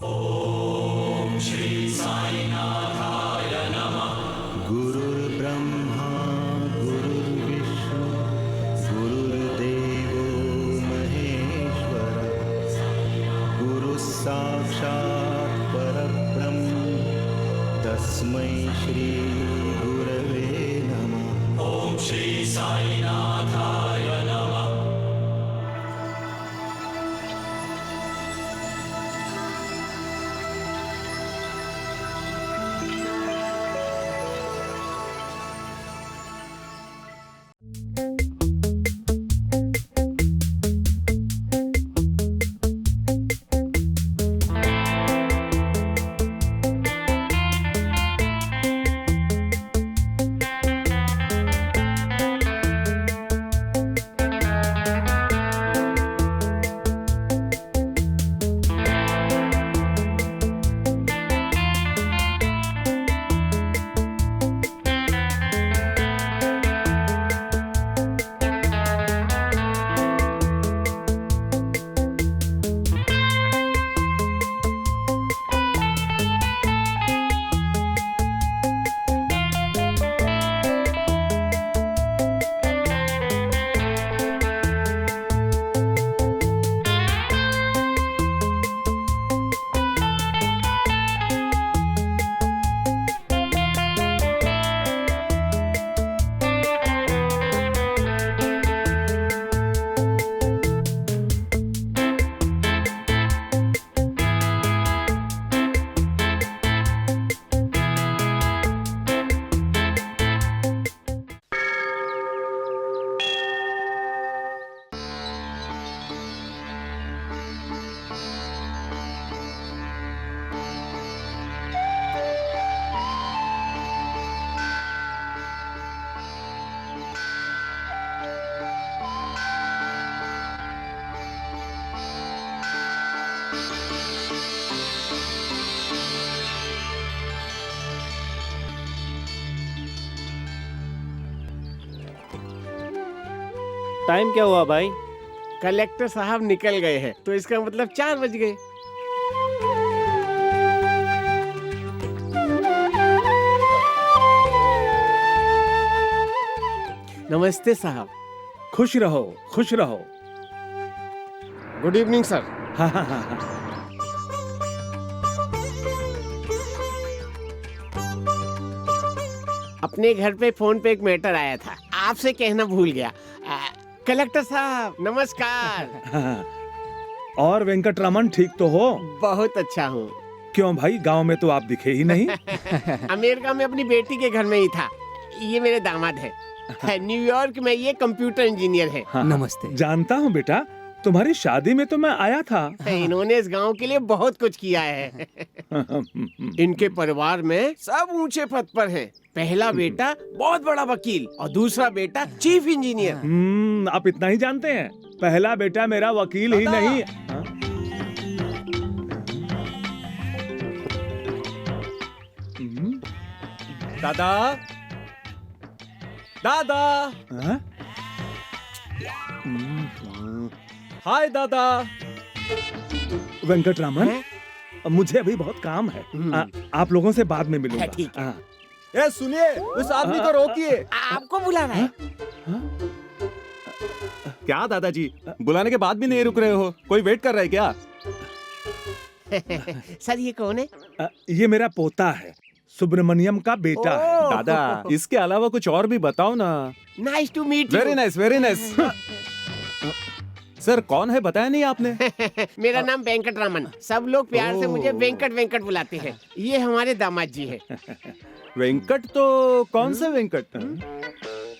ओम श्री साईनाथाय नमः। गुरुर्ब्रह्मा गुरुर्विष्णु गुरुर्देवो महेश्वर गुरुः साक्षात् परब्रह्म तस्मै श्री गुरवे नमः। ओम श्री साईनाथाय नमः। टाइम क्या हुआ भाई? कलेक्टर साहब निकल गए हैं तो इसका मतलब 4 बज गए। नमस्ते साहब। खुश रहो खुश रहो। Good evening sir. हाँ हाँ हाँ हाँ। अपने घर पे फोन पे एक मैटर आया था, आपसे कहना भूल गया। कलेक्टर साहब नमस्कार। हाँ। और वेंकटरमन ठीक तो हो? बहुत अच्छा हूँ। क्यों भाई, गांव में तो आप दिखे ही नहीं। अमेरिका में अपनी बेटी के घर में ही था। ये मेरे दामाद है। न्यूयॉर्क में ये कंप्यूटर इंजीनियर है। हाँ, नमस्ते। जानता हूँ बेटा, तुम्हारी शादी में तो मैं आया था। इन्होंने इस गांव के लिए बहुत कुछ किया है। इनके परिवार में सब ऊंचे पद पर हैं। पहला बेटा बहुत बड़ा वकील और दूसरा बेटा चीफ इंजीनियर। आप इतना ही जानते हैं? पहला बेटा मेरा वकील ही नहीं। हाँ? दादा दादा हाँ? हाय दादा। वेंकटरमन, मुझे अभी बहुत काम है। आप लोगों से बाद में मिलूंगा। ठीक है। हाँ। ए सुनिए, उस आदमी को रोकिए। आपको बुलाना है? क्या दादाजी, बुलाने के बाद भी नहीं रुक रहे हो? कोई वेट कर रहा है क्या? सर ये कौन है? ये मेरा पोता है, सुब्रमण्यम का बेटा है। दादा, इसके अलावा कुछ और भी बताओ ना। Nice to meet you. Very nice very nice. Sir कौन है बताया नहीं आपने? मेरा नाम वेंकटरमन। सब लोग प्यार से मुझे वेंकट वेंकट बुलाते हैं। ये हमारे दामाद जी है। वेंकट तो कौन से वेंकट?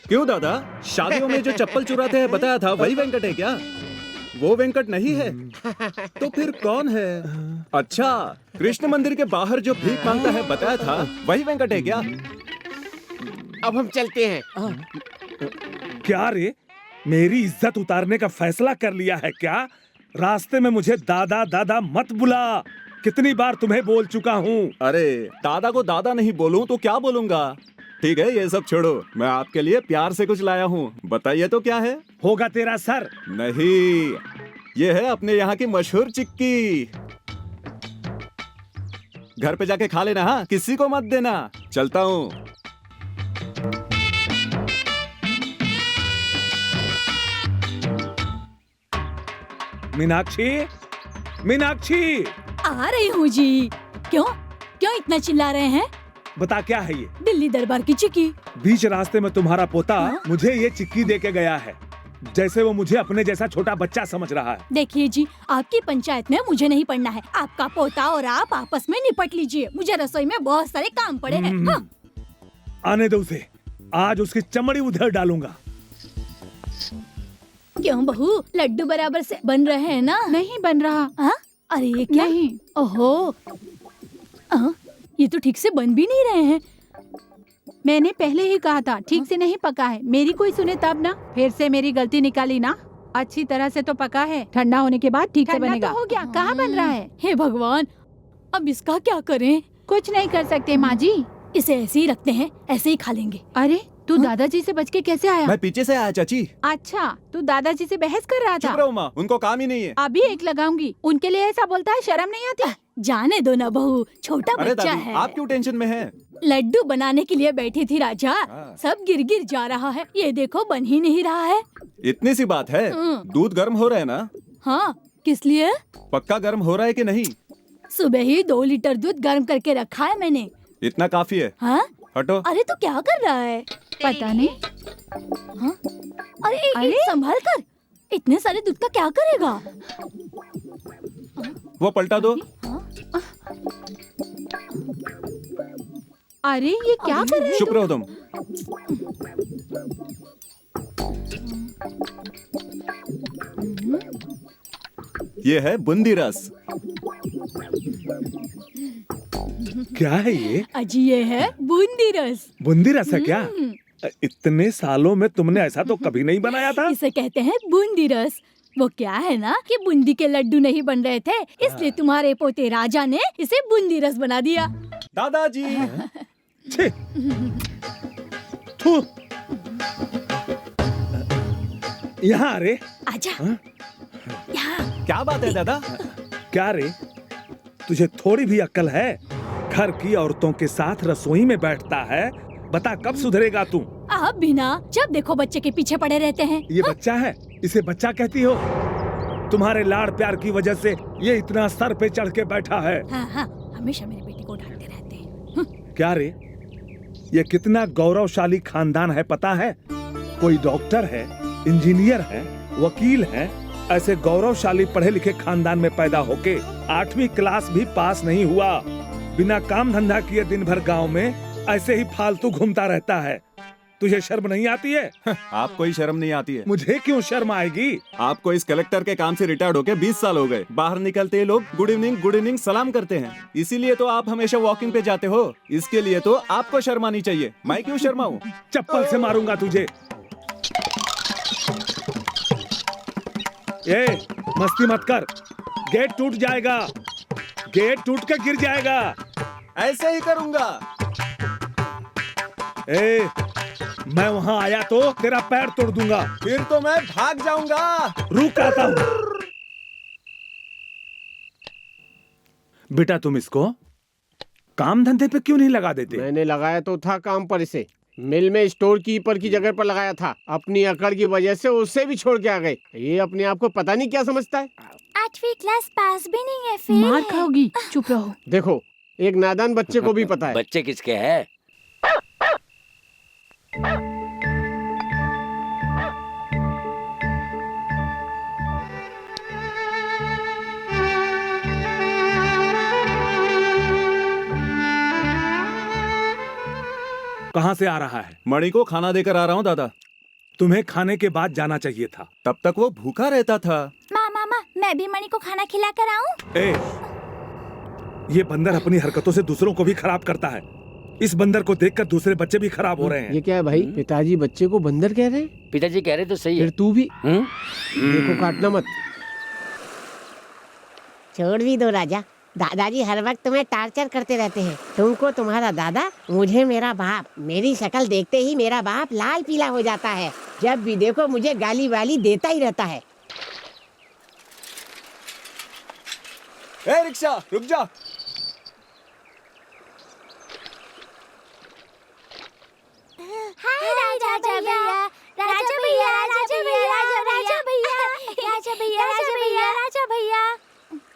क्यों दादा, शादियों में जो चप्पल चुराते हैं बताया था, वही वेंकट है क्या? वो वेंकट नहीं है तो फिर कौन है? अच्छा, कृष्ण मंदिर के बाहर जो भीख मांगता है बताया था, वही वेंकट है क्या? अब हम चलते हैं। क्या रे, मेरी इज्जत उतारने का फैसला कर लिया है क्या? रास्ते में मुझे दादा दादा मत बुला। कितनी बार तुम्हें बोल चुका हूँ। अरे दादा को दादा नहीं बोलूं तो क्या बोलूंगा? ठीक है, ये सब छोड़ो, मैं आपके लिए प्यार से कुछ लाया हूँ। बताइए तो क्या है? होगा तेरा सर। नहीं, ये है अपने यहाँ की मशहूर चिक्की। घर पे जाके खा लेना, हाँ, किसी को मत देना। चलता हूँ। मीनाक्षी, मीनाक्षी, आ रही हूँ जी। क्यों क्यों इतना चिल्ला रहे हैं? बता क्या है ये? दिल्ली दरबार की चिक्की। बीच रास्ते में तुम्हारा पोता हाँ? मुझे ये चिक्की दे के गया है, जैसे वो मुझे अपने जैसा छोटा बच्चा समझ रहा है। देखिए जी, आपकी पंचायत में मुझे नहीं पढ़ना है। आपका पोता और आप आपस में निपट लीजिए। मुझे रसोई में बहुत सारे काम पड़े हैं। हाँ। आने दो उसे, आज उसकी चमड़ी उधर डालूंगा। क्यों बहू, लड्डू बराबर से बन रहे हैं ना? नहीं बन रहा। हाँ? अरे ये क्या? नहीं। ओहो, ये तो ठीक से बन भी नहीं रहे हैं। मैंने पहले ही कहा था ठीक से नहीं पका है। मेरी कोई सुने तब ना। फिर से मेरी गलती निकाली ना। अच्छी तरह से तो पका है, ठंडा होने के बाद ठीक से बनेगा। तो हो गया, कहाँ बन रहा है? हे भगवान, अब इसका क्या करें? कुछ नहीं कर सकते माँ जी, इसे ऐसे ही रखते हैं, ऐसे ही खा लेंगे। अरे तू दादाजी से बच के कैसे आया? मैं पीछे से आया चाची। अच्छा, तू दादाजी से बहस कर रहा चुप था। रहो माँ, उनको काम ही नहीं है। अभी एक लगाऊंगी। उनके लिए ऐसा बोलता है, शर्म नहीं आती? जाने दो ना बहू, छोटा अरे बच्चा दादी, है। आप क्यों टेंशन में हैं? लड्डू बनाने के लिए बैठी थी राजा, हाँ। सब गिर गिर जा रहा है। ये देखो, बन ही नहीं रहा है। इतनी सी बात है, दूध गर्म हो रहा है ना? हाँ, किस लिए? पक्का गर्म हो रहा है कि नहीं? सुबह ही 2 लीटर दूध गर्म करके रखा है मैंने। इतना काफी है। हाँ? हटो। अरे तो क्या कर रहा है? पता नहीं। हाँ? अरे संभाल कर, इतने सारे दूध का क्या करेगा? वो पलटा दो। अरे ये क्या कर रहे चुप रहो तुम। ये है बूंदी रस। क्या है ये? अजी ये है बूंदी रस। बूंदी रस है क्या? इतने सालों में तुमने ऐसा तो कभी नहीं बनाया था। इसे कहते हैं बूंदी रस। वो क्या है ना कि बूंदी के लड्डू नहीं बन रहे थे, इसलिए तुम्हारे पोते राजा ने इसे बूंदी रस बना दिया। दादाजी। छी! थू! यहाँ रे। आजा। हाँ? यहाँ। क्या बात है दादा? क्या रे, तुझे थोड़ी भी अक्ल है? घर की औरतों के साथ रसोई में बैठता है। बता कब सुधरेगा तू? आप भी ना, जब देखो बच्चे के पीछे पड़े रहते हैं। ये बच्चा है, इसे बच्चा कहती हो? तुम्हारे लाड़ प्यार की वजह से ये इतना सर पे चढ़ के बैठा है। हाँ हाँ, हमेशा मेरी बेटी को डांटते रहते हैं। क्या रे, ये कितना गौरवशाली खानदान है पता है? कोई डॉक्टर है, इंजीनियर है, वकील है। ऐसे गौरवशाली पढ़े लिखे खानदान में पैदा होके 8वीं क्लास भी पास नहीं हुआ। बिना काम धंधा किए दिन भर गांव में ऐसे ही फालतू घूमता रहता है। तुझे शर्म नहीं आती है? आपको ही शर्म नहीं आती है? मुझे क्यों शर्म आएगी? आपको इस कलेक्टर के काम से रिटायर्ड होके 20 साल हो गए। बाहर निकलते ही लोग गुड इवनिंग सलाम करते हैं। इसीलिए तो आप हमेशा वॉकिंग पे जाते हो। इसके लिए तो आपको शर्म आनी चाहिए। मैं क्यों शर्माऊं? चप्पल से मारूंगा तुझे। ए, मस्ती मत कर, गेट टूट जाएगा। गेट टूट के गिर जाएगा। ऐसे ही करूंगा। ए, मैं वहां आया तो तेरा पैर तोड़ दूंगा। फिर तो मैं भाग जाऊंगा। रुक आता हूँ। बेटा तुम इसको काम धंधे पे क्यों नहीं लगा देते? मैंने लगाया तो था काम पर, इसे मिल में स्टोर कीपर की जगह पर लगाया था। अपनी अकड़ की वजह से उससे भी छोड़ के आ गए। ये अपने आप को पता नहीं क्या समझता है। 8वीं क्लास पास भी नहीं है, फेल मार है। खाओगी, चुप रहो। देखो, एक नादान बच्चे को भी पता है। बच्चे किसके हैं? कहाँ से आ रहा है? मणि को खाना देकर आ रहा हूँ दादा। तुम्हें खाने के बाद जाना चाहिए था। तब तक वो भूखा रहता था। मामा, मैं भी मणि को खाना खिला कर आऊं? ए, ये बंदर अपनी हरकतों से दूसरों को भी खराब करता है। इस बंदर को देखकर दूसरे बच्चे भी खराब हो रहे हैं। ये क्या है भाई? पिताजी बच्चे को बंदर कह रहे हैं? पिताजी कह रहे तो सही फिर है। तू भी देखो, काटना मत। छोड़ भी दो राजा। दादाजी हर वक्त तुम्हें टार्चर करते रहते हैं। तुमको तुम्हारा दादा, मुझे मेरा बाप। मेरी शक्ल देखते ही मेरा बाप लाल पीला हो जाता है। जब भी देखो मुझे गाली वाली देता ही रहता है। ए रिक्शा, रुक जा। हाय राजा भैया, राजा भैया, राजा भैया, राजा भैया, राजा भैया, राजा भैया, राजा भैया।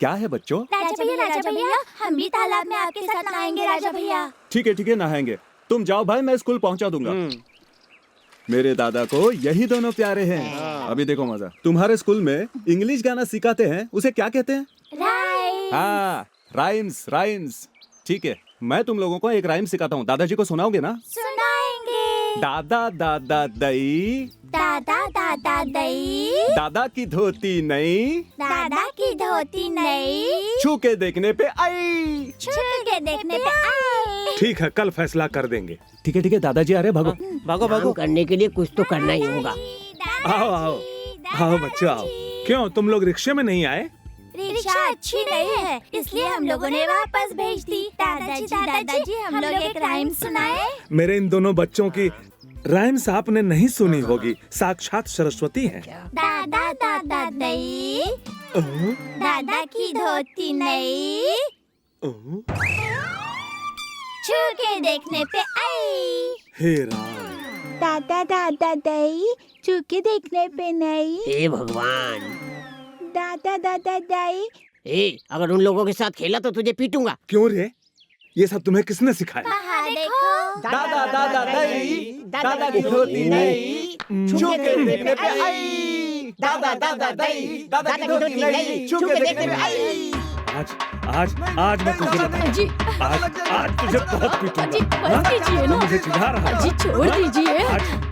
क्या है बच्चों? राजा भैया, हम भी तालाब में आपके साथ नहाएंगे राजा भैया। ठीक है नहाएंगे। तुम जाओ भाई, मैं स्कूल पहुंचा दूंगा। मेरे दादा को यही दोनों प्यारे हैं। अभी देखो मजा। तुम्हारे स्कूल में इंग्लिश गाना सिखाते हैं, उसे क्या कहते हैं? राइम्स। हाँ, राइम्स। ठीक है, मैं तुम लोगों को एक राइम सिखाता हूँ, दादाजी को सुनाओगे ना? सुनाएंगे। दादा दादा दई, दादा दादा दई, दादा की धोती नई, दादा की धोती नई, छू के देखने पे आई। छू के देखने पे आई। ठीक है, कल फैसला कर देंगे। ठीक है दादाजी, अरे भागो। काम करने के लिए कुछ तो करना ही होगा। आओ बच्चों आओ। क्यों तुम लोग रिक्शे में नहीं आए? रिक्शा अच्छी नहीं है, इसलिए हम लोगों ने वापस भेज दी। दादाजी हम लोग एक राइम सुनाए। मेरे इन दोनों बच्चों की राइम्स आपने नहीं सुनी होगी, साक्षात सरस्वती हैं। दादा दादा दई, दादा की धोती नई, छू के देखने पे आई। हे राम। दादा दादा दई, छू के देखने पे नहीं। हे भगवान। दादा दादा दई। अगर उन लोगों के साथ खेला तो तुझे पीटूंगा। क्यों रे? ये सब तुम्हें किसने सिखाया? वहाँ देखो। दादा दादा दई, दादा की धोती नई, छू के देखने पे आई। दादा दादा दई, दादा की धोती नई, छू के देखने पे आई। आज मैं तुझे आज तुझे बहुत पीटूंगा। बस कीजिए ना। मुझे चिढ़ा रहा है। जी छोड़ दीजिए,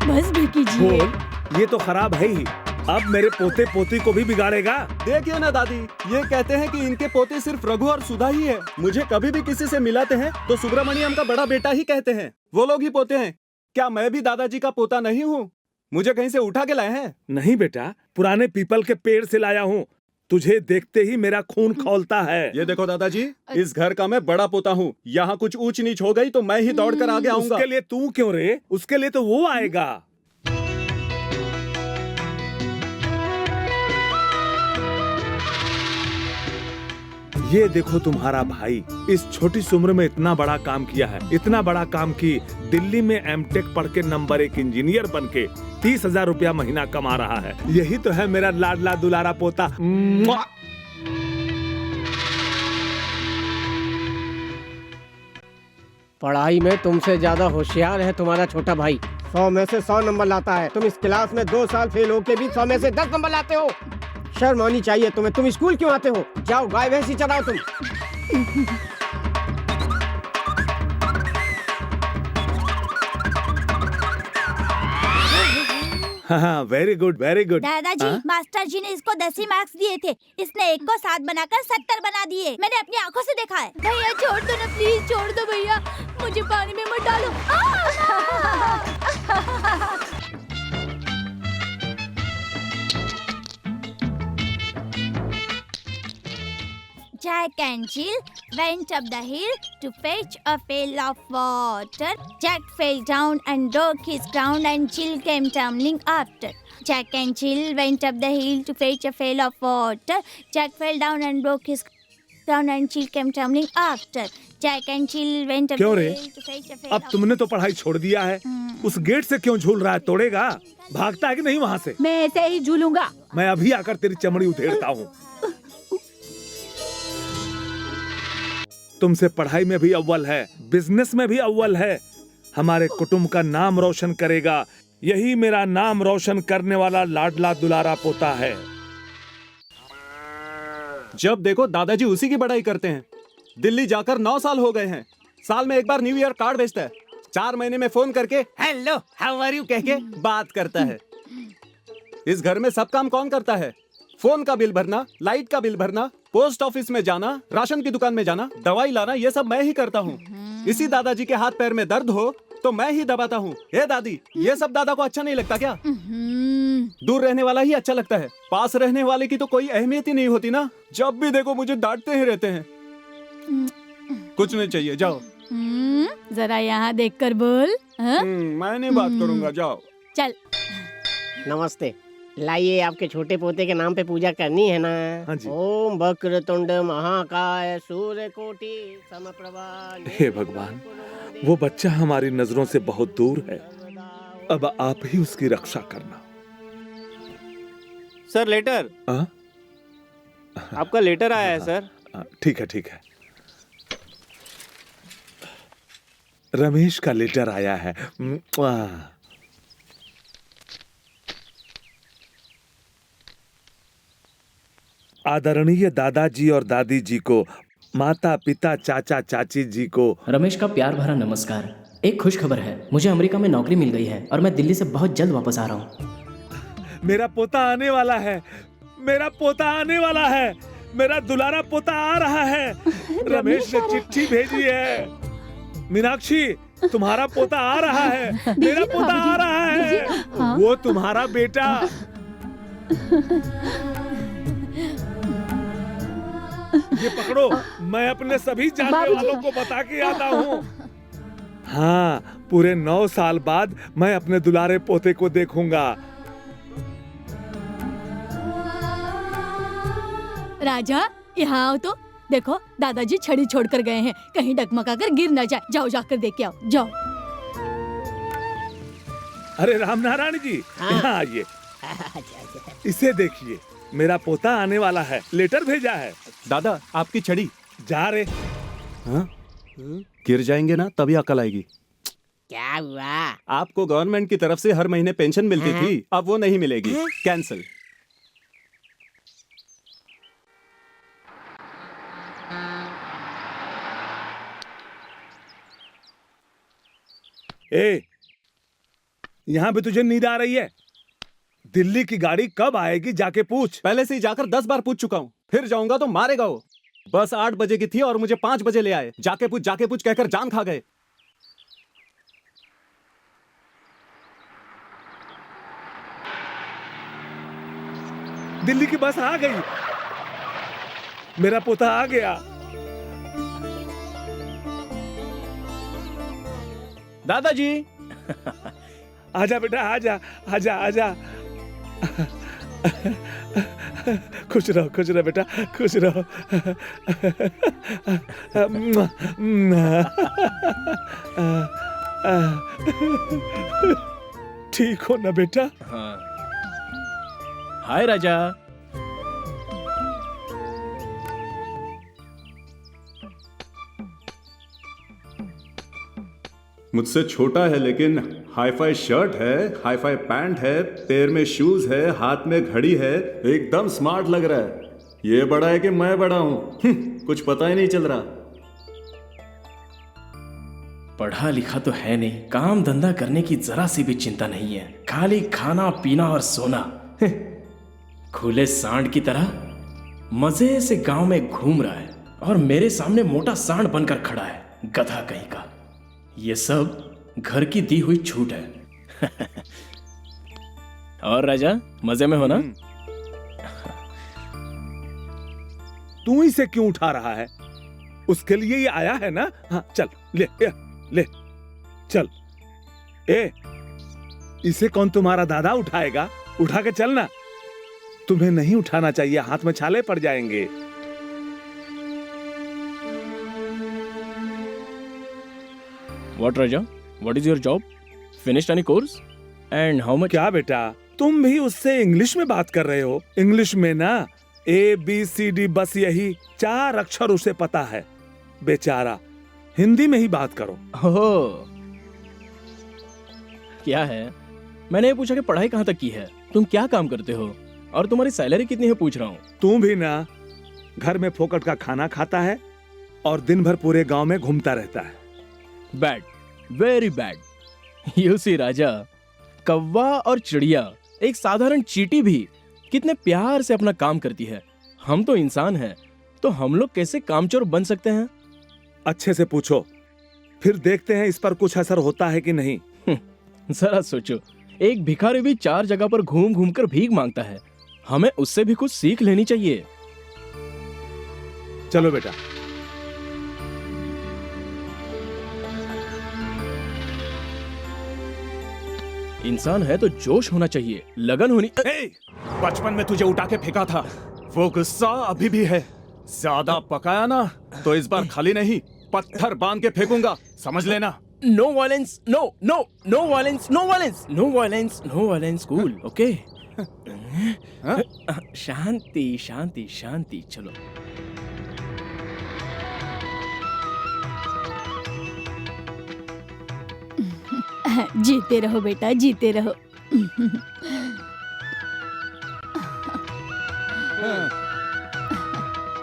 बस भी कीजिए। बोल, ये तो खराब है ही, अब मेरे पोते पोती को भी बिगाड़ेगा। देखिए ना दादी, ये कहते हैं कि इनके पोते सिर्फ रघु और सुधा ही है। मुझे कभी भी किसी से मिलाते हैं तो सुब्रमण्यम का बड़ा बेटा ही कहते हैं। वो लोग ही पोते हैं। क्या मैं भी दादाजी का पोता नहीं हूँ? मुझे कहीं से उठा के लाए हैं? नहीं बेटा, पुराने पीपल के पेड़ से लाया हूँ। तुझे देखते ही मेरा खून खौलता है। ये देखो दादाजी, इस घर का मैं बड़ा पोता हूँ। यहाँ कुछ ऊंच नीच हो गई तो मैं ही दौड़ कर आगे आऊंगा। उसके लिए तू क्यों रे? उसके लिए तो वो आएगा। ये देखो तुम्हारा भाई इस छोटी सी उम्र में इतना बड़ा काम किया है, इतना बड़ा काम कि दिल्ली में एमटेक पढ़ के नंबर 1 इंजीनियर बन के 30,000 रुपया महीना कमा रहा है। यही तो है मेरा लाडला दुलारा पोता। पढ़ाई में तुमसे ज्यादा होशियार है तुम्हारा छोटा भाई। 100 में से 100 नंबर लाता है। तुम इस क्लास में 2 साल फेल होके भी 100 में से 10 नंबर लाते हो। शर्म आनी चाहिए तुम्हें। तुम स्कूल क्यों आते हो? जाओ गाय भैंसी चराओ तुम। हाँ, वेरी गुड वेरी गुड। दादाजी, मास्टर जी ने इसको 10 मार्क्स दिए थे। इसने 1 को 7 बनाकर 70 बना दिए। मैंने अपनी आंखों से देखा है। भैया छोड़ दो ना, प्लीज छोड़ दो भैया, मुझे पानी में मत डालो। Jack and Jill went up the hill to fetch a pail of water. Jack fell down and broke his crown, and Jill came tumbling after. Jack and Jill went up the hill to fetch a pail of water. Jack fell down and broke his crown, and Jill came tumbling after. Jack and Jill went up the hill to fetch a pail अब of तुमने तो पढ़ाई छोड़ दिया है। उस gate से क्यों झूल रहा है? तोड़ेगा? भागता है कि नहीं वहाँ से? मैं ऐसे ही झूलूंगा। मैं अभी आकर तेरी चमड़ी उधेड़ता हूँ। तुमसे पढ़ाई में भी अव्वल है, बिजनेस में भी अव्वल है। हमारे कुटुंब का नाम रोशन करेगा। यही मेरा नाम रोशन करने वाला लाडला दुलारा पोता है। जब देखो दादाजी उसी की बड़ाई करते हैं। दिल्ली जाकर 9 साल हो गए हैं। साल में एक बार न्यू ईयर कार्ड भेजता है। 4 महीने में फोन करके हेलो हाउ आर यू कह के बात करता है। इस घर में सब काम कौन करता है? फोन का बिल भरना, लाइट का बिल भरना, पोस्ट ऑफिस में जाना, राशन की दुकान में जाना, दवाई लाना, ये सब मैं ही करता हूँ। इसी दादाजी के हाथ पैर में दर्द हो तो मैं ही दबाता हूँ। हे दादी, ये सब दादा को अच्छा नहीं लगता क्या? दूर रहने वाला ही अच्छा लगता है। पास रहने वाले की तो कोई अहमियत ही नहीं होती ना। जब भी देखो मुझे डांटते ही रहते हैं। कुछ नहीं चाहिए, जाओ। जरा यहाँ देखकर बोल। मैं नहीं बात करूँगा, जाओ। चल। नमस्ते। लाइए, आपके छोटे पोते के नाम पे पूजा करनी है ना? हाँ जी। ओम वक्रतुंड महाकाय सूर्यकोटि समप्रभा। हे भगवान, वो बच्चा हमारी नजरों से बहुत दूर है। अब आप ही उसकी रक्षा करना। Sir letter. हाँ? आपका लेटर आया है सर। ठीक है ठीक है। रमेश का लेटर आया है। आदरणीय दादाजी और दादी जी को, माता पिता चाचा चाची जी को रमेश का प्यार भरा नमस्कार। एक खुश खबर है, मुझे अमेरिका में नौकरी मिल गई है और मैं दिल्ली से बहुत जल्द वापस आ रहा हूँ। मेरा पोता आने वाला है, मेरा पोता आने वाला है, मेरा दुलारा पोता आ रहा है। रमेश ने चिट्ठी भेजी है। मीनाक्षी, तुम्हारा पोता आ रहा है, मेरा पोता आ रहा है। वो तुम्हारा बेटा। ये पकड़ो, मैं अपने सभी जानने वालों को बता के आता हूँ। हाँ, पूरे 9 साल बाद मैं अपने दुलारे पोते को देखूंगा। राजा, यहाँ आओ तो। देखो, दादाजी छड़ी छोड़कर गए हैं, कहीं डगमगा कर गिर न जाए। जाओ, जाकर देख के आओ, जाओ। अरे रामनारायण जी, यहाँ आइए। इसे देखिए, मेरा पोता आने वाला है, लेटर भेजा है। दादा, आपकी छड़ी। जा रे। हाँ? गिर जाएंगे ना तभी अकल आएगी। क्या हुआ? आपको गवर्नमेंट की तरफ से हर महीने पेंशन मिलती थी, अब वो नहीं मिलेगी। कैंसिल। ए, यहाँ भी तुझे नींद आ रही है? दिल्ली की गाड़ी कब आएगी जाके पूछ। पहले से ही जाकर 10 बार पूछ चुका हूँ, फिर जाऊंगा तो मारेगा वो। बस 8 बजे की थी और मुझे 5 बजे ले आए। जाके पूछ कहकर जान खा गए। दिल्ली की बस आ गई, मेरा पोता आ गया। दादाजी। आजा बेटा, आजा आजा आजा। खुश रहो बेटा, खुश रहो। ठीक हो ना बेटा? हाँ। हाय राजा। मुझसे छोटा है लेकिन हाईफाई शर्ट है, हाईफाई पैंट है, पैर में शूज है, हाथ में घड़ी है, एकदम स्मार्ट लग रहा है। ये बड़ा है कि मैं बड़ा हूं, कुछ पता ही नहीं चल रहा। पढ़ा लिखा तो है नहीं, काम धंधा करने की जरा सी भी चिंता नहीं है, खाली खाना पीना और सोना। खुले सांड की तरह मजे से गांव में घूम रहा है और मेरे सामने मोटा सांड बनकर खड़ा है, गधा कहीं का। ये सब घर की दी हुई छूट है। और राजा, मजे में हो ना? तू इसे क्यों उठा रहा है? उसके लिए ये आया है ना? हाँ, चल ले चल। इसे कौन तुम्हारा दादा उठाएगा? उठा के चलना। तुम्हें नहीं उठाना चाहिए, हाथ में छाले पड़ जाएंगे। What Raja? What is your job? Finished any course? And how much? क्या बेटा, तुम भी उससे इंग्लिश में बात कर रहे हो? इंग्लिश में ना ABCD, बस यही 4 अक्षर उसे पता है बेचारा। हिंदी में ही बात करो। ओह, क्या है? मैंने ये पूछा कि पढ़ाई कहाँ तक की है, तुम क्या काम करते हो और तुम्हारी सैलरी कितनी है पूछ रहा हूँ। तुम भी ना घर में फोकट का खाना खाता है और दिन भर पूरे गांव में घूमता रहता है। Bad, very bad. You see राजा, कौवा और चिड़िया, एक साधारण चींटी भी कितने प्यार से अपना काम करती है। हम तो इंसान हैं, तो हम लोग कैसे कामचोर बन सकते हैं? अच्छे से पूछो, फिर देखते हैं इस पर कुछ असर होता है कि नहीं। जरा सोचो, एक भिखारी भी 4 जगह पर घूम घूम कर भीख मांगता है, हमें उससे भी कुछ सीख लेनी चाहिए। चलो बेटा। इंसान है तो जोश होना चाहिए, लगन होनी। बचपन में तुझे उठा के फेंका था, वो गुस्सा अभी भी है। ज्यादा पकाया ना तो इस बार खाली नहीं, पत्थर बांध के फेंकूंगा, समझ लेना। No violence, no violence, cool, okay. शांति शांति शांति, चलो। जीते रहो बेटा, जीते रहो।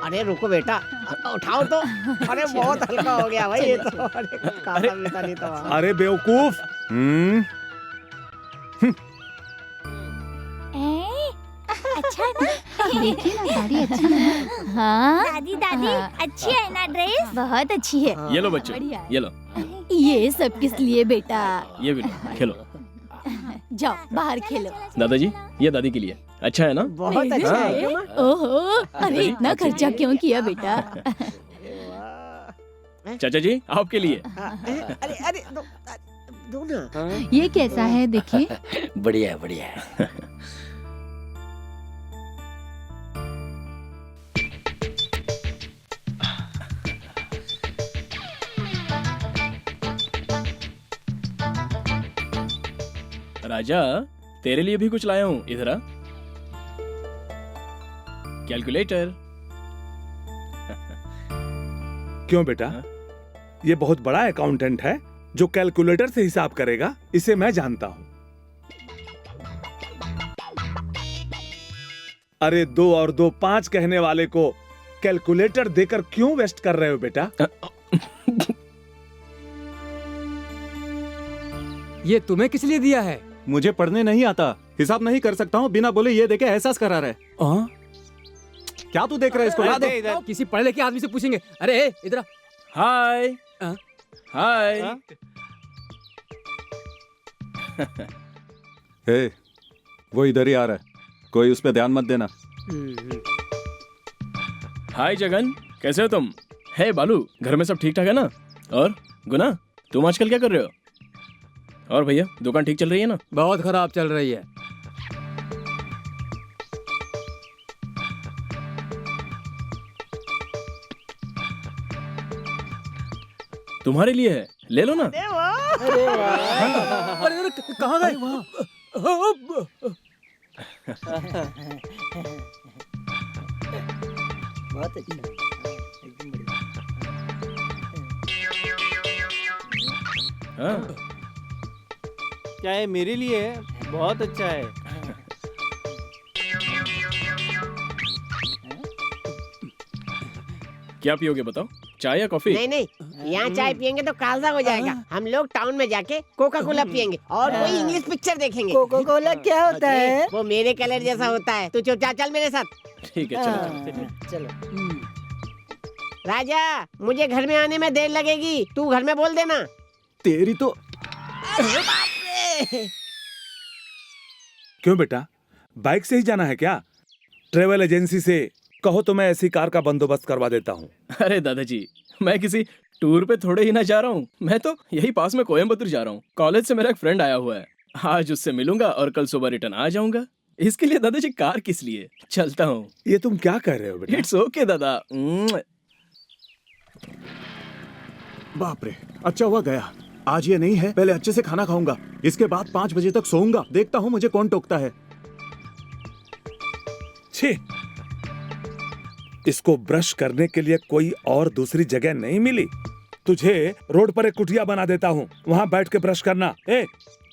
अरे रुको बेटा, उठाओ तो। अरे बहुत हल्का हो गया भाई ये तो। अरे काटा बेटा नहीं तो। अरे बेवकूफ। अच्छा ना? देखिए ना, साड़ी अच्छा है। हाँ दादी दादी, अच्छी है ना ड्रेस? बहुत अच्छी है। ये लो बच्चों, ये लो, ये सब किस लिए बेटा? ये भी लो, खेलो। जाओ बाहर खेलो। दादाजी, ये दादी के लिए अच्छा है ना? बहुत अच्छा है। ओहो, अरे इतना खर्चा क्यों किया बेटा? चाचा जी, आपके लिए। अरे अरे दो ना। ये कैसा है देखिए? बढ़िया है, बढ़िया है। राजा, तेरे लिए भी कुछ लाया हूँ, इधर आ। कैलकुलेटर। क्यों बेटा? ये बहुत बड़ा अकाउंटेंट है जो कैलकुलेटर से हिसाब करेगा, इसे मैं जानता हूँ। अरे 2 और 2 5 कहने वाले को कैलकुलेटर देकर क्यों वेस्ट कर रहे हो बेटा? ये तुम्हें किस लिए दिया है? मुझे पढ़ने नहीं आता, हिसाब नहीं कर सकता हूँ, बिना बोले ये देके एहसास करा रहे। क्या तू देख रहा है इसको? ला दो। इधर किसी पढ़े लिखे आदमी से पूछेंगे। अरे इधर। हाय हाय। ए, वो इधर ही आ रहा है, कोई उस पे ध्यान मत देना। हाय जगन, कैसे हो तुम? हे बालू, घर में सब ठीक ठाक है ना? और गुना, तुम आजकल क्या कर रहे हो? और भैया, दुकान ठीक चल रही है ना? बहुत खराब चल रही है। तुम्हारे लिए है, ले लो ना। अरे कहाँ गए? बहुत अच्छा। हाँ। क्या ये मेरे लिए है? बहुत अच्छा है। क्या पियोगे बताओ, चाय या कॉफी? नहीं नहीं, यहाँ चाय पियेंगे तो कालजा हो जाएगा। हम लोग टाउन में जाके कोका कोला पियेंगे और कोई इंग्लिश पिक्चर देखेंगे। कोका कोला क्या होता है? वो मेरे कलर जैसा होता है। तू चुपचाप चल मेरे साथ। ठीक है, चलो चलो। राजा, मुझे घर में आने में देर लगेगी, तू घर में बोल देना। तेरी तो। क्यों बेटा, बाइक से ही जाना है क्या? ट्रेवल एजेंसी से कहो तो मैं ऐसी कार का बंदोबस्त करवा देता हूँ। अरे दादाजी, मैं किसी टूर पे थोड़े ही ना जा रहा हूँ, मैं तो यही पास में कोयम्बतूर जा रहा हूँ। कॉलेज से मेरा एक फ्रेंड आया हुआ है, आज उससे मिलूंगा और कल सुबह रिटर्न आ जाऊंगा। इसके लिए दादाजी कार किस लिए? चलता हूँ। ये तुम क्या कह रहे हो बेटा? इट्स ओके दादा। बाप रे, अच्छा हुआ गया। आज ये नहीं है, पहले अच्छे से खाना खाऊंगा, इसके बाद 5 बजे तक सोऊंगा। देखता हूँ मुझे कौन टोकता है। छी, इसको ब्रश करने के लिए कोई और दूसरी जगह नहीं मिली? तुझे रोड पर एक कुटिया बना देता हूँ, वहाँ बैठ के ब्रश करना। ए,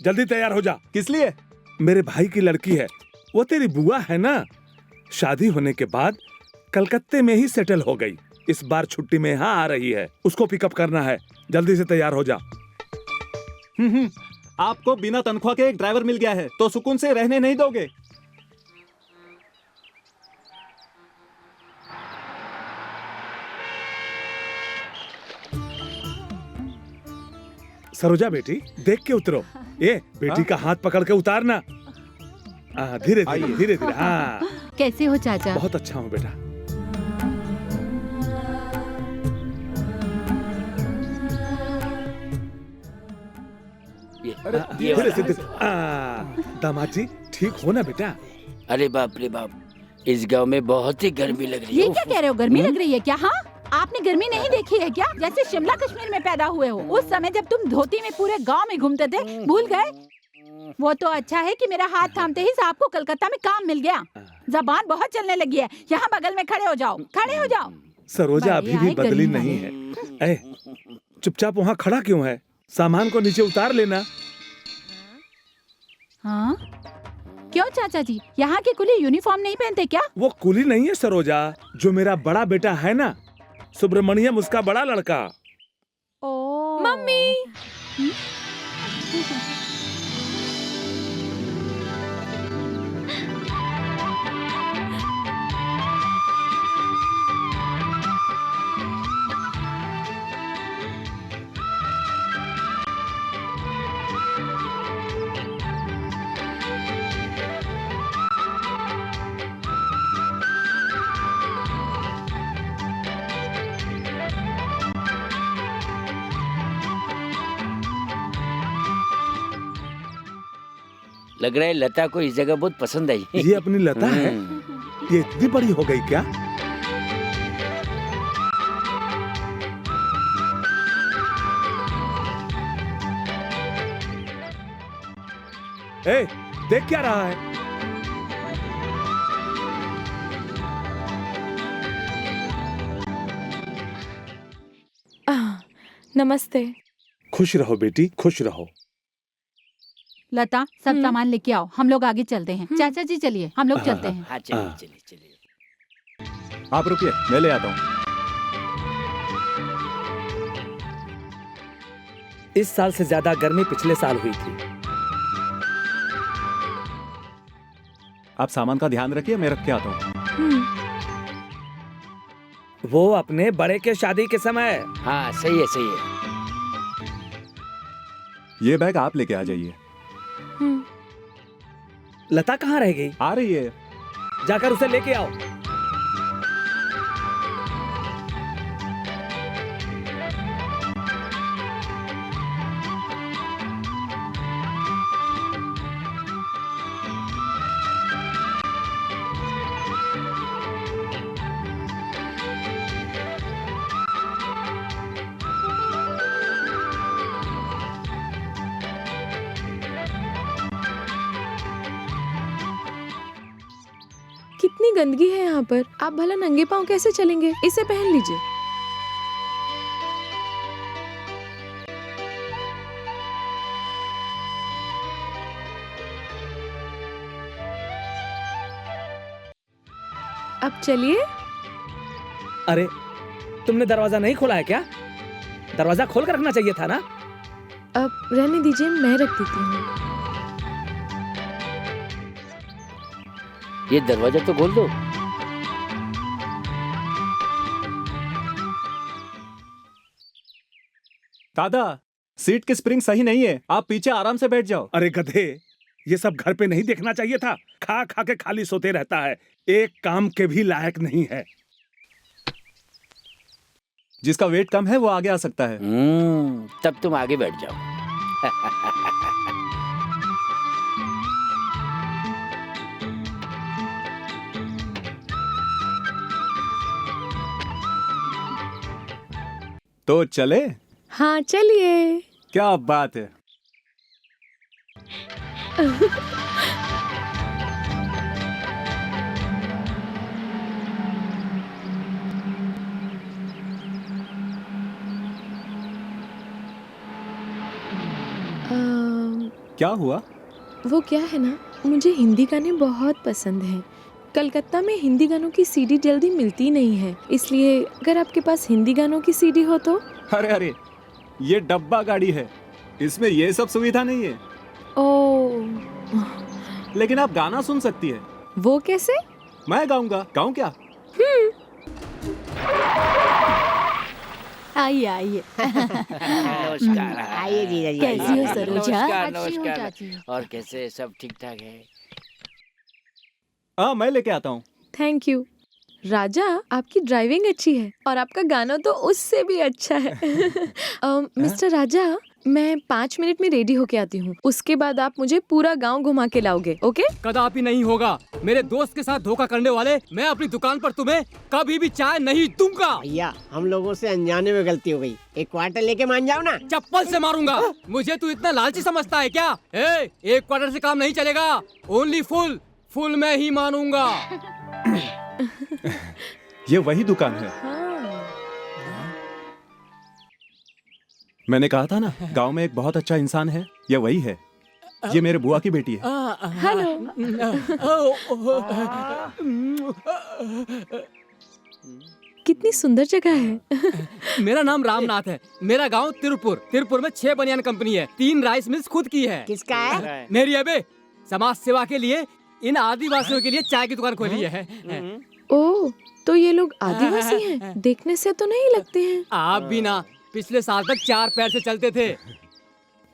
जल्दी तैयार हो जा। किस लिए? मेरे भाई की लड़की है, वो तेरी बुआ है ना, शादी होने के बाद कलकत्ते में ही सेटल हो गई। इस बार छुट्टी में यहाँ आ रही है, उसको पिकअप करना है। जल्दी से तैयार हो जा। आपको बिना तनख्वाह के एक ड्राइवर मिल गया है तो सुकून से रहने नहीं दोगे? सरोजा बेटी, देख के उतरो। ये बेटी का हाथ पकड़ के उतारना। धीरे धीरे धीरे धीरे। हाँ, कैसे हो चाचा? बहुत अच्छा हूँ बेटा। धीरे से दामाद जी, ठीक हो ना बेटा? अरे बाप रे बाप, इस गांव में बहुत ही गर्मी लग रही है। ये क्या कह रहे हो, गर्मी लग रही है क्या? हाँ, आपने गर्मी नहीं देखी है क्या? जैसे शिमला कश्मीर में पैदा हुए हो। उस समय जब तुम धोती में पूरे गांव में घूमते थे, भूल गए? वो तो अच्छा है कि मेरा हाथ थामते ही साहब को कलकत्ता में काम मिल गया। जबान बहुत चलने लगी है। यहाँ बगल में खड़े हो जाओ, खड़े हो जाओ। सरोजा अभी भी बदली नहीं है। ए, चुपचाप वहाँ खड़ा क्यों है? सामान को नीचे उतार लेना। हाँ? क्यों चाचा जी, यहाँ के कुली यूनिफॉर्म नहीं पहनते क्या? वो कुली नहीं है सरोजा, जो मेरा बड़ा बेटा है ना, सुब्रमण्यम, उसका बड़ा लड़का। ओ मम्मी। लग रहा है लता को इस जगह बहुत पसंद आई। ये अपनी लता है? ये इतनी बड़ी हो गई क्या? ए, देख क्या रहा है? नमस्ते। खुश रहो बेटी, खुश रहो। लता, सब सामान लेके आओ, हम लोग आगे चलते हैं। चाचा जी चलिए, हम लोग चलते हैं। हाँ चलिए चलिए चलिए। आप रुकिए, मैं ले आता हूँ। इस साल से ज्यादा गर्मी पिछले साल हुई थी। आप सामान का ध्यान रखिए, मैं रख के आता हूँ। वो अपने बड़े के शादी के समय। हाँ सही है सही है। ये बैग आप लेके आ जाइए। लता कहाँ रह गई? आ रही है। जाकर उसे लेके आओ। कितनी गंदगी है यहाँ पर। आप भला नंगे पांव कैसे चलेंगे? इसे पहन लीजिए। अब चलिए। अरे, तुमने दरवाजा नहीं खोला है क्या? दरवाजा खोल कर रखना चाहिए था ना। अब रहने दीजिए, मैं रख देती हूँ। ये दरवाजा तो खोल दो। दादा, सीट की स्प्रिंग सही नहीं है, आप पीछे आराम से बैठ जाओ। अरे गधे, ये सब घर पे नहीं देखना चाहिए था। खा खा के खाली सोते रहता है, एक काम के भी लायक नहीं है। जिसका वेट कम है वो आगे आ सकता है। तब तुम आगे बैठ जाओ। तो चले? हाँ चलिए। क्या बात है। क्या हुआ? वो क्या है ना, मुझे हिंदी गाने बहुत पसंद हैं। कलकत्ता में हिंदी गानों की सीडी जल्दी मिलती नहीं है, इसलिए अगर आपके पास हिंदी गानों की सीडी हो तो। अरे अरे, ये डब्बा गाड़ी है, इसमें ये सब सुविधा नहीं है। ओह, लेकिन आप गाना सुन सकती है। वो कैसे? मैं गाऊंगा। गाऊं क्या? आइए आइए। नमस्कार। आइए जीजा जी। कैसी हो सरोजा? नमस्कार अच्छी हूँ नमस्कार। चाची। और कैसे, सब ठीक ठाक है? हाँ, मैं लेके आता हूँ। Thank you. राजा, आपकी ड्राइविंग अच्छी है और आपका गाना तो उससे भी अच्छा है। मिस्टर राजा, मैं 5 मिनट में रेडी होके आती हूँ। उसके बाद आप मुझे पूरा गांव घुमा के लाओगे, ओके? कदापि नहीं होगा। मेरे दोस्त के साथ धोखा करने वाले, मैं अपनी दुकान पर तुम्हें कभी भी चाय नहीं दूंगा। भैया हम लोगों से अनजाने में गलती हो गई, एक क्वार्टर लेके मान जाओ ना। चप्पल से मारूंगा। मुझे तू इतना लालची समझता है क्या? एक क्वार्टर से काम नहीं चलेगा, ओनली फुल में ही मानूंगा। ये वही दुकान है। मैंने कहा था ना, गांव में एक बहुत अच्छा इंसान है, ये वही है। ये मेरे बुआ की बेटी है। हेलो। कितनी सुंदर जगह है। मेरा नाम रामनाथ है। मेरा गांव तिरुपुर में 6 बनियान कंपनी है, 3 राइस मिल्स खुद की है। किसका है? मेरी है बे। समाज सेवा के लिए इन आदिवासियों के लिए चाय की दुकान खोली है। ओह, तो ये लोग आदिवासी हैं? देखने से तो नहीं लगते हैं। आप भी ना, पिछले साल तक 4 पैर से चलते थे।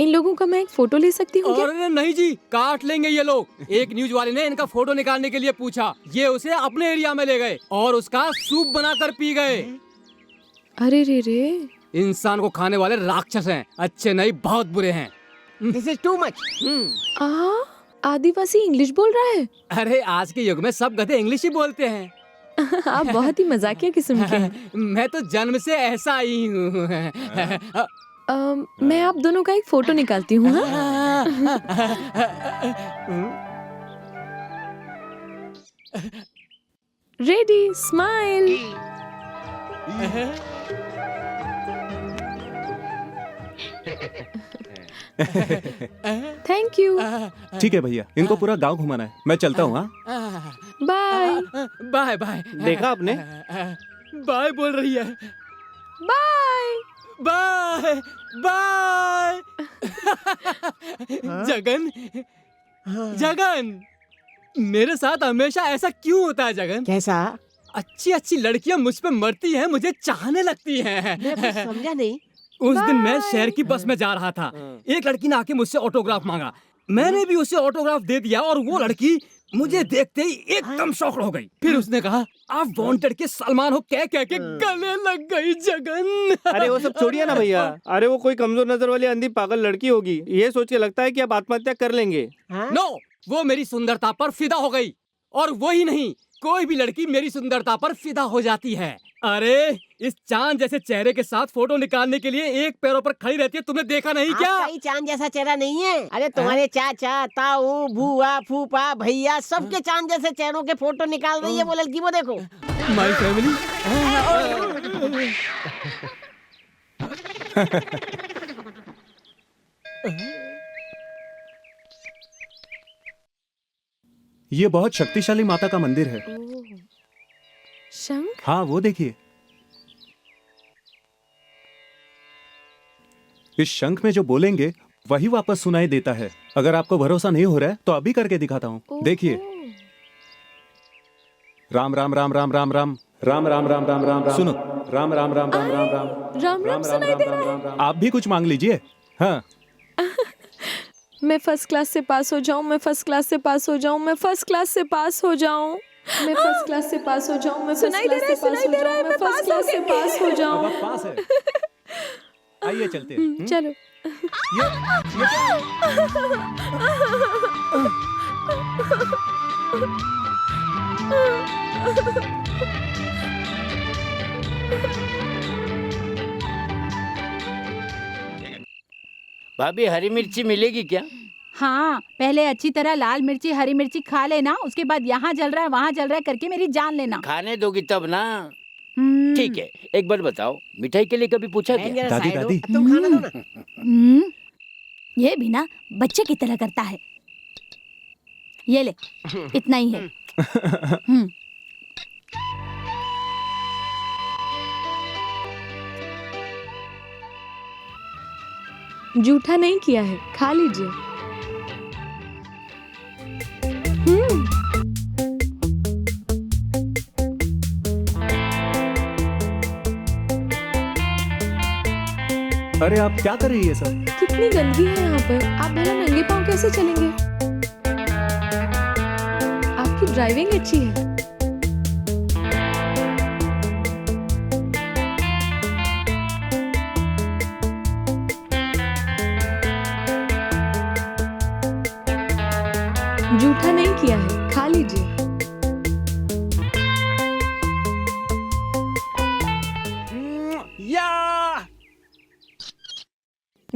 इन लोगों का मैं एक फोटो ले सकती हूँ क्या? अरे नहीं जी, काट लेंगे ये लोग। एक न्यूज वाले ने इनका फोटो निकालने के लिए पूछा, ये उसे अपने एरिया में ले गए और उसका सूप बनाकर पी गए। अरे रे, इंसान को खाने वाले राक्षस हैं, अच्छे नहीं, बहुत बुरे हैं। This is too much. Adivasi English बोल रहा है। अरे आज के युग में सब गधे इंग्लिश ही बोलते हैं। आप बहुत ही मजाकिया किस्म के हैं। मैं तो जन्म से ऐसा ही हूँ। मैं आप दोनों का एक फोटो निकालती हूँ। Ready, smile. Thank you. ठीक है भैया, इनको पूरा गांव घुमाना है। मैं चलता हूँ। Bye bye bye. देखा आपने? बाय बोल रही है। Bye bye bye. जगन, मेरे साथ हमेशा ऐसा क्यों होता है जगन? कैसा? अच्छी लड़कियां मुझ पे मरती हैं, मुझे चाहने लगती हैं। मैं कुछ समझा नहीं। उस दिन मैं शहर की बस में जा रहा था, एक लड़की ने आके मुझसे ऑटोग्राफ मांगा। मैंने भी उसे ऑटोग्राफ दे दिया और वो लड़की मुझे देखते ही एकदम शॉक हो गई। फिर उसने कहा, आप वांटेड के सलमान हो, कह के गले लग गई जगन। अरे वो सब छोड़िए ना भैया। अरे वो कोई कमजोर नजर वाली अंधी पागल लड़की होगी, ये सोच के लगता है कि आप आत्महत्या कर लेंगे। नो, वो मेरी सुंदरता पर फिदा हो गई। और वही नहीं, कोई भी लड़की मेरी सुंदरता पर फिदा हो जाती है। अरे इस चांद जैसे चेहरे के साथ फोटो निकालने के लिए एक पैरों पर खड़ी रहती है, तुमने देखा नहीं क्या? आपका ही चांद जैसा चेहरा नहीं है। अरे तुम्हारे चाचा, ताऊ, बुआ, फूफा, भैया सबके चांद जैसे चेहरों के फोटो निकाल रही है वो लड़की, वो देखो। My family. ये बहुत शक्तिशाली माता का मंदिर है। शंख? हाँ वो देखिए, इस शंख में जो बोलेंगे वही वापस सुनाई देता है। अगर आपको भरोसा नहीं हो रहा है तो अभी करके दिखाता हूँ, देखिए। राम राम राम राम राम राम राम राम राम राम राम राम। सुनो, राम राम राम राम राम राम राम राम सुनाई दे रहा है। आप भी कुछ मांग लीजिए। हाँ, मैं फर्स्ट क्लास से पास हो जाऊं, मैं फर्स्ट क्लास से पास हो जाऊं, मैं फर्स्ट क्लास से पास हो जाऊं, मैं फर्स्ट क्लास से पास हो जाऊं, मैं फर्स्ट क्लास से पास हो जाऊं, मैं फर्स्ट क्लास से पास हो जाऊं। अब पास है। आइए चलते हैं। चलो। भाभी हरी मिर्ची मिलेगी क्या? हाँ, पहले अच्छी तरह लाल मिर्ची हरी मिर्ची खा लेना, उसके बाद यहाँ जल रहा है वहाँ जल रहा है करके मेरी जान लेना। खाने दोगी तब ना। ठीक है, एक बार बताओ, मिठाई के लिए कभी पूछा क्या? दादी दादी, तुम खाना दो ना। ये भी ना बच्चे की तरह करता है। ये ले, इतना ही है। जूठा नहीं किया है, खा लीजिए। अरे आप क्या कर रही है सब? कितनी गंदगी है यहाँ पर। आप भला नंगे पाँव कैसे चलेंगे? आपकी ड्राइविंग अच्छी है। जूठा नहीं किया है, खा लीजिए।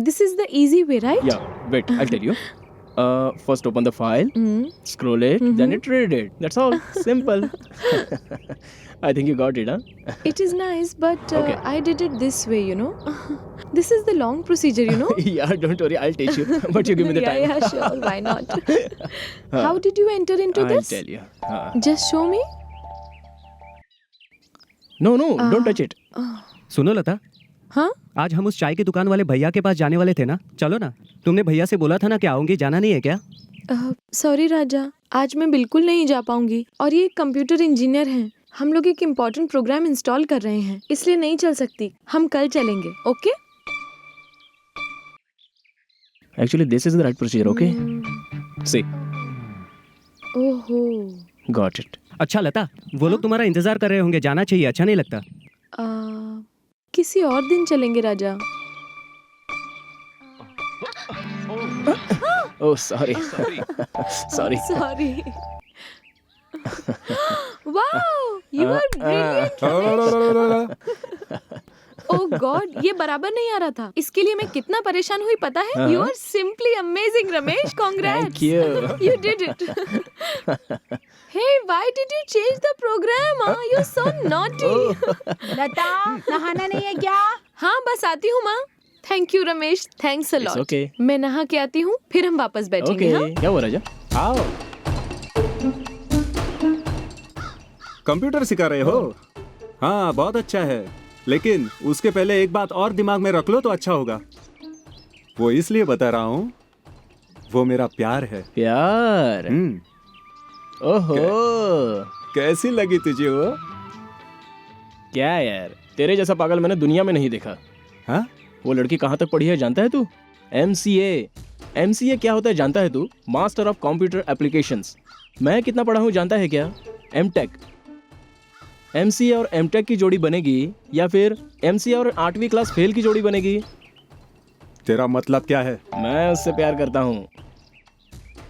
This is the easy way, right? Yeah, wait, I'll tell you. First open the file, scroll it, then it read it. That's all. Simple. I think you got it, huh? It is nice, but Okay. I did it this way, you know. This is the long procedure, you know. Yeah, don't worry, I'll teach you. But you give me the time. Yeah, sure. Why not? How did you enter into I'll this? tell you. Just show me. No, don't touch it. सुनो लता, हाँ? आज हम उस चाय की दुकान वाले भैया के पास जाने वाले थे ना, चलो ना। तुमने भैया से बोला था ना कि आऊंगी, जाना नहीं है क्या? सॉरी राजा, आज मैं बिल्कुल नहीं जा पाऊंगी। और ये एक कंप्यूटर इंजीनियर हैं, हम लोग एक इम्पोर्टेंट प्रोग्राम इंस्टॉल कर रहे हैं, इसलिए नहीं चल सकती। हम कल चलेंगे, okay? Actually, this is the right procedure, okay? See, ओहो। got it. अच्छा लता, वो लोग तुम्हारा इंतजार कर रहे होंगे, जाना चाहिए, अच्छा नहीं लगता? किसी और दिन चलेंगे राजा। Oh, sorry. Sorry. Sorry. Wow, you are brilliant. Oh God, ये बराबर नहीं आ रहा था। इसके लिए मैं कितना परेशान हुई पता है? You are simply amazing, Ramesh. Congrats. Thank you. You did it. Hey, why did you change the program? You're so naughty. लता, नहाना नहीं है क्या? हाँ, बस आती हूँ माँ। Thank you, Ramesh. Thanks a lot. It's okay. मैं नहा के आती हूँ, फिर हम वापस बैठेंगे। हाँ? क्या हुआ राजा? आओ। कंप्यूटर सिखा रहे हो? हाँ, बहुत अच्छा है। लेकिन उसके पहले एक बात और दिमाग में रख लो तो अच्छा होगा। वो इसलिए बता रहा हूँ, वो मेरा प्यार है। प्यार? ओहो, कैसी लगी तुझे वो? क्या यार, तेरे जैसा पागल मैंने दुनिया में नहीं देखा। हाँ? वो लड़की कहाँ तक पढ़ी है जानता है तू? MCA क्या होता है जानता है तू? Master of computer applications. मैं कितना पढ़ा हूँ जानता है क्या? MTech। MCA और MTech की जोड़ी बनेगी या फिर MCA और 8वीं क्लास फेल की जोड़ी बनेगी? तेरा मतलब क्या है? मैं उससे प्यार करता हूँ।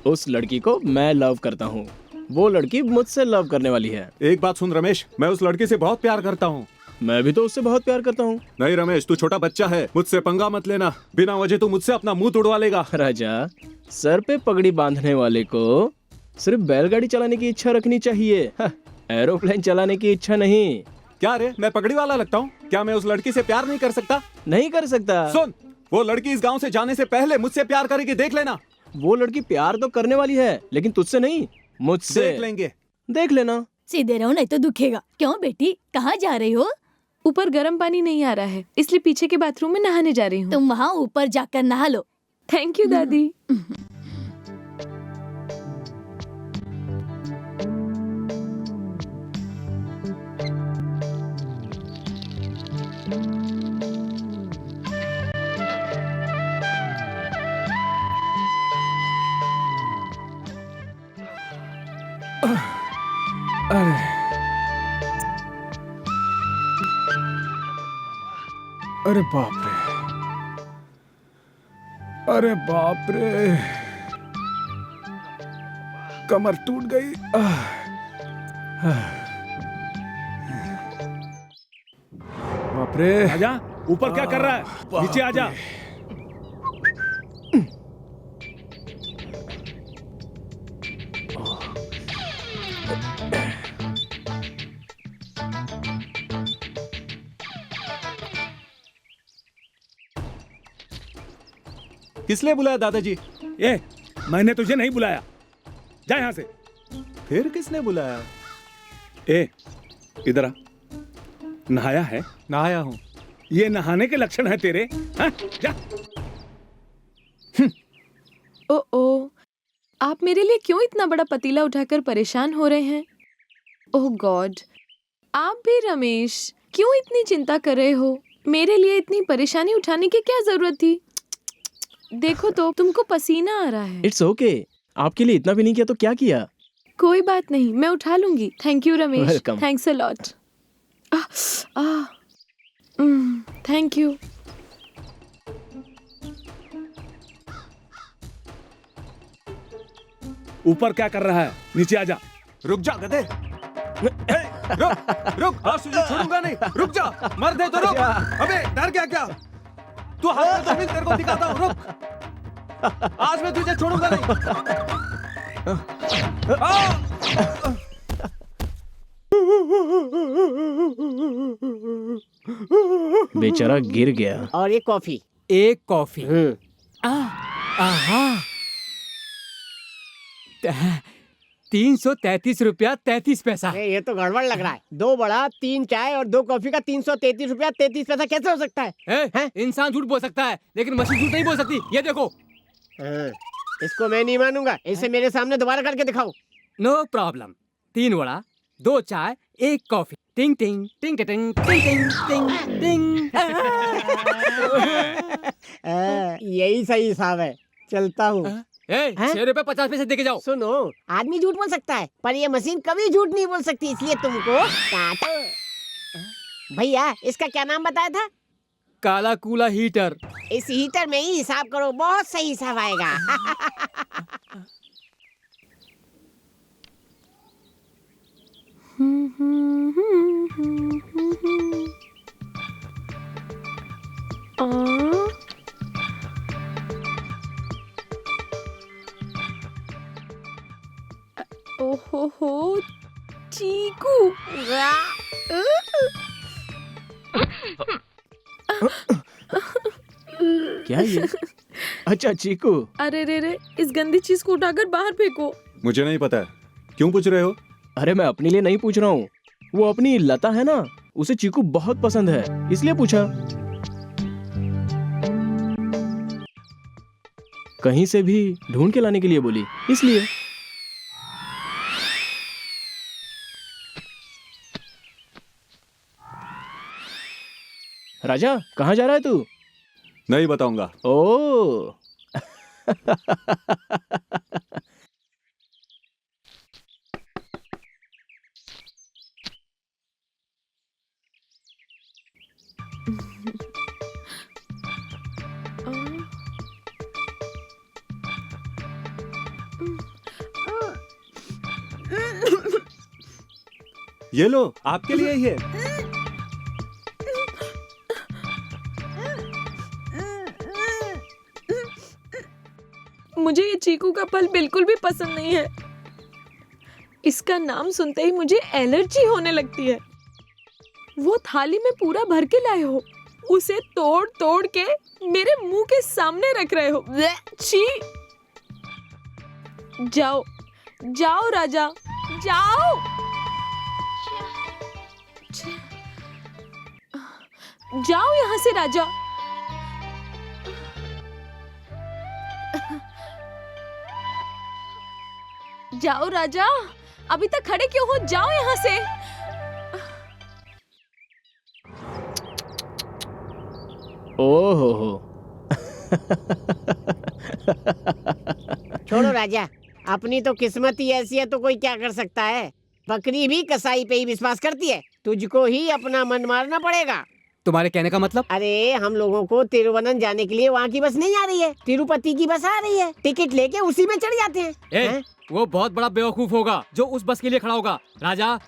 उस लड़की को मैं लव करता हूँ, वो लड़की मुझसे लव करने वाली है। एक बात सुन रमेश, मैं उस लड़की से बहुत प्यार करता हूँ। मैं भी तो उससे बहुत प्यार करता हूँ। नहीं रमेश, तू छोटा बच्चा है, मुझसे पंगा मत लेना। बिना वजह तू मुझसे अपना मुंह तुड़वा लेगा। राजा, सर पे पगड़ी बांधने वाले को सिर्फ बैलगाड़ी चलाने की इच्छा रखनी चाहिए, एरोप्लेन चलाने की इच्छा नहीं। क्या रे, मैं पगड़ी वाला लगता हूँ? क्या मैं उस लड़की से प्यार नहीं कर सकता? नहीं कर सकता। सुन, वो लड़की इस गांव से जाने से पहले मुझसे प्यार करेगी, देख लेना। वो लड़की प्यार तो करने वाली है, लेकिन तुझसे नहीं, मुझसे। देख लेंगे। देख लेना। सीधे रहो नहीं तो दुखेगा। क्यों बेटी, कहाँ जा रही हो? ऊपर गर्म पानी नहीं आ रहा है, इसलिए पीछे के बाथरूम में नहाने जा रही हूँ। तुम वहाँ ऊपर जाकर नहा लो। थैंक यू दादी। अरे बाप रे, अरे बाप रे, कमर टूट गई। बाप रे। आजा, ऊपर क्या कर रहा है? नीचे आजा। किस लिए बुलाया दादाजी? ए, मैंने तुझे नहीं बुलाया, जा यहाँ से। फिर किसने बुलाया? ए, इधर आ। नहाया है? नहाया हूँ। ये नहाने के लक्षण है तेरे? हाँ? जा। ओ, आप मेरे लिए क्यों इतना बड़ा पतीला उठाकर परेशान हो रहे हैं? ओह गॉड, आप भी रमेश, क्यों इतनी चिंता कर रहे हो? मेरे लिए इतनी परेशानी उठाने की क्या जरूरत थी? देखो तो, तुमको पसीना आ रहा है। इट्स ओके, आपके लिए इतना भी नहीं किया तो क्या किया? कोई बात नहीं, मैं उठा लूंगी। Thank you Ramesh. Welcome. Thanks a lot. Thank you. ऊपर क्या कर रहा है? नीचे आजा। रुक जा गधे। रुक आज तुझे छोड़ूंगा नहीं। रुक जा, मर दे तो रुक। अबे डर गया क्या? तू हाथ में तो फिर तेरे को दिखाता हूँ। रुक, आज मैं तुझे छोड़ूंगा नहीं। बेचारा गिर गया। और एक कॉफी। एक कॉफी। आहा 333 रुपया 33 पैसा। ये तो गड़बड़ लग रहा है। 2 बड़ा 3 चाय और 2 कॉफी का 333 रुपया 33 पैसा कैसे हो सकता है? इंसान झूठ बोल सकता है लेकिन मशीन झूठ नहीं बोल सकती। ये देखो। इसको मैं नहीं मानूंगा। इसे मेरे सामने दोबारा करके दिखाओ। No problem. 3 वड़ा 2 चाय 1 कॉफी। टिंग टिंग टिंग टिंग टिंग टिंग टिंग टिंग। यही सही हिसाब है। चलता हूँ। 6 रुपए 50 पैसे देके जाओ। सुनो, आदमी झूठ बोल सकता है पर ये मशीन कभी झूठ नहीं बोल सकती, इसलिए तुमको भैया इसका क्या नाम बताया था? काला कूला हीटर। इस हीटर में ही हिसाब करो, बहुत सही हिसाब आएगा। ओहो चीकू। क्या ये? अच्छा चीकू। अरे रे इस गंदी चीज को उठाकर बाहर फेंको। मुझे नहीं पता है, क्यों पूछ रहे हो? अरे मैं अपने लिए नहीं पूछ रहा हूँ, वो अपनी लता है ना, उसे चीकू बहुत पसंद है इसलिए पूछा। कहीं से भी ढूंढ के लाने के लिए बोली इसलिए। राजा कहाँ जा रहा है तू? नहीं बताऊंगा। ओ ये लो, आपके लिए ही है। मुझे ये चीकू का फल बिल्कुल भी पसंद नहीं है। इसका नाम सुनते ही मुझे एलर्जी होने लगती है। वो थाली में पूरा भर के लाए हो, उसे तोड़ तोड़ के मेरे मुंह के सामने रख रहे हो। छी! जाओ जाओ राजा, जाओ। जाओ यहाँ से राजा। जाओ राजा, अभी तक खड़े क्यों हो? जाओ यहाँ से। ओहो छोड़ो राजा, अपनी तो किस्मत ही ऐसी है तो कोई क्या कर सकता है। बकरी भी कसाई पे ही विश्वास करती है, तुझको ही अपना मन मारना पड़ेगा। तुम्हारे कहने का मतलब? अरे हम लोगों को तिरुवनंतपुरम जाने के लिए वहाँ की बस नहीं आ रही है, तिरुपति की बस आ रही है। टिकट लेके उसी में चढ़ जाते हैं। वो बहुत बड़ा बेवकूफ होगा जो उस बस के लिए खड़ा होगा। राजा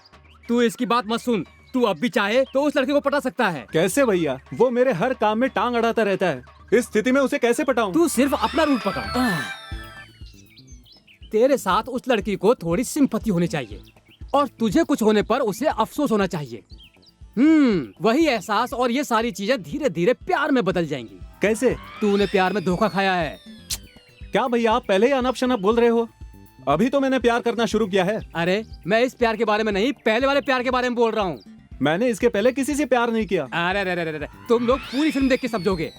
तू इसकी बात मत सुन, तू अब भी चाहे तो उस लड़के को पटा सकता है। कैसे भैया? वो मेरे हर काम में टांग अड़ाता रहता है, इस स्थिति में उसे कैसे पटाऊं? तू सिर्फ अपना रूट पकड़। तेरे साथ उस लड़की को थोड़ी सिंपैथी होनी चाहिए और तुझे कुछ होने पर उसे अफसोस होना चाहिए। वही एहसास और ये सारी चीजें धीरे धीरे प्यार में बदल जाएंगी। कैसे? तूने प्यार में धोखा खाया है। क्या भैया आप पहले ही अनप शनप बोल रहे हो? अभी तो मैंने प्यार करना शुरू किया है। अरे मैं इस प्यार के बारे में नहीं, पहले वाले प्यार के बारे में बोल रहा हूँ। मैंने इसके पहले किसी से प्यार नहीं किया। अरे तुम लोग पूरी फिल्म देख के समझोगे।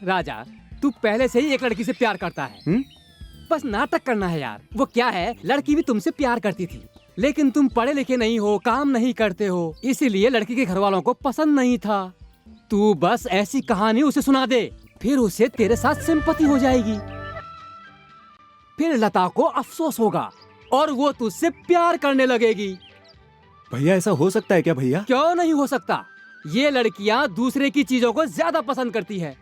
राजा तू पहले से ही एक लड़की से प्यार करता है। बस नाटक करना है यार। वो क्या है, लड़की भी तुमसे प्यार करती थी लेकिन तुम पढ़े लिखे नहीं हो, काम नहीं करते हो, इसीलिए लड़की के घर वालों को पसंद नहीं था। तू बस ऐसी कहानी उसे सुना दे, फिर उसे तेरे साथ सिंपैथी हो जाएगी। फिर लता को अफसोस होगा और वो तुझसे प्यार करने लगेगी। भैया ऐसा हो सकता है क्या भैया? क्यों नहीं हो सकता? ये लड़कियां दूसरे की चीजों को ज्यादा पसंद करती है,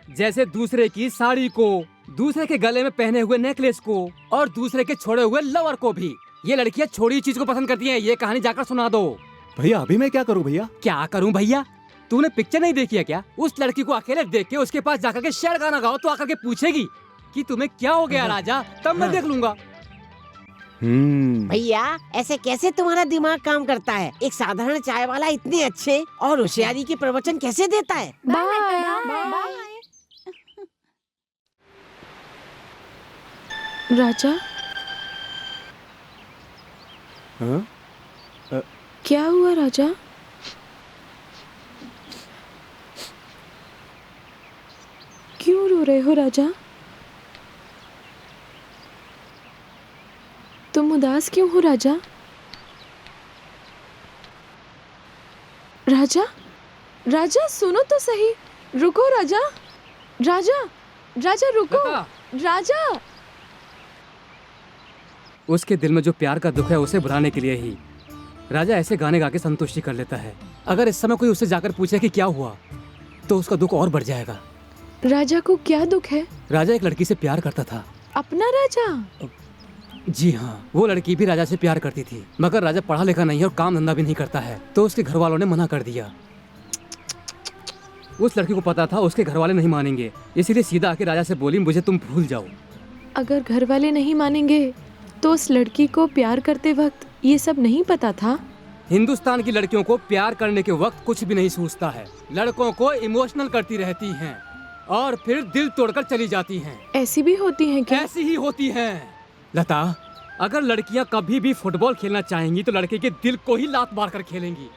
जैसे दूसरे की साड़ी को, दूसरे के गले में पहने हुए नेकलेस को और दूसरे के छोड़े हुए लवर को भी। ये लड़कियां छोड़ी हुई चीज को पसंद करती हैं। ये कहानी जाकर सुना दो। भैया अभी मैं क्या करूं भैया? क्या करूं भैया? तूने पिक्चर नहीं देखी है क्या? उस लड़की को अकेले देख के उसके पास जाकर के शेर गाना गाओ तो आकर के पूछेगी कि तुम्हें क्या हो गया राजा, तब मैं देख लूंगा। भैया ऐसे कैसे तुम्हारा दिमाग काम करता है? एक साधारण चाय वाला इतने अच्छे और होशियारी के प्रवचन कैसे देता है? राजा क्या हुआ राजा? क्यों रो रहे हो राजा? तुम उदास क्यों हो राजा? राजा राजा सुनो तो सही, रुको राजा, राजा राजा रुको, राजा। उसके दिल में जो प्यार का दुख है उसे भुलाने के लिए ही राजा ऐसे गाने गा के संतुष्टि कर लेता है। अगर इस समय कोई उससे जाकर पूछे कि क्या हुआ तो उसका दुख और बढ़ जाएगा। राजा को क्या दुख है? राजा एक लड़की से प्यार करता था। अपना राजा? जी हाँ, वो लड़की भी राजा से प्यार करती थी, मगर राजा पढ़ा लिखा नहीं है और काम धंधा भी नहीं करता है, तो उसके घर वालों ने मना कर दिया। उस लड़की को पता था उसके घर वाले नहीं मानेंगे, इसीलिए सीधा आके राजा से बोली मुझे तुम भूल जाओ। अगर घर वाले नहीं मानेंगे तो उस लड़की को प्यार करते वक्त ये सब नहीं पता था? हिंदुस्तान की लड़कियों को प्यार करने के वक्त कुछ भी नहीं सूझता है। लड़कों को इमोशनल करती रहती हैं और फिर दिल तोड़कर चली जाती हैं। ऐसी भी होती हैं क्या? ऐसी ही होती हैं। लता, अगर लड़कियां कभी भी फुटबॉल खेलना चाहेंगी तो लड़के के दिल को ही लात मारकर खेलेंगी।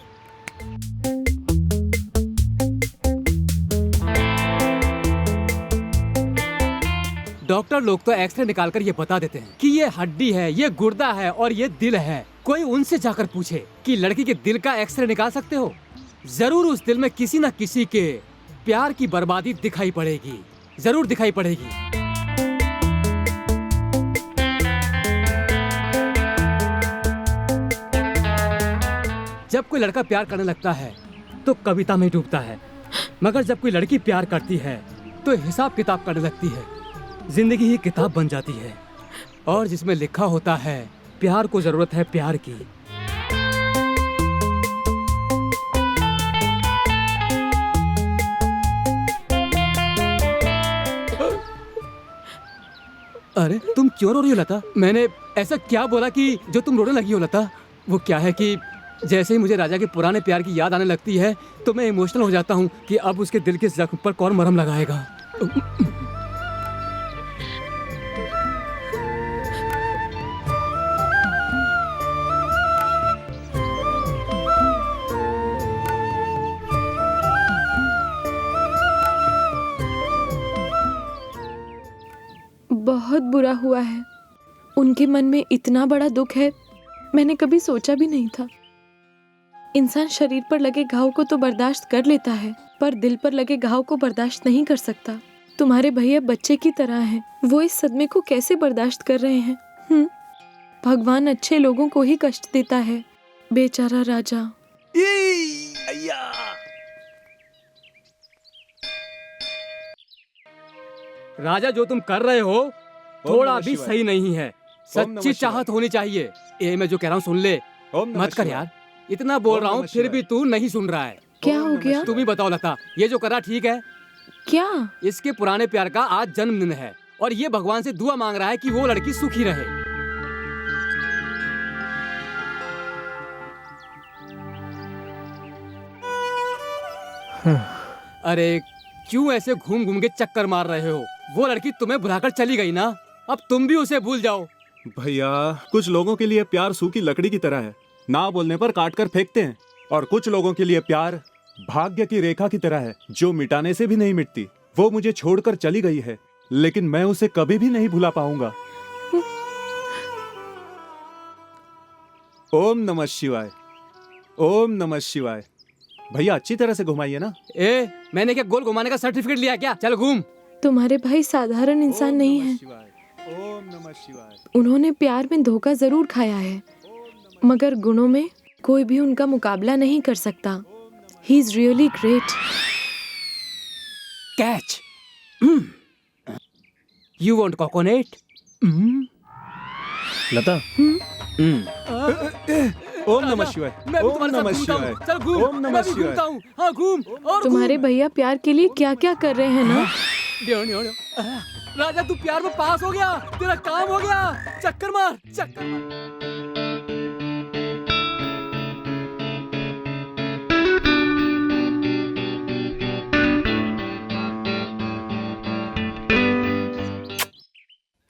डॉक्टर लोग तो एक्सरे निकालकर ये बता देते हैं कि ये हड्डी है, ये गुर्दा है और ये दिल है। कोई उनसे जाकर पूछे कि लड़की के दिल का एक्सरे निकाल सकते हो, जरूर उस दिल में किसी न किसी के प्यार की बर्बादी दिखाई पड़ेगी, जरूर दिखाई पड़ेगी। जब कोई लड़का प्यार करने लगता है तो कविता में डूबता है, मगर जब कोई लड़की प्यार करती है तो हिसाब किताब करने लगती है। जिंदगी ही किताब बन जाती है और जिसमें लिखा होता है प्यार को जरूरत है प्यार की। अरे तुम क्यों रो रही हो लता? मैंने ऐसा क्या बोला कि जो तुम रोने लगी हो लता? वो क्या है कि जैसे ही मुझे राजा के पुराने प्यार की याद आने लगती है तो मैं इमोशनल हो जाता हूँ कि अब उसके दिल के जख्म पर कौन मरहम लगाएगा। बहुत बुरा हुआ है। उनके मन में इतना बड़ा दुख है, मैंने कभी सोचा भी नहीं था। इंसान शरीर पर लगे घाव को तो बर्दाश्त कर लेता है, पर दिल पर लगे घाव को बर्दाश्त नहीं कर सकता। तुम्हारे भैया बच्चे की तरह हैं, वो इस सदमे को कैसे बर्दाश्त कर रहे हैं? भगवान अच्छे लोगों को ही कष्ट देता है। बेचारा राजा। राजा, जो तुम कर रहे हो थोड़ा भी सही नहीं है। सच्ची चाहत होनी चाहिए। ये मैं जो कह रहा हूँ सुन ले। मत कर यार, इतना बोल रहा हूँ फिर भी तू नहीं सुन रहा है। क्या हो गया? तुम ही बताओ लता, ये जो कर रहा ठीक है? क्या? इसके पुराने प्यार का आज जन्मदिन है और ये भगवान से दुआ मांग रहा है कि वो लड़की सुखी रहे। अरे क्यों ऐसे घूम घूम के चक्कर मार रहे हो? वो लड़की तुम्हें भुलाकर चली गई ना, अब तुम भी उसे भूल जाओ। भैया कुछ लोगों के लिए प्यार सूखी लकड़ी की तरह है, ना बोलने पर काट कर फेंकते हैं, और कुछ लोगों के लिए प्यार भाग्य की रेखा की तरह है जो मिटाने से भी नहीं मिटती। वो मुझे छोड़कर चली गई है, लेकिन मैं उसे कभी भी नहीं भुला पाऊंगा। ओम नमः शिवाय, ओम नमः शिवाय। भैया अच्छी तरह से घुमाइए ना। मैंने क्या गोल घुमाने का सर्टिफिकेट लिया क्या? चल घूम। तुम्हारे भाई साधारण इंसान नहीं है। ओम नमः शिवाय। उन्होंने प्यार में धोखा जरूर खाया है, मगर गुणों में कोई भी उनका मुकाबला नहीं कर सकता। He is really great. Catch. You want coconut? Lata Om नमः शिवाय। ओम नमः शिवाय। चल घूम। ओम नमः शिवाय। घूमता हूँ। हाँ घूम और तुम्हारे भैया प्यार के लिए क्या क्या कर रहे हैं ना। राजा तू प्यार में पास हो गया, तेरा काम हो गया। चक्कर मार, चक्कर मार।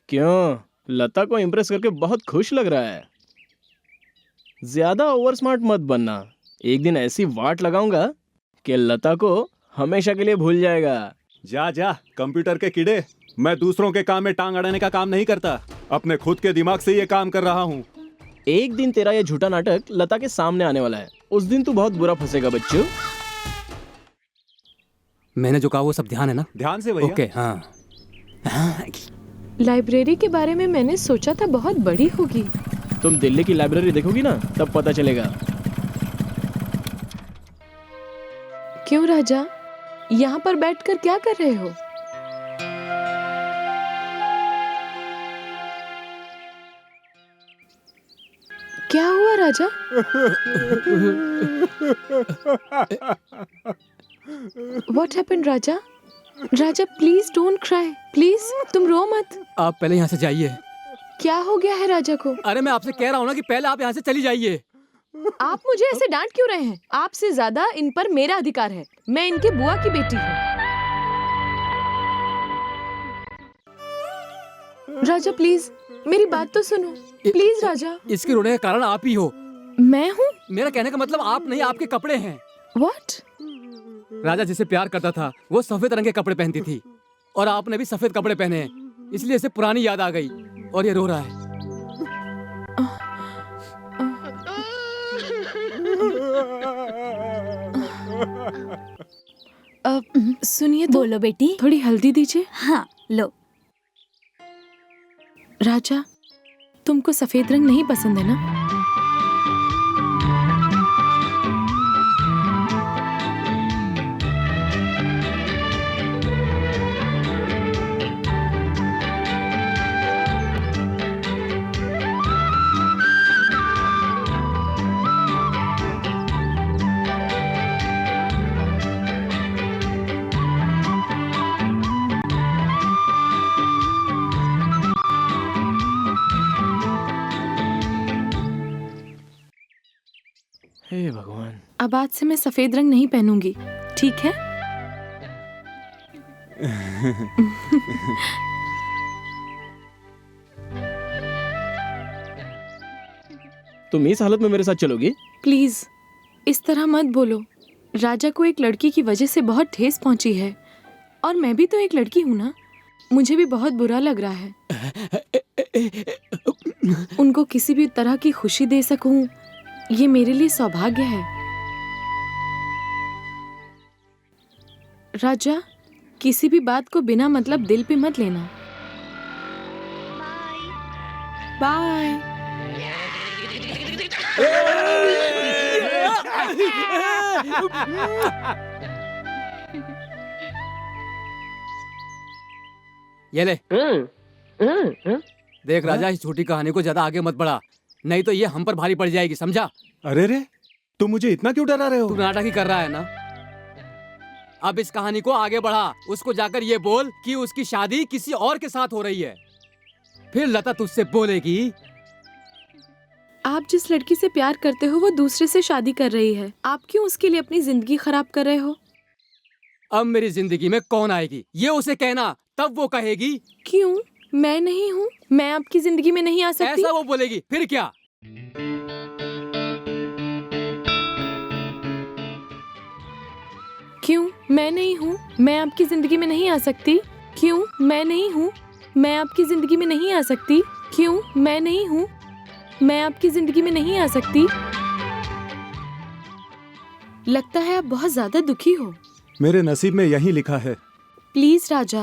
क्यों, लता को इम्प्रेस करके बहुत खुश लग रहा है। ज्यादा ओवर स्मार्ट मत बनना, एक दिन ऐसी वाट लगाऊंगा कि लता को हमेशा के लिए भूल जाएगा। जा जा कंप्यूटर के कीड़े, मैं दूसरों के काम में टांग अड़ाने का काम नहीं करता, अपने खुद के दिमाग से ये काम कर रहा हूँ। एक दिन तेरा ये झूठा नाटक लता के सामने आने वाला है, उस दिन तू बहुत बुरा फंसेगा बच्चों। मैंने जो कहा वो सब ध्यान है ना? ध्यान से भैया। ओके हाँ। लाइब्रेरी के बारे में मैंने सोचा था बहुत बड़ी होगी। तुम दिल्ली की लाइब्रेरी देखोगी ना तब पता चलेगा। क्यों राजा, यहाँ पर बैठकर क्या कर रहे हो? क्या हुआ राजा? What happened Raja? Raja please don't cry, please तुम रो मत। आप पहले यहाँ से जाइए। क्या हो गया है राजा को? अरे मैं आपसे कह रहा हूँ ना कि पहले आप यहाँ से चली जाइए। आप मुझे ऐसे डांट क्यों रहे हैं? आपसे ज्यादा इन पर मेरा अधिकार है, मैं इनके बुआ की बेटी हूँ। राजा प्लीज मेरी बात तो सुनो, प्लीज राजा। इसके रोने का कारण आप ही हो। मैं हूँ? मेरा कहने का मतलब आप नहीं, आपके कपड़े हैं। What? राजा जिसे प्यार करता था वो सफेद रंग के कपड़े पहनती थी और आपने भी सफेद कपड़े पहने हैं, इसलिए इसे पुरानी याद आ गई और ये रो रहा है। सुनिए तो, बोलो बेटी। थोड़ी हल्दी दीजिए। हाँ लो। राजा तुमको सफेद रंग नहीं पसंद है ना? हे भगवान। अब आज से मैं सफेद रंग नहीं पहनूंगी, ठीक है? तुम इस हालत में मेरे साथ चलोगी? प्लीज इस तरह मत बोलो। राजा को एक लड़की की वजह से बहुत ठेस पहुंची है और मैं भी तो एक लड़की हूँ ना, मुझे भी बहुत बुरा लग रहा है। उनको किसी भी तरह की खुशी दे सकूं, ये मेरे लिए सौभाग्य है। राजा किसी भी बात को बिना मतलब दिल पे मत लेना। बाय। ये ले। देख राजा, इस छोटी कहानी को ज्यादा आगे मत बढ़ा, नहीं तो ये हम पर भारी पड़ जाएगी, समझा? अरे रे, तुम मुझे इतना क्यों डरा रहे हो? तू नाटक ही कर रहा है ना। अब इस कहानी को आगे बढ़ा, उसको जाकर ये बोल कि उसकी शादी किसी और के साथ हो रही है, फिर लता तुझसे बोलेगी। आप जिस लड़की से प्यार करते हो वो दूसरे से शादी कर रही है, आप क्यों उसके लिए अपनी जिंदगी खराब कर रहे हो? अब मेरी जिंदगी में कौन आएगी ये उसे कहना, तब वो कहेगी। क्यों? मैं नहीं हूँ, मैं आपकी जिंदगी में नहीं आ सकती। ऐसा वो बोलेगी, फिर क्या? क्यों? मैं नहीं हूँ, मैं आपकी जिंदगी में नहीं आ सकती। क्यों? मैं नहीं हूँ, मैं आपकी जिंदगी में नहीं आ सकती। क्यों? मैं नहीं हूँ, मैं आपकी जिंदगी में नहीं आ सकती। लगता है आप बहुत ज्यादा दुखी हो। मेरे नसीब में यही लिखा है। प्लीज राजा,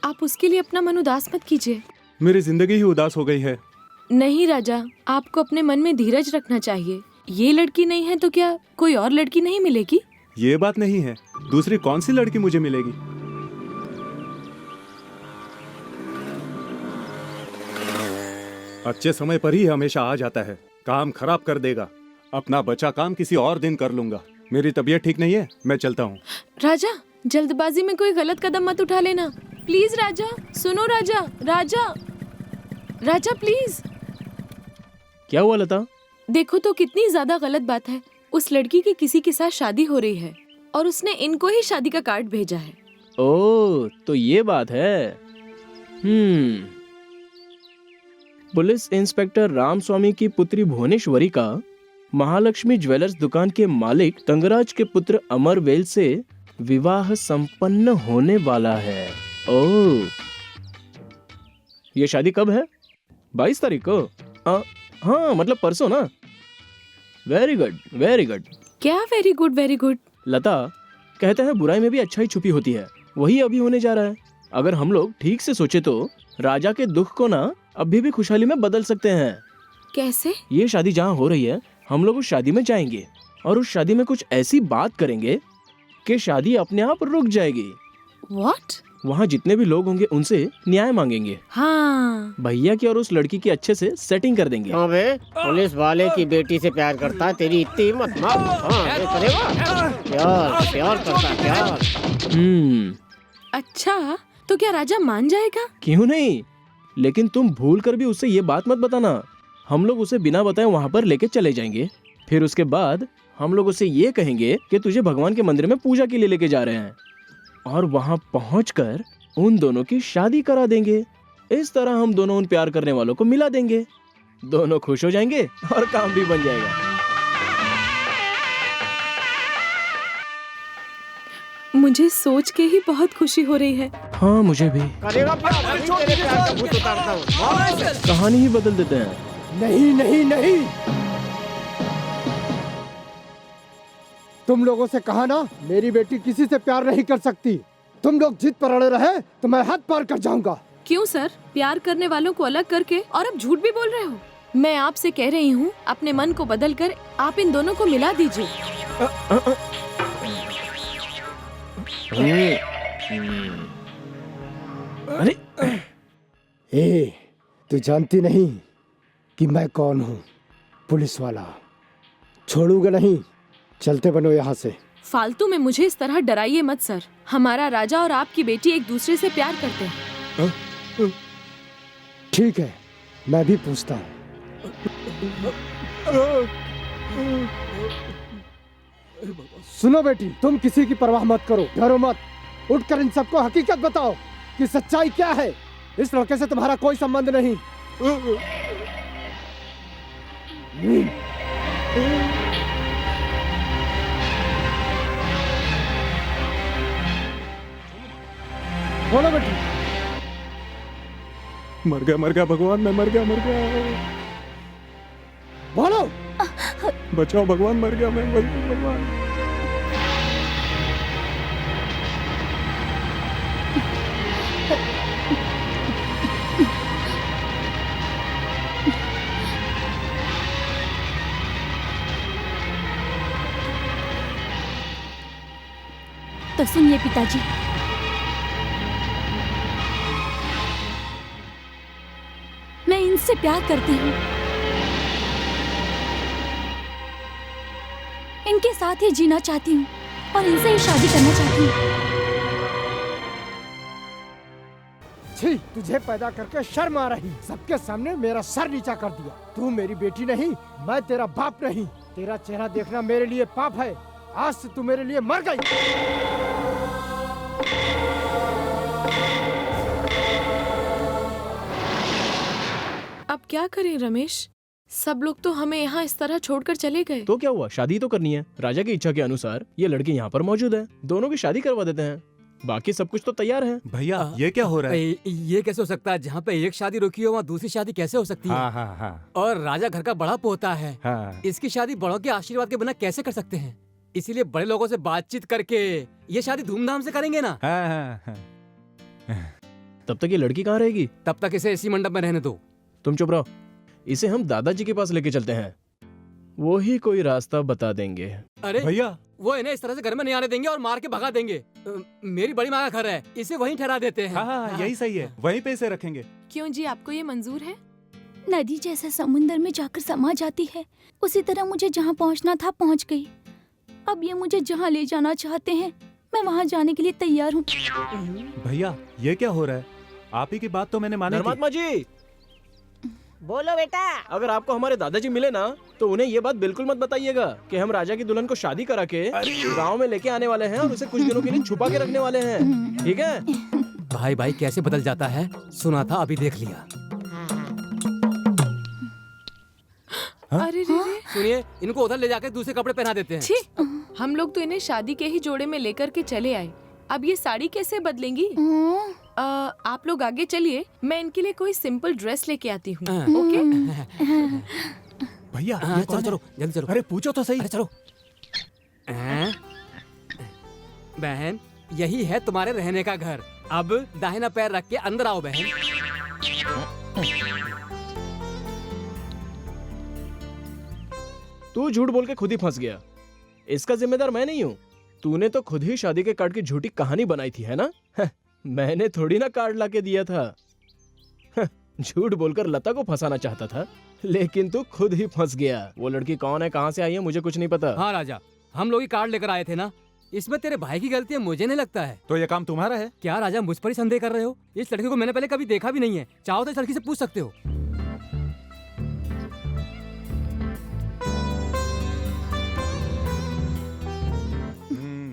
आप उसके लिए अपना मन उदास मत कीजिए। मेरी जिंदगी ही उदास हो गई है। नहीं राजा, आपको अपने मन में धीरज रखना चाहिए। ये लड़की नहीं है तो क्या कोई और लड़की नहीं मिलेगी? ये बात नहीं है, दूसरी कौन सी लड़की मुझे मिलेगी? अच्छे समय पर ही हमेशा आ जाता है, काम खराब कर देगा। अपना बचा काम किसी और दिन कर लूंगा। मेरी तबीयत ठीक नहीं है, मैं चलता हूँ। राजा, जल्दबाजी में कोई गलत कदम मत उठा लेना प्लीज। राजा सुनो, राजा राजा राजा प्लीज। क्या हुआ लता? देखो तो कितनी ज्यादा गलत बात है। उस लड़की की किसी के साथ शादी हो रही है और उसने इनको ही शादी का कार्ड भेजा है। ओह, तो ये बात है। पुलिस इंस्पेक्टर रामस्वामी की पुत्री भुवनेश्वरी का महालक्ष्मी ज्वेलर्स दुकान के मालिक तंगराज के पुत्र अमरवेल से विवाह संपन्न होने वाला है। ओह, ये शादी कब है? 22 तारीख को? हाँ, मतलब परसों ना। Very good, very good. क्या वेरी गुड वेरी गुड? लता, कहते हैं बुराई में भी अच्छाई छुपी होती है, वही अभी होने जा रहा है। अगर हम लोग ठीक से सोचे तो राजा के दुख को ना अभी भी खुशहाली में बदल सकते हैं। कैसे? ये शादी जहाँ हो रही है, हम लोग उस शादी में जाएंगे और उस शादी में कुछ ऐसी बात करेंगे कि शादी अपने आप रुक जाएगी। What? वहाँ जितने भी लोग होंगे उनसे न्याय मांगेंगे। हाँ। भैया की और उस लड़की की अच्छे से सेटिंग कर देंगे। हाँ बे, पुलिस वाले की बेटी से प्यार करता है, तेरी इतनी हिम्मत? हाँ, ये करेगा? प्यार करता है, प्यार। अच्छा, तो क्या राजा मान जाएगा? क्यों नहीं, लेकिन तुम भूल कर भी उससे ये बात मत बताना। हम लोग उसे बिना बताए वहाँ पर लेके चले जाएंगे। फिर उसके बाद हम लोग उसे ये कहेंगे कि तुझे भगवान के मंदिर में पूजा के लिए लेके जा रहे हैं और वहाँ पहुँचकर उन दोनों की शादी करा देंगे। इस तरह हम दोनों उन प्यार करने वालों को मिला देंगे, दोनों खुश हो जाएंगे और काम भी बन जाएगा। मुझे सोच के ही बहुत खुशी हो रही है। हाँ, मुझे भी। करेगा प्यार, तेरे प्यार का भूत उतारता हूँ। कहानी ही बदल देते हैं। नहीं नहीं नहीं, तुम लोगों से कहा ना, मेरी बेटी किसी से प्यार नहीं कर सकती। तुम लोग जिद पर अड़े रहे तो मैं हद पार कर जाऊंगा। क्यों सर? प्यार करने वालों को अलग करके और अब झूठ भी बोल रहे हो। मैं आपसे कह रही हूँ, अपने मन को बदल कर आप इन दोनों को मिला दीजिए। अरे ए, तू जानती नहीं कि मैं कौन हूँ? पुलिस वाला। छोड़ूंगा नहीं, चलते बनो यहाँ से। फालतू में मुझे इस तरह डराइए मत सर। हमारा राजा और आपकी बेटी एक दूसरे से प्यार करते हैं। ठीक है, मैं भी पूछता हूँ। सुनो बेटी, तुम किसी की परवाह मत करो, डरो मत। उठकर इन सबको हकीकत बताओ कि सच्चाई क्या है। इस लड़के से तुम्हारा कोई संबंध नहीं। बोलो बेटी। मर गया भगवान, मैं मर गया। बोलो। बचाओ भगवान, मर गया मैं, भगवान। तो सुनिए पिताजी, मैं इनसे प्यार करती हूँ, इनके साथ ही जीना चाहती हूँ और इनसे ही शादी करना चाहती हूँ। छी, तुझे पैदा करके शर्म आ रही? सबके सामने मेरा सर नीचा कर दिया। तू मेरी बेटी नहीं, मैं तेरा बाप नहीं। तेरा चेहरा देखना मेरे लिए पाप है। आज से तू मेरे लिए मर गई। अब क्या करें रमेश? सब लोग तो हमें यहाँ इस तरह छोड़कर चले गए। तो क्या हुआ, शादी तो करनी है। राजा की इच्छा के अनुसार ये लड़की यहाँ पर मौजूद है, दोनों की शादी करवा देते हैं। बाकी सब कुछ तो तैयार है। भैया ये क्या हो रहा है? ये कैसे हो सकता है? जहाँ पे एक शादी रुकी हो वहाँ दूसरी शादी कैसे हो सकती है? हाँ। और राजा घर का बड़ा पोता है। हाँ। इसकी शादी बड़ों के आशीर्वाद के बिना कैसे कर सकते हैं? इसीलिए बड़े लोगों से बातचीत करके ये शादी धूमधाम से करेंगे ना। हाँ। तब तक ये लड़की कहाँ रहेगी? तब तक इसे इसी मंडप में रहने दो। तुम चुप रहो, इसे हम दादाजी के पास लेके चलते हैं, वो ही कोई रास्ता बता देंगे। अरे भैया, वो इन्हें इस तरह से घर में नहीं आने देंगे और मार के भगा देंगे। मेरी बड़ी माँ का घर है, इसे वहीं ठहरा देते हैं। हाँ, यही सही है, वहीं पे इसे रखेंगे। क्यों जी, आपको ये मंजूर है? नदी जैसे समुंदर में जाकर समा जाती है, उसी तरह मुझे जहाँ पहुँचना था पहुँच गई। अब ये मुझे जहाँ ले जाना चाहते हैं मैं वहाँ जाने के लिए तैयार हूँ। भैया ये क्या हो रहा है? आप ही की बात तो मैंने मानी थी। धर्मात्मा जी, बोलो बेटा। अगर आपको हमारे दादाजी मिले ना तो उन्हें ये बात बिल्कुल मत बताइएगा कि हम राजा की दुल्हन को शादी करा के गांव में लेके आने वाले हैं और उसे कुछ दिनों के लिए छुपा के रखने वाले हैं, ठीक है? भाई भाई कैसे बदल जाता है, सुना था अभी देख लिया। अरे रे रे। सुनिए, इनको उधर ले जाकर दूसरे कपड़े पहना देते हैं। छी, हम लोग तो इन्हें शादी के ही जोड़े में लेकर के चले आए, अब ये साड़ी कैसे बदलेंगी? आप लोग आगे चलिए, मैं इनके लिए कोई सिंपल ड्रेस लेके आती हूँ। ओके? भैया चलो चलो जल्दी चलो। अरे पूछो तो सही। अरे चलो। बहन, यही है तुम्हारे रहने का घर। अब दाहिना पैर रख के अंदर आओ बहन। तू झूठ बोल के खुद ही फंस गया, इसका जिम्मेदार मैं नहीं हूँ। तूने तो खुद ही शादी के कार्ड की झूठी कहानी बनाई थी, है ना? मैंने थोड़ी ना कार्ड लाके दिया था। झूठ बोलकर लता को फंसाना चाहता था, लेकिन तू खुद ही फंस गया। वो लड़की कौन है, कहाँ से आई है, मुझे कुछ नहीं पता। हाँ राजा, हम लोग ही कार्ड लेकर आए थे ना, इसमें तेरे भाई की गलती है मुझे नहीं लगता है। तो ये काम तुम्हारा है? क्या राजा मुझ पर ही संदेह कर रहे हो? इस लड़की को मैंने पहले कभी देखा भी नहीं है, चाहो तो इस लड़की से पूछ सकते हो।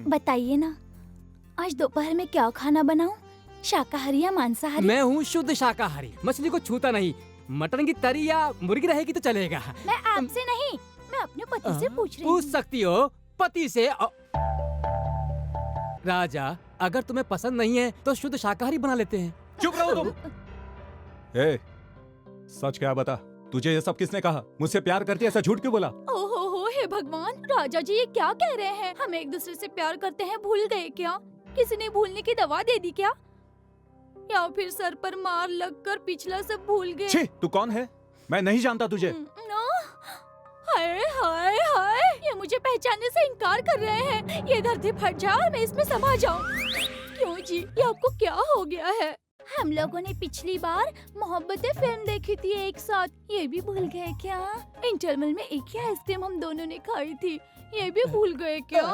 बताइए ना, आज दोपहर में क्या खाना बनाऊं? शाकाहारी या मांसाहारी? मैं हूँ शुद्ध शाकाहारी, मछली को छूता नहीं। मटन की तरी या मुर्गी रहेगी तो चलेगा। मैं आपसे नहीं, मैं अपने पति से पूछ रही हूँ। पूछ सकती हो पति से। राजा, अगर तुम्हें पसंद नहीं है तो शुद्ध शाकाहारी बना लेते हैं। चुप रहो तुम। ए, सच क्या बता, तुझे ये सब किसने कहा? मुझसे प्यार करती है, ऐसा झूठ क्यों बोला? ओहो हो, हे भगवान, राजा जी ये क्या कह रहे हैं? हम एक दूसरे से प्यार करते हैं, भूल गए क्या? किसी ने भूलने की दवा दे दी क्या? या फिर सर पर मार लगकर पिछला सब भूल गए? छी, तू कौन है? मैं नहीं जानता तुझे। हाय हाय हाय, ये मुझे पहचानने से इनकार कर रहे हैं। ये धरती फट जाए और मैं इसमें समा जाऊं। क्यों जी, ये आपको क्या हो गया है? हम लोगों ने पिछली बार मोहब्बतें फिल्म देखी थी एक साथ, ये भी भूल गए क्या? इंटरवल में एक ही आइसक्रीम हम दोनों ने खाई थी, ये भी भूल गए क्या?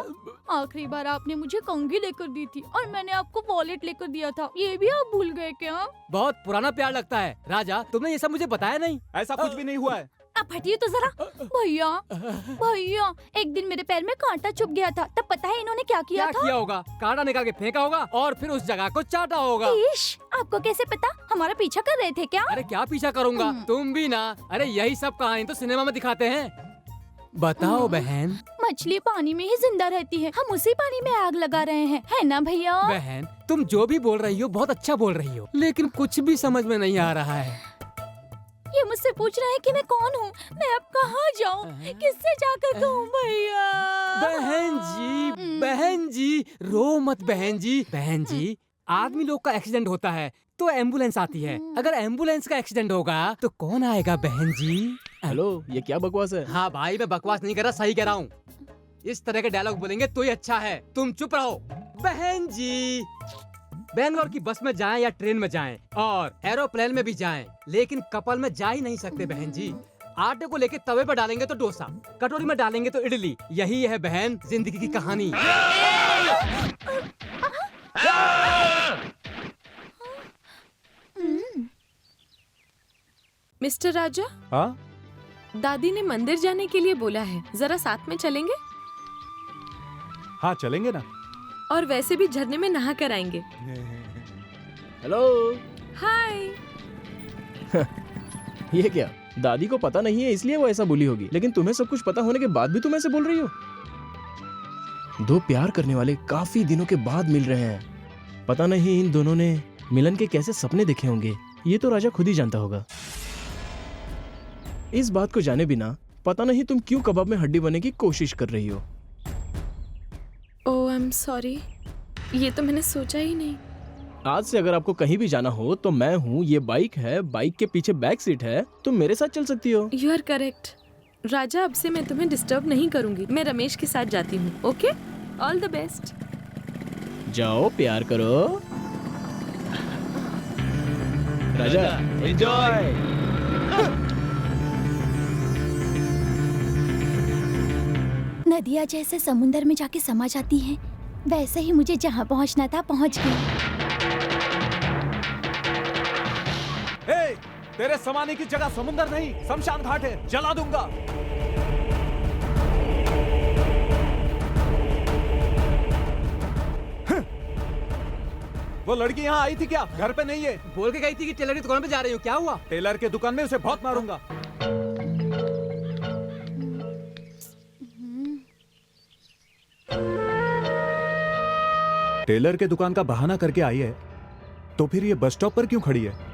आखिरी बार आपने मुझे कंघी लेकर दी थी और मैंने आपको वॉलेट लेकर दिया था, ये भी आप भूल गए क्या? बहुत पुराना प्यार लगता है राजा, तुमने ये सब मुझे बताया नहीं। ऐसा कुछ भी नहीं हुआ है। आप हटिए तो जरा। भैया भैया, एक दिन मेरे पैर में कांटा चुभ गया था, तब पता है इन्होंने क्या किया था? क्या किया होगा? कांटा निकाल के फेंका होगा और फिर उस जगह को चाटा होगा। इश, आपको कैसे पता? हमारा पीछा कर रहे थे क्या? अरे क्या पीछा करूंगा, तुम भी ना। अरे यही सब कहानी तो सिनेमा में दिखाते हैं। बताओ बहन। मछली पानी में ही जिंदा रहती है, हम उसी पानी में आग लगा रहे हैं, है ना भैया? बहन, तुम जो भी बोल रही हो बहुत अच्छा बोल रही हो, लेकिन कुछ भी समझ में नहीं आ रहा है। ये मुझसे पूछ रहे हैं कि मैं कौन हूँ, मैं अब कहाँ जाऊँ, किससे जाकर कहूँ भैया? बहन जी रो मत बहन जी। बहन जी, आदमी लोग का एक्सीडेंट होता है तो एम्बुलेंस आती है, अगर एम्बुलेंस का एक्सीडेंट होगा तो कौन आएगा बहन जी? हेलो, ये क्या बकवास है? हाँ भाई, मैं बकवास नहीं कर रहा, सही कह रहा हूँ। इस तरह के डायलॉग बोलेंगे तो ही अच्छा है। तुम चुप रहो। बहन जी, बेंगलोर की बस में जाएं या ट्रेन में जाएं और एरोप्लेन में भी जाएं, लेकिन कपल में जा ही नहीं सकते बहन जी। आटे को लेके तवे पर डालेंगे तो डोसा, कटोरी में डालेंगे तो इडली। यही है बहन जिंदगी की कहानी। मिस्टर राजा, हाँ? दादी ने मंदिर जाने के लिए बोला है, जरा साथ में चलेंगे? हाँ चलेंगे ना। और वैसे भी झरने में नहा कर आएंगे। हेलो। हाय। ये क्या, दादी को पता नहीं है इसलिए वो ऐसा बोली होगी, लेकिन तुम्हें सब कुछ पता होने के बाद भी तुम ऐसे बोल रही हो? दो प्यार करने वाले काफी दिनों के बाद मिल रहे हैं, पता नहीं इन दोनों ने मिलन के कैसे सपने देखे होंगे, ये तो राजा खुद ही जानता होगा। इस बात को जाने बिना पता नहीं तुम क्यों कबाब में हड्डी बनने की कोशिश कर रही हो। ओह आई एम सॉरी, ये तो मैंने सोचा ही नहीं। आज से अगर आपको कहीं भी जाना हो तो मैं हूँ, ये बाइक है, बाइक के पीछे बैक सीट है, तुम मेरे साथ चल सकती हो। यू आर करेक्ट राजा, अब से मैं तुम्हें डिस्टर्ब नहीं करूंगी, मैं रमेश के साथ जाती हूँ। Okay, all the best. जाओ प्यार करो। राजा एंजॉय। नदियाँ जैसे समुंदर में जाके समा जाती हैं, वैसे ही मुझे जहाँ पहुँचना था पहुँच गई। हे, तेरे समाने की जगह समुंदर नहीं शमशान घाट है, जला दूंगा। वो लड़की यहाँ आई थी क्या? घर पे नहीं है। बोल के गई थी कि टेलर की दुकान पे जा रही हूँ। क्या हुआ? टेलर के दुकान में उसे बहुत मारूंगा। टेलर के दुकान का बहाना करके आई है, तो फिर ये बस स्टॉप पर क्यों खड़ी है?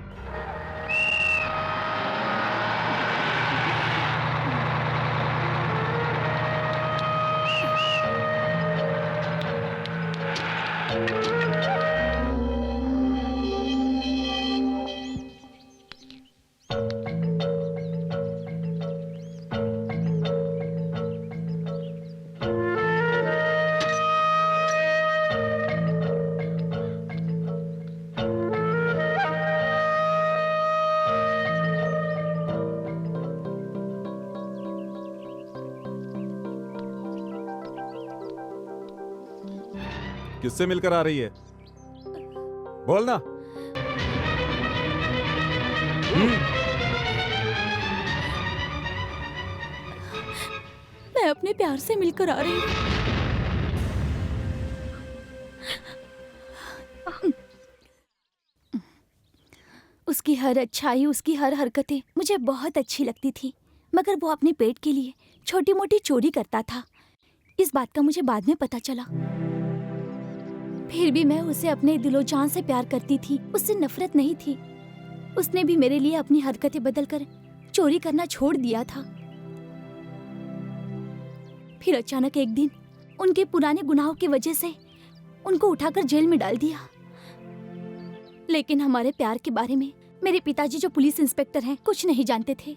किससे मिलकर आ रही है? बोलना। मैं अपने प्यार से मिलकर आ रही हूँ। उसकी हर अच्छाई, उसकी हर हरकतें मुझे बहुत अच्छी लगती थी, मगर वो अपने पेट के लिए छोटी मोटी चोरी करता था। इस बात का मुझे बाद में पता चला। फिर भी मैं उसे अपने दिलो जान से प्यार करती थी, उससे नफरत नहीं थी। उसने भी मेरे लिए अपनी हरकतें बदलकर चोरी करना छोड़ दिया था। फिर अचानक एक दिन उनके पुराने गुनाहों की वजह से उनको उठाकर जेल में डाल दिया। लेकिन हमारे प्यार के बारे में मेरे पिताजी, जो पुलिस इंस्पेक्टर हैं, कुछ नहीं जानते थे।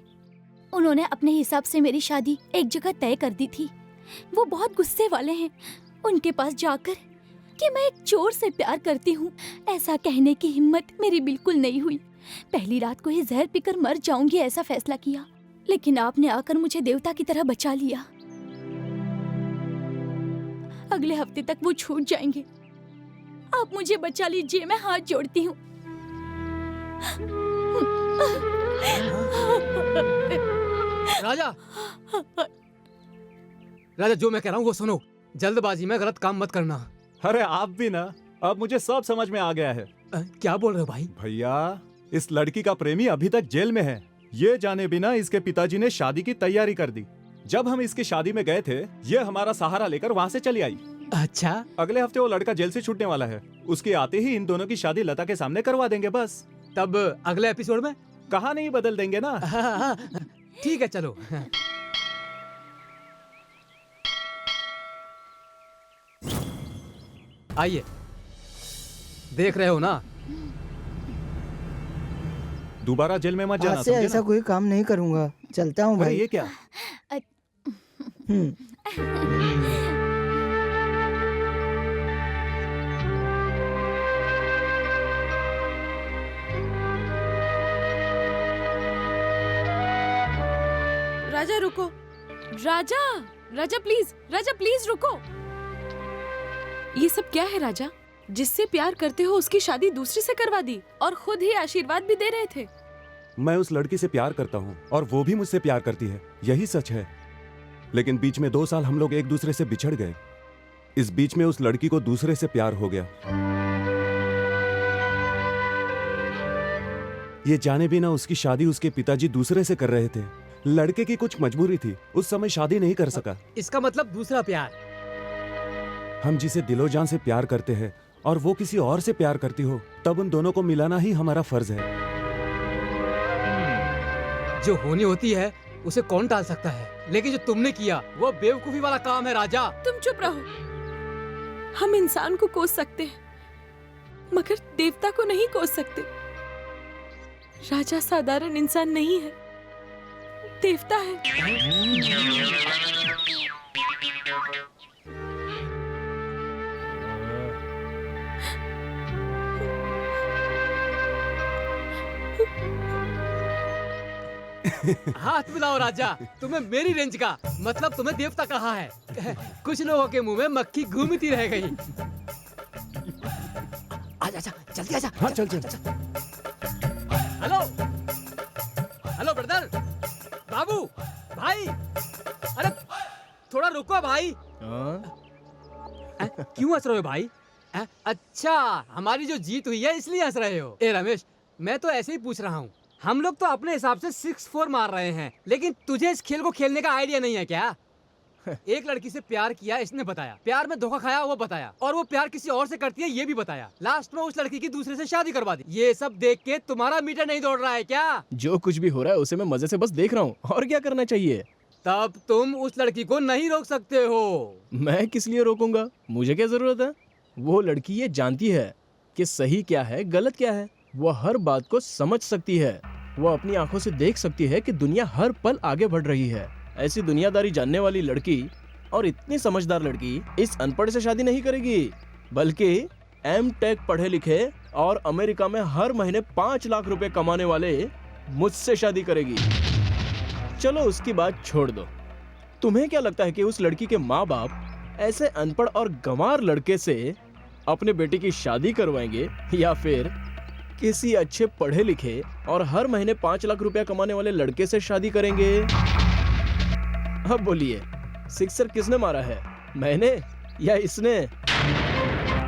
उन्होंने अपने हिसाब से मेरी शादी एक जगह तय कर दी थी। वो बहुत गुस्से वाले हैं। उनके पास जाकर कि मैं एक चोर से प्यार करती हूँ, ऐसा कहने की हिम्मत मेरी बिल्कुल नहीं हुई। पहली रात को ही जहर पीकर मर जाऊंगी ऐसा फैसला किया, लेकिन आपने आकर मुझे देवता की तरह बचा लिया। अगले हफ्ते तक वो छूट जाएंगे। आप मुझे बचा लीजिए, मैं हाथ जोड़ती हूँ। राजा, राजा, जो मैं कह रहा हूँ वो सुनो। जल्दबाजी में गलत काम मत करना। अरे आप भी ना, अब मुझे सब समझ में आ गया है। क्या बोल रहे हो भाई? भैया, इस लड़की का प्रेमी अभी तक जेल में है। ये जाने बिना इसके पिताजी ने शादी की तैयारी कर दी। जब हम इसकी शादी में गए थे, ये हमारा सहारा लेकर वहाँ से चली आई। अच्छा, अगले हफ्ते वो लड़का जेल से छूटने वाला है। उसके आते ही इन दोनों की शादी लता के सामने करवा देंगे बस। तब अगले एपिसोड में कहानी बदल देंगे ना। ठीक है, चलो। आइए, देख रहे हो ना, दोबारा जेल में मत जाना। आज से ऐसा कोई काम नहीं करूंगा। चलता हूँ भाई। ये क्या? राजा रुको, राजा, राजा प्लीज, राजा प्लीज रुको। ये सब क्या है राजा? जिससे प्यार करते हो उसकी शादी दूसरे से करवा दी और खुद ही आशीर्वाद भी दे रहे थे। मैं उस लड़की से प्यार करता हूँ और वो भी मुझसे प्यार करती है, यही सच है। लेकिन बीच में 2 साल हम लोग एक दूसरे से बिछड़ गए। इस बीच में उस लड़की को दूसरे से प्यार हो गया। ये जाने बिना उसकी शादी उसके पिताजी दूसरे से कर रहे थे। लड़के की कुछ मजबूरी थी, उस समय शादी नहीं कर सका। इसका मतलब दूसरा प्यार। हम जिसे दिलो जान से प्यार करते हैं और वो किसी और से प्यार करती हो, तब उन दोनों को मिलाना ही हमारा फर्ज है। जो होनी होती है उसे कौन टाल सकता है, लेकिन जो तुमने किया वो बेवकूफी वाला काम है। राजा, तुम चुप रहो। हम इंसान को कोस सकते हैं, मगर देवता को नहीं कोस सकते। राजा साधारण इंसान नहीं है, देवता है। हाथ मिलाओ राजा, तुम्हें मेरी रेंज का मतलब तुम्हें देवता कहा है। कुछ लोगों के मुंह में मक्खी घूमती रह गई। आजा आजा जल्दी आजा। हाँ चल चल। हेलो हेलो ब्रदर, बाबू भाई, अरे थोड़ा रुको भाई। क्यों हंस रहे हो भाई? अच्छा, हमारी जो जीत हुई है इसलिए हंस रहे हो। ए रमेश, मैं तो ऐसे ही पूछ रहा हूँ। हम लोग तो अपने हिसाब से 6-4 मार रहे हैं, लेकिन तुझे इस खेल को खेलने का आइडिया नहीं है क्या? एक लड़की से प्यार किया इसने बताया, प्यार में धोखा खाया वो बताया, और वो प्यार किसी और से करती है ये भी बताया। लास्ट में उस लड़की की दूसरे से शादी करवा दी। ये सब देख के तुम्हारा मीटर नहीं दौड़ रहा है क्या? जो कुछ भी हो रहा है उसे मैं मजे से बस देख रहा हूँ, और क्या करना चाहिए? तब तुम उस लड़की को नहीं रोक सकते हो। मैं किस लिए रोकूंगा? मुझे क्या जरूरत है? वो लड़की ये जानती है कि सही क्या है गलत क्या है। वो हर बात को समझ सकती है। वो अपनी आंखों से देख सकती है कि दुनिया हर पल आगे बढ़ रही है। ऐसी दुनियादारी जानने वाली लड़की और इतनी समझदार लड़की इस अनपढ़ से शादी नहीं करेगी, बल्कि M.Tech पढ़े लिखे और अमेरिका में हर महीने 5 लाख रुपए कमाने वाले मुझसे शादी करेगी। चलो उसकी बात छोड़ दो। तुम्हें क्या लगता है कि उस लड़की के माँ बाप ऐसे अनपढ़ और गंवार लड़के से अपने बेटे की शादी करवाएंगे, या फिर किसी अच्छे पढ़े लिखे और हर महीने 5 लाख रुपया कमाने वाले लड़के से शादी करेंगे? अब बोलिए, सिक्सर किसने मारा है, मैंने या इसने?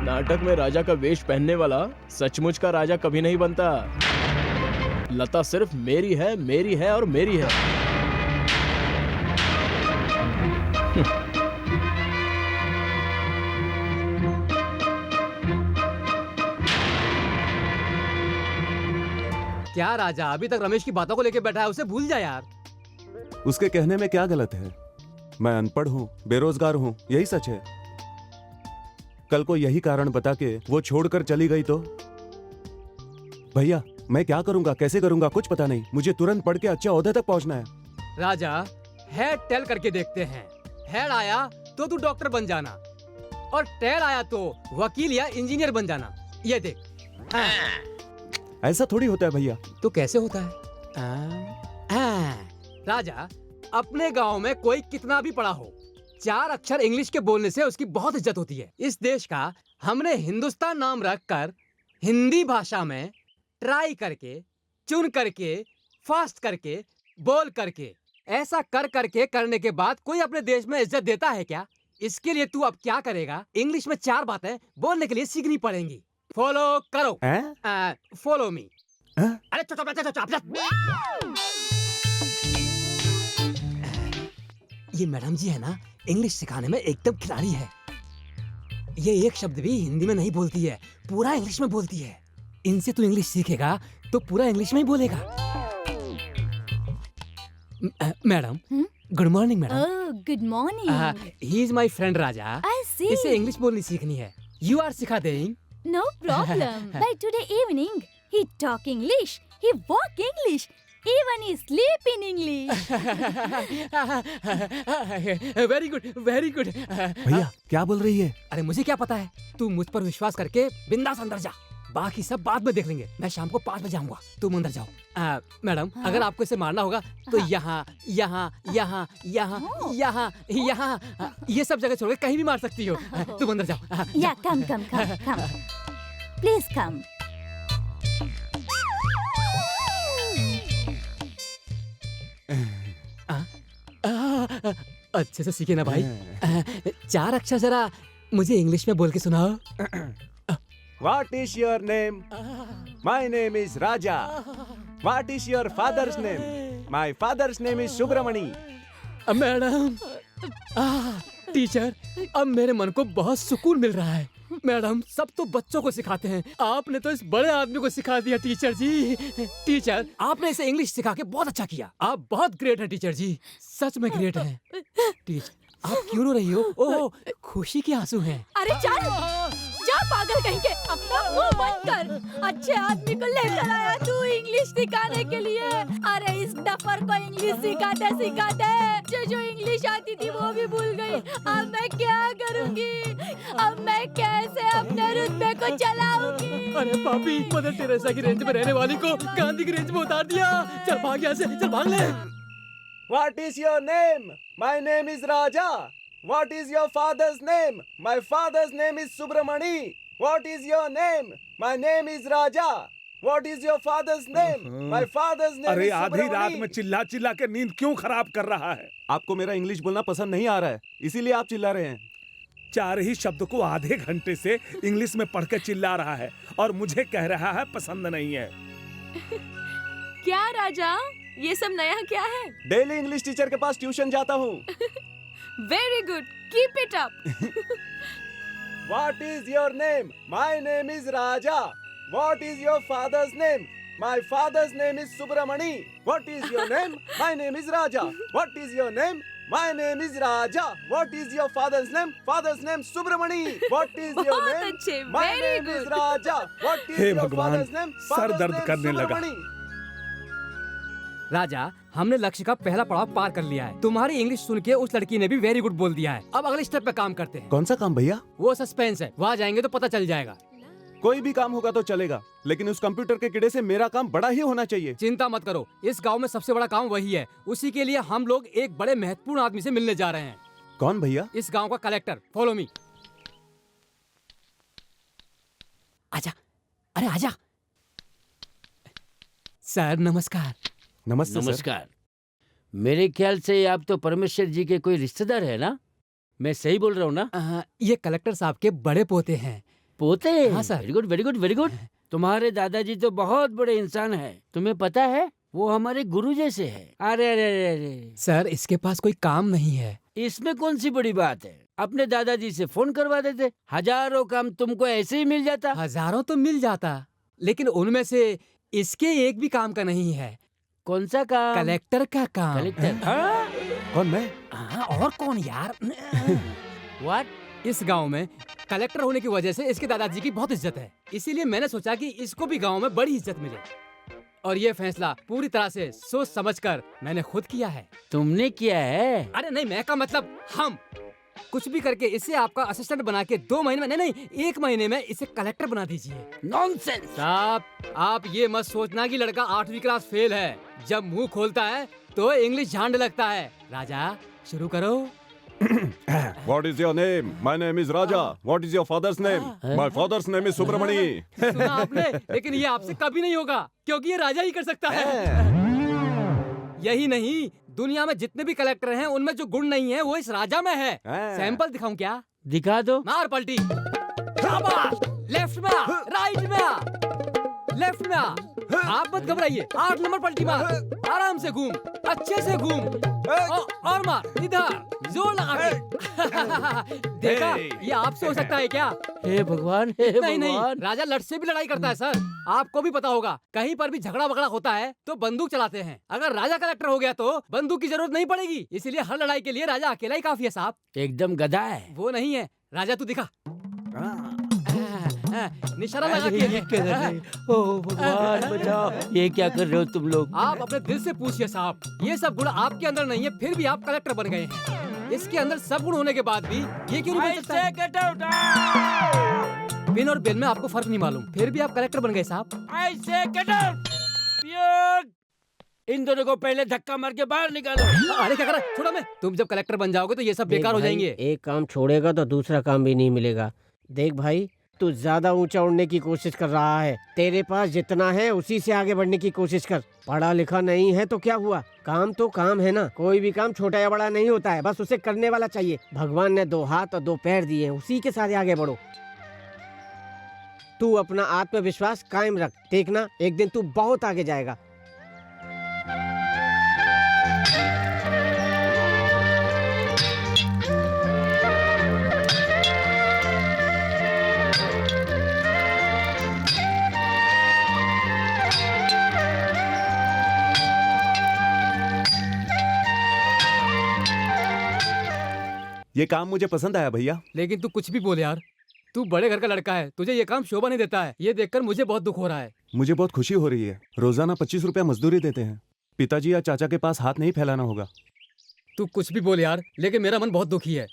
नाटक में राजा का वेश पहनने वाला सचमुच का राजा कभी नहीं बनता। लता सिर्फ मेरी है और मेरी है। क्या राजा अभी तक रमेश की बातों को लेके बैठा है? उसे भूल जा यार। उसके कहने में क्या गलत है? मैं अनपढ़ हूँ, बेरोजगार हूँ, यही सच है। कल को यही कारण बता के वो छोड़कर चली गई तो? भैया मैं क्या करूंगा, कैसे करूंगा, कुछ पता नहीं। मुझे तुरंत पढ़ के अच्छे ओहदे तक पहुंचना है। राजा हेड टेल करके देखते हैं। हेड आया तो तू डॉक्टर बन जाना, और टेल आया तो वकील या इंजीनियर बन जाना। ये देख। ऐसा थोड़ी होता है भैया। तो कैसे होता है? राजा, अपने गांव में कोई कितना भी पढ़ा हो, 4 अक्षर इंग्लिश के बोलने से उसकी बहुत इज्जत होती है। इस देश का हमने हिंदुस्तान नाम रखकर हिंदी भाषा में ट्राई करके, चुन करके, फास्ट करके, बोल करके, ऐसा कर करके करने के बाद कोई अपने देश में इज्जत देता है क्या? इसके लिए तू अब क्या करेगा? इंग्लिश में 4 बातें बोलने के लिए सीखनी पड़ेंगी। फॉलो करो। Follow me. अरे ये मैडम जी है ना, इंग्लिश सिखाने में एकदम खिलाड़ी है। ये एक शब्द भी हिंदी में नहीं बोलती है, पूरा इंग्लिश में बोलती है। इनसे तू इंग्लिश सीखेगा तो पूरा इंग्लिश में ही बोलेगा। Madam, good morning madam. Good morning. He is my friend Raja. इसे इंग्लिश बोलनी सीखनी है। यू आर सिखा देंगे? No problem. By today evening, he talk English, he walk English, even he sleep in English. Very good, very good. भैया क्या बोल रही है? अरे मुझे क्या पता है, तू मुझ पर विश्वास करके बिंदास अंदर जा, बाकी सब बाद में देख लेंगे। मैं शाम को 5 बजे आऊंगा, तुम अंदर जाओ। मैडम, अगर आपको इसे मारना होगा तो यहाँ यहाँ यहाँ यहाँ यहाँ यहाँ ये सब जगह छोड़ के कहीं भी मार सकती हो। तुम अंदर जाओ। Yeah, come. Please come. अच्छे से सीखे ना भाई। 4 अक्षर जरा मुझे इंग्लिश में बोल के सुनाओ। What is your name? My name is Raja. What is your father's name? My father's name is Subramani. Madam, teacher, अब मेरे मन को बहुत सुकून मिल रहा है। मैडम, सब तो बच्चों को सिखाते हैं, आपने तो इस बड़े आदमी को सिखा दिया टीचर जी। टीचर, आपने इसे इंग्लिश सिखा के बहुत अच्छा किया। आप बहुत ग्रेट हैं टीचर जी, सच में ग्रेट हैं। टीचर, आप क्यों रो रही हो? ओह, खुशी के आंसू हैं। अरे चल, जा पागल कहीं के, अपना मुंह बंद कर। अच्छे आदमी को लेकर आया तू इंग्लिश सिखाने के लिए। अरे इस डफर को इंग्लिश सिखाते सिखाते जो इंग्लिश आती थी वो भी भूल गई। अब मैं क्या करूंगी? अब मैं कैसे अपने रुतबे को चलाऊंगी? अरे पापी, मदर टेरेसा की रेंज में रहने वाली को गांधी की रेंज में उतार दिया। चल भाग यहाँ से, चल भाग ले। What is your name? My name is Raja. What is your father's name? My father's name is Subramani. What is your name? My name is Raja. What is your father's name? My father's name अरे is आधी रात Subramani. में चिल्ला चिल्ला के नींद क्यों खराब कर रहा है? आपको मेरा इंग्लिश बोलना पसंद नहीं आ रहा है, इसीलिए आप चिल्ला रहे हैं। 4 ही शब्द को आधे घंटे से इंग्लिश में पढ़ के चिल्ला रहा है और मुझे कह रहा है पसंद नहीं है। क्या राजा, ये सब नया क्या है? डेली इंग्लिश टीचर के पास ट्यूशन जाता हूँ। Very good, keep it up. What is your name? My name is Raja. What is your father's name? My father's name is Subramani. What is your name? My name is Raja. What is your name? My name is Raja. What is your father's name? Father's name Subramani. What is your बहुत name? अच्छे, My very name is good. Raja. What is हे your भगवान, father's name? Sir Father's दर्द name करने लगा। Subramani. राजा, हमने लक्ष्य का पहला पड़ाव पार कर लिया है। तुम्हारी इंग्लिश सुन के उस लड़की ने भी वेरी गुड बोल दिया है। अब अगले स्टेप पे काम करते हैं। कौन सा काम भैया? वो सस्पेंस है, वहाँ जाएंगे तो पता चल जाएगा। कोई भी काम होगा तो चलेगा, लेकिन उस कंप्यूटर के कीड़े से मेरा काम बड़ा ही होना चाहिए। चिंता मत करो, इस गांव में सबसे बड़ा काम वही है। उसी के लिए हम लोग एक बड़े महत्वपूर्ण आदमी से मिलने जा रहे हैं। कौन भैया? इस गांव का कलेक्टर। Follow me. आजा, अरे आजा। सर नमस्कार। नमस्ते सर। नमस्कार। मेरे ख्याल से आप तो परमेश्वर जी के कोई रिश्तेदार है ना? मैं सही बोल रहा हूँ ना? ये कलेक्टर साहब के बड़े पोते हैं। पोते? हाँ sir. Very good, very good, very good. तुम्हारे दादाजी तो बहुत बड़े इंसान हैं। तुम्हें पता है वो हमारे गुरु जैसे है। अरे अरे अरे अरे सर, इसके पास कोई काम नहीं है। इसमें कौन सी बड़ी बात है? अपने दादाजी से फोन करवा देते, हजारों काम तुमको ऐसे ही मिल जाता। हजारों तो मिल जाता, लेकिन उनमें से इसके एक भी काम का नहीं है। कौन सा काम? कलेक्टर का काम। कलेक्टर? कौन, मैं? और कौन यार? व्हाट? इस गांव में कलेक्टर होने की वजह से इसके दादाजी की बहुत इज्जत है, इसीलिए मैंने सोचा कि इसको भी गांव में बड़ी इज्जत मिले। और ये फैसला पूरी तरह से सोच समझकर मैंने खुद किया है। तुमने किया है? अरे नहीं, मैं का मतलब हम कुछ भी करके इसे आपका असिस्टेंट बना के 2 महीने में, नहीं 1 महीने में इसे कलेक्टर बना दीजिए। नॉनसेंस। साहब, आप ये मत सोचना कि लड़का 8वीं क्लास फेल है। जब मुंह खोलता है तो इंग्लिश झांड लगता है। राजा, शुरू करो। What is your name? My name is Raja. What is your father's name? My father's name is Subramani. सुना आपने, लेकिन ये आपसे कभी नहीं होगा, क्योंकि ये राजा ही कर सकता है। यही नहीं, दुनिया में जितने भी कलेक्टर हैं उनमें जो गुण नहीं है वो इस राजा में है। सैंपल दिखाऊं क्या? दिखा दो। मार पलटी। लेफ्ट में आ, राइट में आ, लेफ्ट में आ। आप मत घबराइए, 8 नंबर पलटी मार। आराम से घूम, अच्छे से घूम। और मार, इधर जोर लगा के। देखा, ये आपसे हो सकता है क्या? हे भगवान, हे नहीं नहीं, भगवान। राजा लठ से भी लड़ाई करता है सर। आपको भी पता होगा, कहीं पर भी झगड़ा वगड़ा होता है तो बंदूक चलाते हैं। अगर राजा कलेक्टर हो गया तो बंदूक की जरूरत नहीं पड़ेगी, इसीलिए हर लड़ाई के लिए राजा अकेला ही काफी है साहब। एकदम गधा है। वो नहीं है। राजा तू दिखा, निशाना लगा के। ओह भगवान बचाओ, ये क्या कर रहे हो तुम लोग? आप अपने दिल से पूछिए साहब, ये सब गुण आपके अंदर नहीं है, फिर भी आप कलेक्टर बन गए हैं। इसके अंदर सब गुण होने के बाद भी ये क्यों नहीं बन सकता? पिन और बिल में आपको फर्क नहीं मालूम, फिर भी आप कलेक्टर बन गए साहब। इन दोनों को पहले धक्का मार के बाहर निकालो। अरे क्या कर रहा है? छोड़ो मैं। तुम जब कलेक्टर बन जाओगे तो ये सब बेकार हो जाएंगे। एक काम छोड़ेगा तो दूसरा काम भी नहीं मिलेगा। देख भाई, तू ज्यादा ऊंचा उड़ने की कोशिश कर रहा है। तेरे पास जितना है उसी से आगे बढ़ने की कोशिश कर। पढ़ा लिखा नहीं है तो क्या हुआ, काम तो काम है ना। कोई भी काम छोटा या बड़ा नहीं होता है, बस उसे करने वाला चाहिए। भगवान ने 2 हाथ और 2 पैर दिए हैं, उसी के साथ आगे बढ़ो। तू अपना आत्मविश्वास कायम रख, देखना एक दिन तू बहुत आगे जाएगा। ये काम मुझे पसंद आया भैया। लेकिन तू कुछ भी बोल यार, तू बड़े घर का लड़का है, तुझे ये काम शोभा नहीं देता है। ये देखकर मुझे बहुत दुख हो रहा है। मुझे बहुत खुशी हो रही है। रोजाना 25 रुपया मजदूरी देते हैं। पिताजी या चाचा के पास हाथ नहीं फैलाना होगा। तू कुछ भी बोल यार, लेकिन मेरा मन बहुत दुखी है।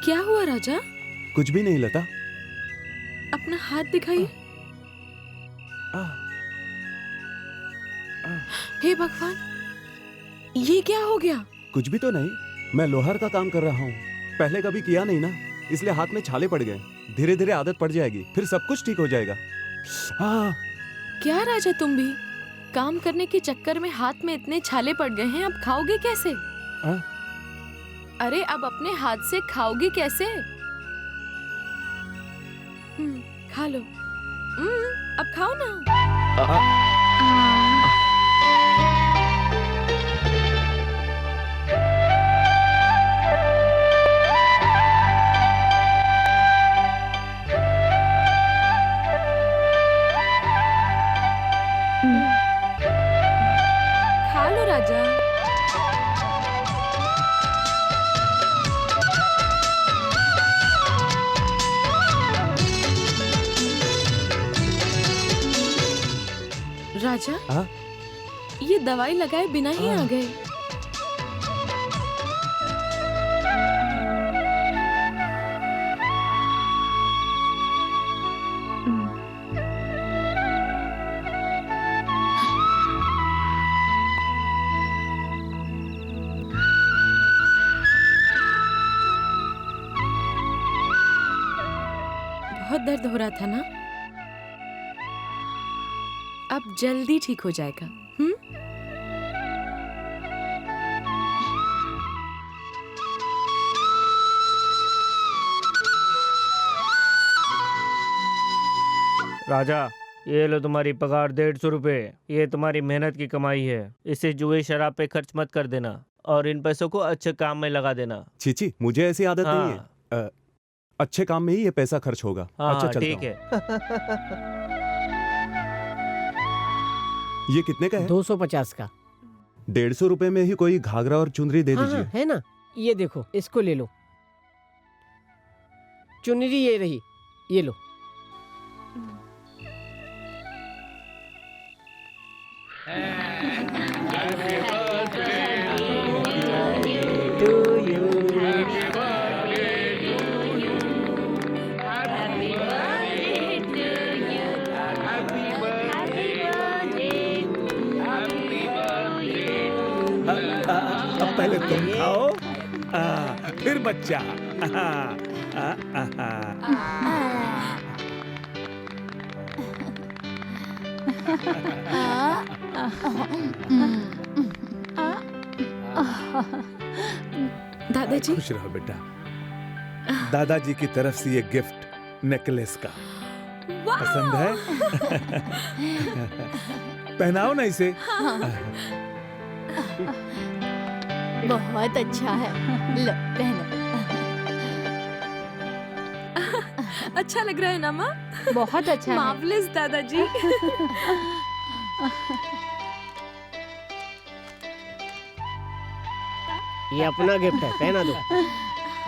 क्या हुआ राजा? कुछ भी नहीं लता। अपना हाथ दिखाइए। हे भगवान, ये क्या हो गया? कुछ भी तो नहीं, मैं लोहार का काम कर रहा हूँ। पहले कभी किया नहीं ना, इसलिए हाथ में छाले पड़ गए। धीरे धीरे आदत पड़ जाएगी, फिर सब कुछ ठीक हो जाएगा। क्या राजा, तुम भी काम करने के चक्कर में हाथ में इतने छाले पड़ गए हैं, अब खाओगे कैसे? अरे अब अपने हाथ से खाओगे कैसे? खा लो। अब खाओ ना। खा लो राजा। राजा, ये दवाई लगाए बिना ही आ गए। बहुत दर्द हो रहा था ना? अब जल्दी ठीक हो जाएगा। राजा, ये लो तुम्हारी पगार 150 रुपए। ये तुम्हारी मेहनत की कमाई है। इसे जुए शराब पे खर्च मत कर देना और इन पैसों को अच्छे काम में लगा देना। चीची, मुझे ऐसी आदत नहीं है। अच्छे काम में ही ये पैसा खर्च होगा। अच्छा चलता ठीक है। ये कितने का है? 250 का। 150 रुपए में ही कोई घाघरा और चुनरी दे दीजिए। है ना, ये देखो, इसको ले लो। चुनरी ये रही, ये लो। अब पहले तुम खाओ, फिर बच्चा। दादाजी, खुश रहो बेटा। दादाजी की तरफ से ये गिफ्ट नेकलेस का पसंद है? पहनाओ ना इसे। बहुत अच्छा है, लो पहनो। अच्छा लग रहा है ना माँ? बहुत अच्छा है। मार्वलस दादाजी। ये अपना गिफ्ट है, पहना दो।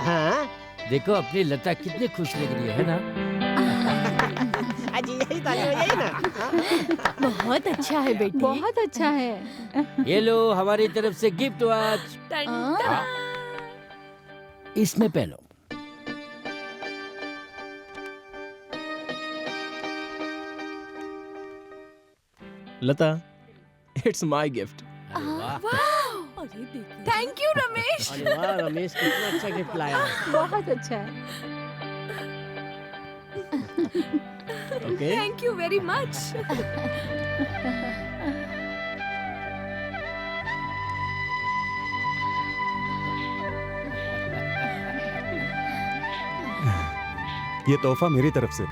हाँ, देखो अपनी लता कितनी खुश लग रही है ना? अजी यही था, यही ना। बहुत अच्छा है बेटी, बहुत अच्छा है। ये लो हमारी तरफ से गिफ्ट वॉच। इसमें पहनो। Lata, it's my gift. Thank you Ramesh. अरे वाह रमेश, कितना अच्छा गिफ्ट लाया है। बहुत अच्छा है। Okay, thank you very much. ये तोहफा मेरी तरफ से।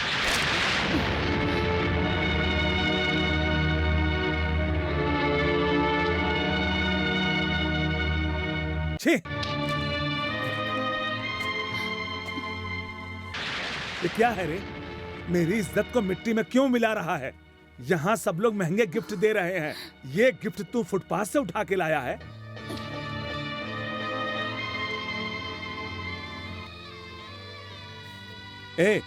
ये क्या है रे? मेरी इज्जत को मिट्टी में क्यों मिला रहा है? यहाँ सब लोग महंगे गिफ्ट दे रहे हैं, ये गिफ्ट तू फुटपाथ से उठा के लाया है। ए,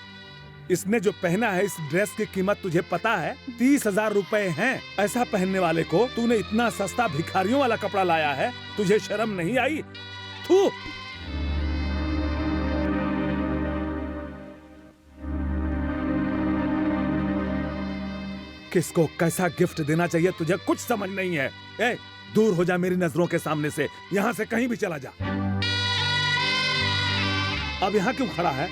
इसने जो पहना है इस ड्रेस की कीमत तुझे पता है? 30,000 रुपए हैं। ऐसा पहनने वाले को तूने इतना सस्ता भिखारियों वाला कपड़ा लाया है, तुझे शर्म नहीं आई? थू! किसको कैसा गिफ्ट देना चाहिए तुझे कुछ समझ नहीं है। ए, दूर हो जा मेरी नजरों के सामने से, यहाँ से कहीं भी चला जा। अब यहाँ क्यों खड़ा है?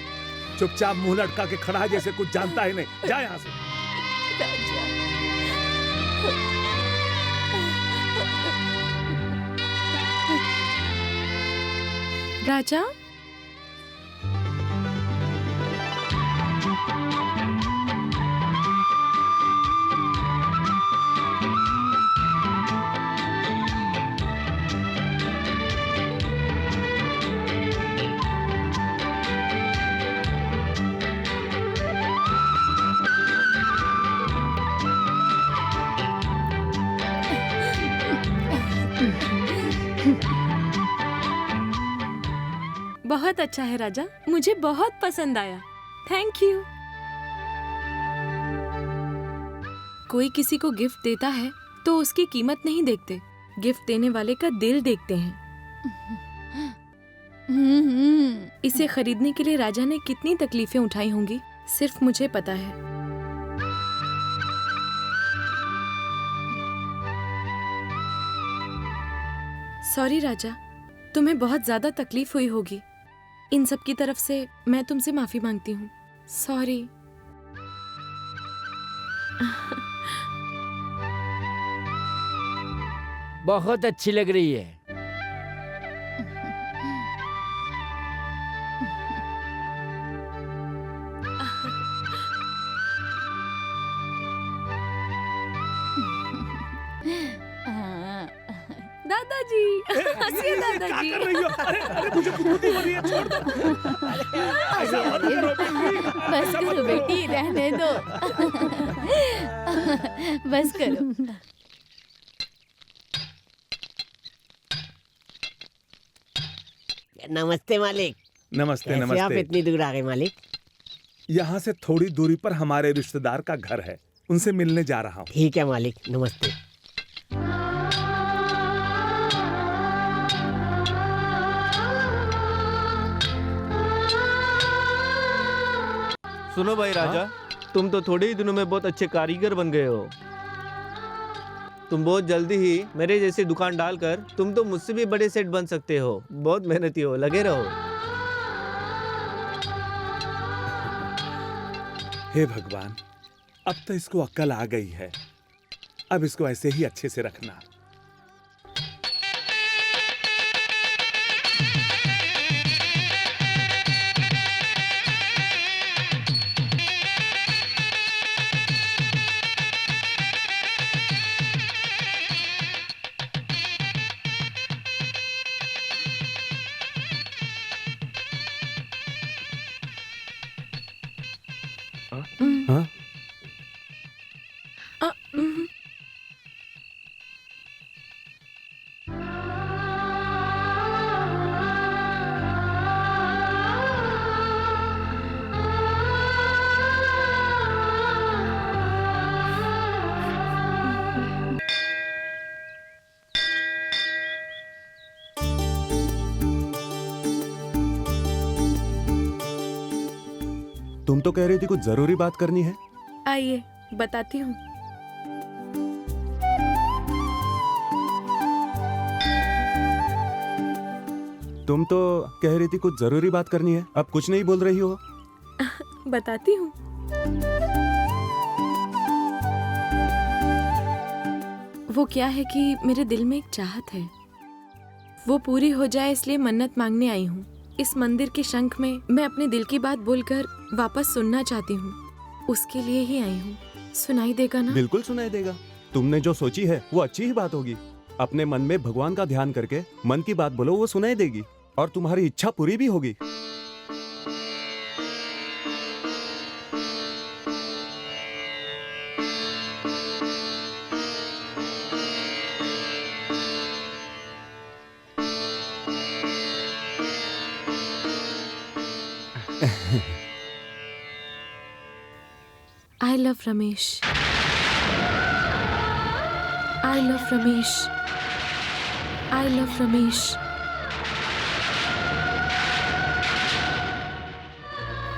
चुपचाप मुंह लटका के खड़ा है जैसे कुछ जानता ही नहीं। जा यहाँ से। राजा, बहुत अच्छा है राजा, मुझे बहुत पसंद आया। Thank you. कोई किसी को गिफ्ट देता है तो उसकी कीमत नहीं देखते, गिफ्ट देने वाले का दिल देखते हैं। इसे खरीदने के लिए राजा ने कितनी तकलीफें उठाई होंगी, सिर्फ मुझे पता है। सॉरी राजा, तुम्हें बहुत ज्यादा तकलीफ हुई होगी। इन सब की तरफ से मैं तुमसे माफी मांगती हूँ। सॉरी। बहुत अच्छी लग रही है। दादाजी, हंसिए दादाजी। क्या कर रही हो? अरे मुझे खुदी हो रही है, छोड़ दो। ऐसा मत करो बेटी। बस करो बेटी, रहने दो। बस करो। नमस्ते मालिक। नमस्ते कैसे नमस्ते। आप इतनी दूर आ गए मालिक? यहाँ से थोड़ी दूरी पर हमारे रिश्तेदार का घर है, उनसे मिलने जा रहा हूँ। ठीक है मालिक, नमस्ते। सुनो भाई राजा, तुम तो थोड़े ही दिनों में बहुत अच्छे कारीगर बन गए हो। तुम बहुत जल्दी ही मेरे जैसी दुकान डालकर तुम तो मुझसे भी बड़े सेठ बन सकते हो। बहुत मेहनती हो, लगे रहो। हे भगवान, अब तो इसको अक्ल आ गई है, अब इसको ऐसे ही अच्छे से रखना। हाँ? तुम तो कह रही थी कुछ जरूरी बात करनी है। आइए बताती हूँ। तुम तो कह रही थी कुछ जरूरी बात करनी है, अब कुछ नहीं बोल रही हो। बताती हूँ। वो क्या है कि मेरे दिल में एक चाहत है, वो पूरी हो जाए इसलिए मन्नत मांगने आई हूँ। इस मंदिर के शंख में मैं अपने दिल की बात बोलकर वापस सुनना चाहती हूँ, उसके लिए ही आई हूँ। सुनाई देगा ना? बिल्कुल सुनाई देगा। तुमने जो सोची है वो अच्छी ही बात होगी। अपने मन में भगवान का ध्यान करके मन की बात बोलो, वो सुनाई देगी और तुम्हारी इच्छा पूरी भी होगी। I love Ramesh. I love Ramesh. I love Ramesh.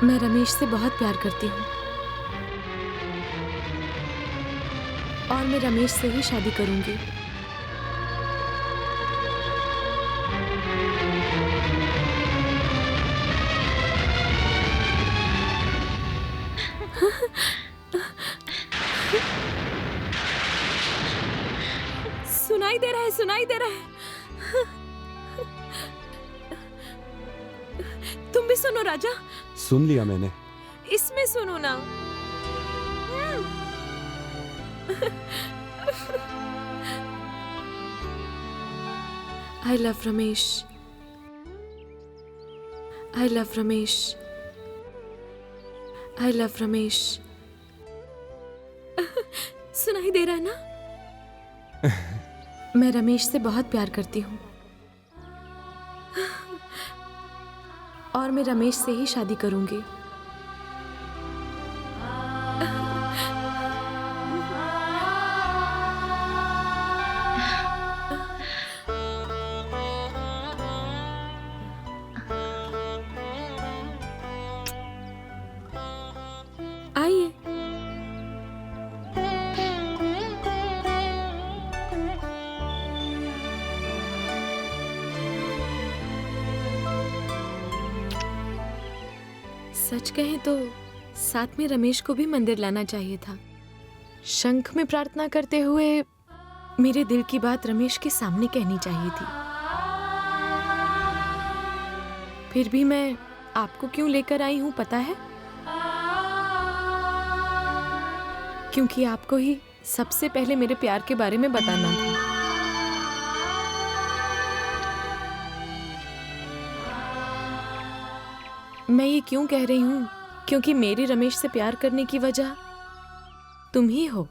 मैं रमेश से बहुत प्यार करती हूँ और मैं रमेश से ही शादी करूंगी। सुनाई दे रहा है, सुनाई दे रहा है। तुम भी सुनो राजा। सुन लिया मैंने। इसमें सुनो ना। I love Ramesh. I love Ramesh. I love Ramesh. सुनाई दे रहा है ना? मैं रमेश से बहुत प्यार करती हूँ और मैं रमेश से ही शादी करूंगी। आइए। सच कहें तो साथ में रमेश को भी मंदिर लाना चाहिए था। शंख में प्रार्थना करते हुए मेरे दिल की बात रमेश के सामने कहनी चाहिए थी। फिर भी मैं आपको क्यों लेकर आई हूं पता है? क्योंकि आपको ही सबसे पहले मेरे प्यार के बारे में बताना था। मैं ये क्यों कह रही हूँ? क्योंकि मेरी रमेश से प्यार करने की वजह तुम ही हो।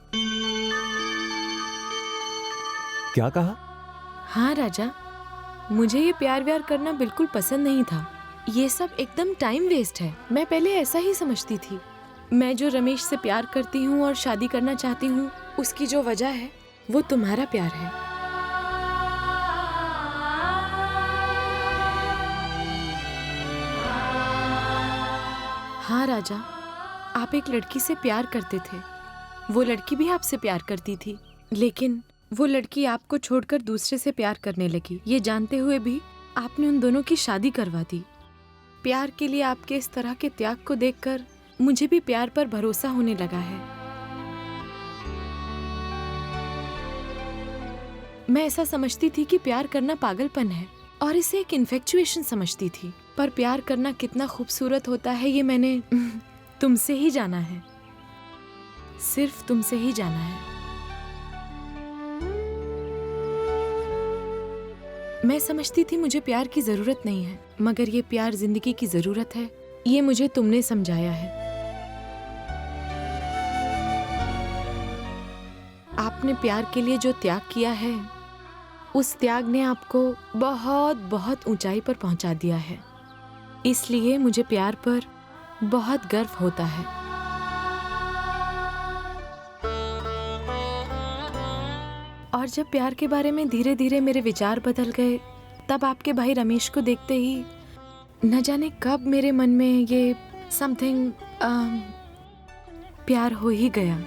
क्या कहा? हाँ राजा, मुझे ये प्यार व्यार करना बिल्कुल पसंद नहीं था। ये सब एकदम टाइम वेस्ट है। मैं पहले ऐसा ही समझती थी। मैं जो रमेश से प्यार करती हूँ और शादी करना चाहती हूँ, उसकी जो वजह है वो तुम्हारा प्यार है। हाँ राजा, आप एक लड़की से प्यार करते थे। वो लड़की भी आपसे प्यार करती थी, लेकिन वो लड़की आपको छोड़कर दूसरे से प्यार करने लगी। ये जानते हुए भी आपने उन दोनों की शादी करवा दी। प्यार के लिए आपके इस तरह के त्याग को देखकर मुझे भी प्यार पर भरोसा होने लगा है। मैं ऐसा समझती थी कि प्यार करना पागलपन है और इसे एक इन्फेक्चुएशन समझती थी। पर प्यार करना कितना खूबसूरत होता है ये मैंने तुमसे ही जाना है। सिर्फ तुमसे ही जाना है। मैं समझती थी मुझे प्यार की जरूरत नहीं है, मगर ये प्यार जिंदगी की जरूरत है। ये मुझे तुमने समझाया है। आपने प्यार के लिए जो त्याग किया है, उस त्याग ने आपको बहुत बहुत ऊंचाई पर पहुंचा दिया है। इसलिए मुझे प्यार पर बहुत गर्व होता है। और जब प्यार के बारे में धीरे धीरे मेरे विचार बदल गए, तब आपके भाई रमेश को देखते ही न जाने कब मेरे मन में ये समथिंग प्यार हो ही गया।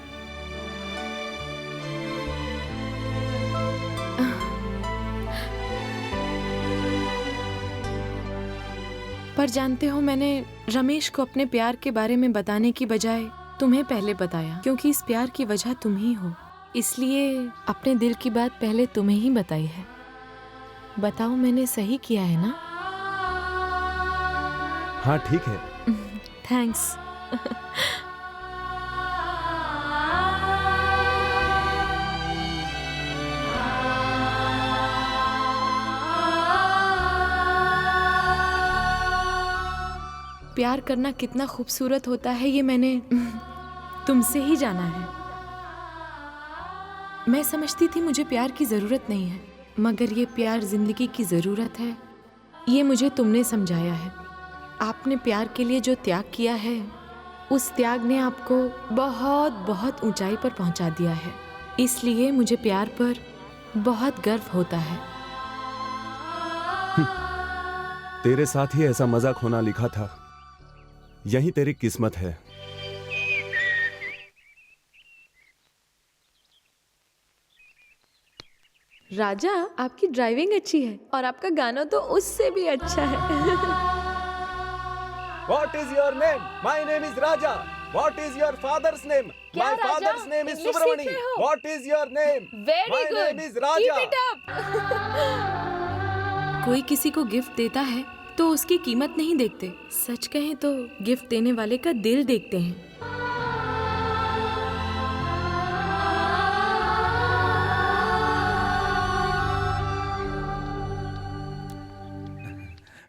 पर जानते हो, मैंने रमेश को अपने प्यार के बारे में बताने की बजाय तुम्हें पहले बताया, क्योंकि इस प्यार की वजह तुम ही हो। इसलिए अपने दिल की बात पहले तुम्हें ही बताई है। बताओ, मैंने सही किया है ना? हाँ ठीक है। थैंक्स। प्यार करना कितना खूबसूरत होता है ये मैंने तुमसे ही जाना है। मैं समझती थी मुझे प्यार की जरूरत नहीं है, मगर ये प्यार जिंदगी की जरूरत है। ये मुझे तुमने समझाया है। आपने प्यार के लिए जो त्याग किया है, उस त्याग ने आपको बहुत बहुत ऊंचाई पर पहुंचा दिया है। इसलिए मुझे प्यार पर बहुत गर्व होता है। तेरे साथ ही ऐसा मजाक होना लिखा था, यही तेरी किस्मत है। राजा, आपकी ड्राइविंग अच्छी है और आपका गाना तो उससे भी अच्छा है। What is your name? My name is Raja. What is your father's name? क्या My Raja? father's name is English Subramani. सीख रहे हो? What is your name? Very My good. name is Raja. Keep it up. कोई किसी को gift देता है तो उसकी कीमत नहीं देखते, सच कहें तो गिफ्ट देने वाले का दिल देखते हैं।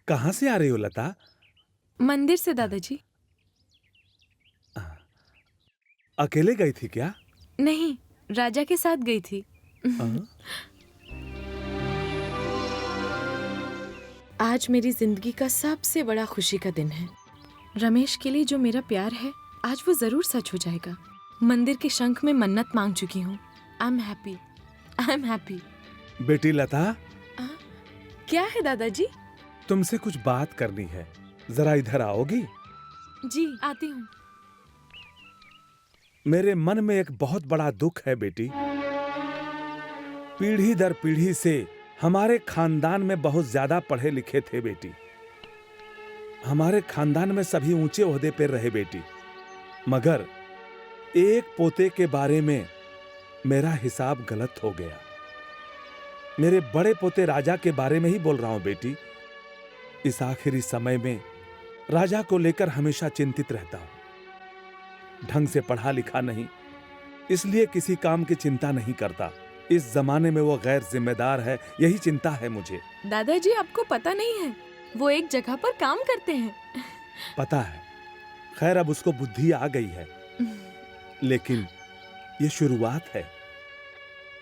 कहाँ से आ रही हो लता? मंदिर से दादाजी। अकेले गई थी क्या? नहीं, राजा के साथ गई थी। आज मेरी जिंदगी का सबसे बड़ा खुशी का दिन है। रमेश के लिए जो मेरा प्यार है, आज वो जरूर सच हो जाएगा। मंदिर के शंख में मन्नत मांग चुकी हूँ। I am happy, I am happy. बेटी लता, क्या है दादाजी? तुमसे कुछ बात करनी है, जरा इधर आओगी? जी, आती हूँ। मेरे मन में एक बहुत बड़ा दुख है बेटी। पीढ़ी दर पीढ़ी से हमारे खानदान में बहुत ज्यादा पढ़े लिखे थे बेटी। हमारे खानदान में सभी ऊंचे ओहदे पर रहे बेटी, मगर एक पोते के बारे में मेरा हिसाब गलत हो गया। मेरे बड़े पोते राजा के बारे में ही बोल रहा हूं बेटी। इस आखिरी समय में राजा को लेकर हमेशा चिंतित रहता हूं। ढंग से पढ़ा लिखा नहीं, इसलिए किसी काम की चिंता नहीं करता। इस जमाने में वो गैर जिम्मेदार है, यही चिंता है मुझे। दादाजी, आपको पता नहीं है, वो एक जगह पर काम करते हैं। पता है, खैर अब उसको बुद्धि आ गई है, लेकिन ये शुरुआत है।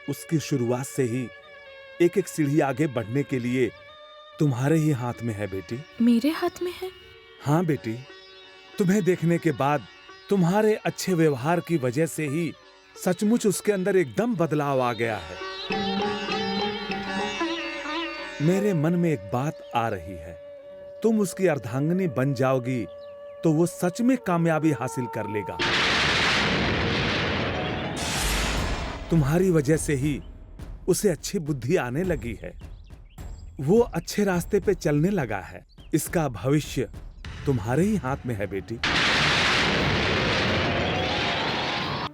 उसकी शुरुआत से ही एक एक सीढ़ी आगे बढ़ने के लिए तुम्हारे ही हाथ में है बेटी। मेरे हाथ में है? हाँ बेटी, तुम्हें देखने के बाद तुम्हारे अच्छे व्यवहार की वजह से ही सचमुच उसके अंदर एकदम बदलाव आ गया है। मेरे मन में एक बात आ रही है, तुम उसकी अर्धांगिनी बन जाओगी तो वो सच में कामयाबी हासिल कर लेगा। तुम्हारी वजह से ही उसे अच्छी बुद्धि आने लगी है, वो अच्छे रास्ते पे चलने लगा है। इसका भविष्य तुम्हारे ही हाथ में है बेटी।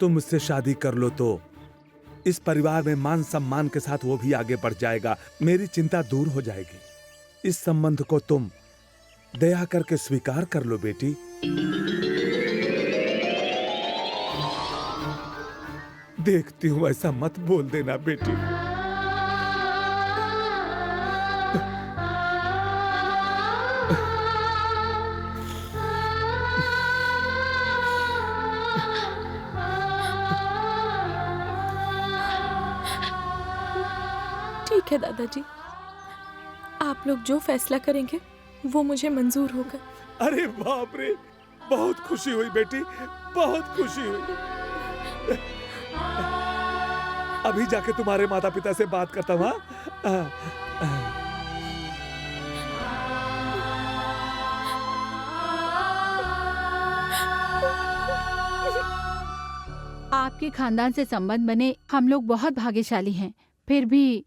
तुम मुझसे शादी कर लो तो इस परिवार में मान सम्मान के साथ वो भी आगे बढ़ जाएगा, मेरी चिंता दूर हो जाएगी। इस संबंध को तुम दया करके स्वीकार कर लो बेटी। देखती हूं ऐसा मत बोल देना बेटी। ठीक है दादाजी, आप लोग जो फैसला करेंगे वो मुझे मंजूर होगा। अरे बाप रे, बहुत खुशी हुई बेटी, बहुत खुशी हुई। अभी जाके तुम्हारे माता पिता से बात करता हूँ। आपके खानदान से संबंध बने हम लोग बहुत भाग्यशाली हैं। फिर भी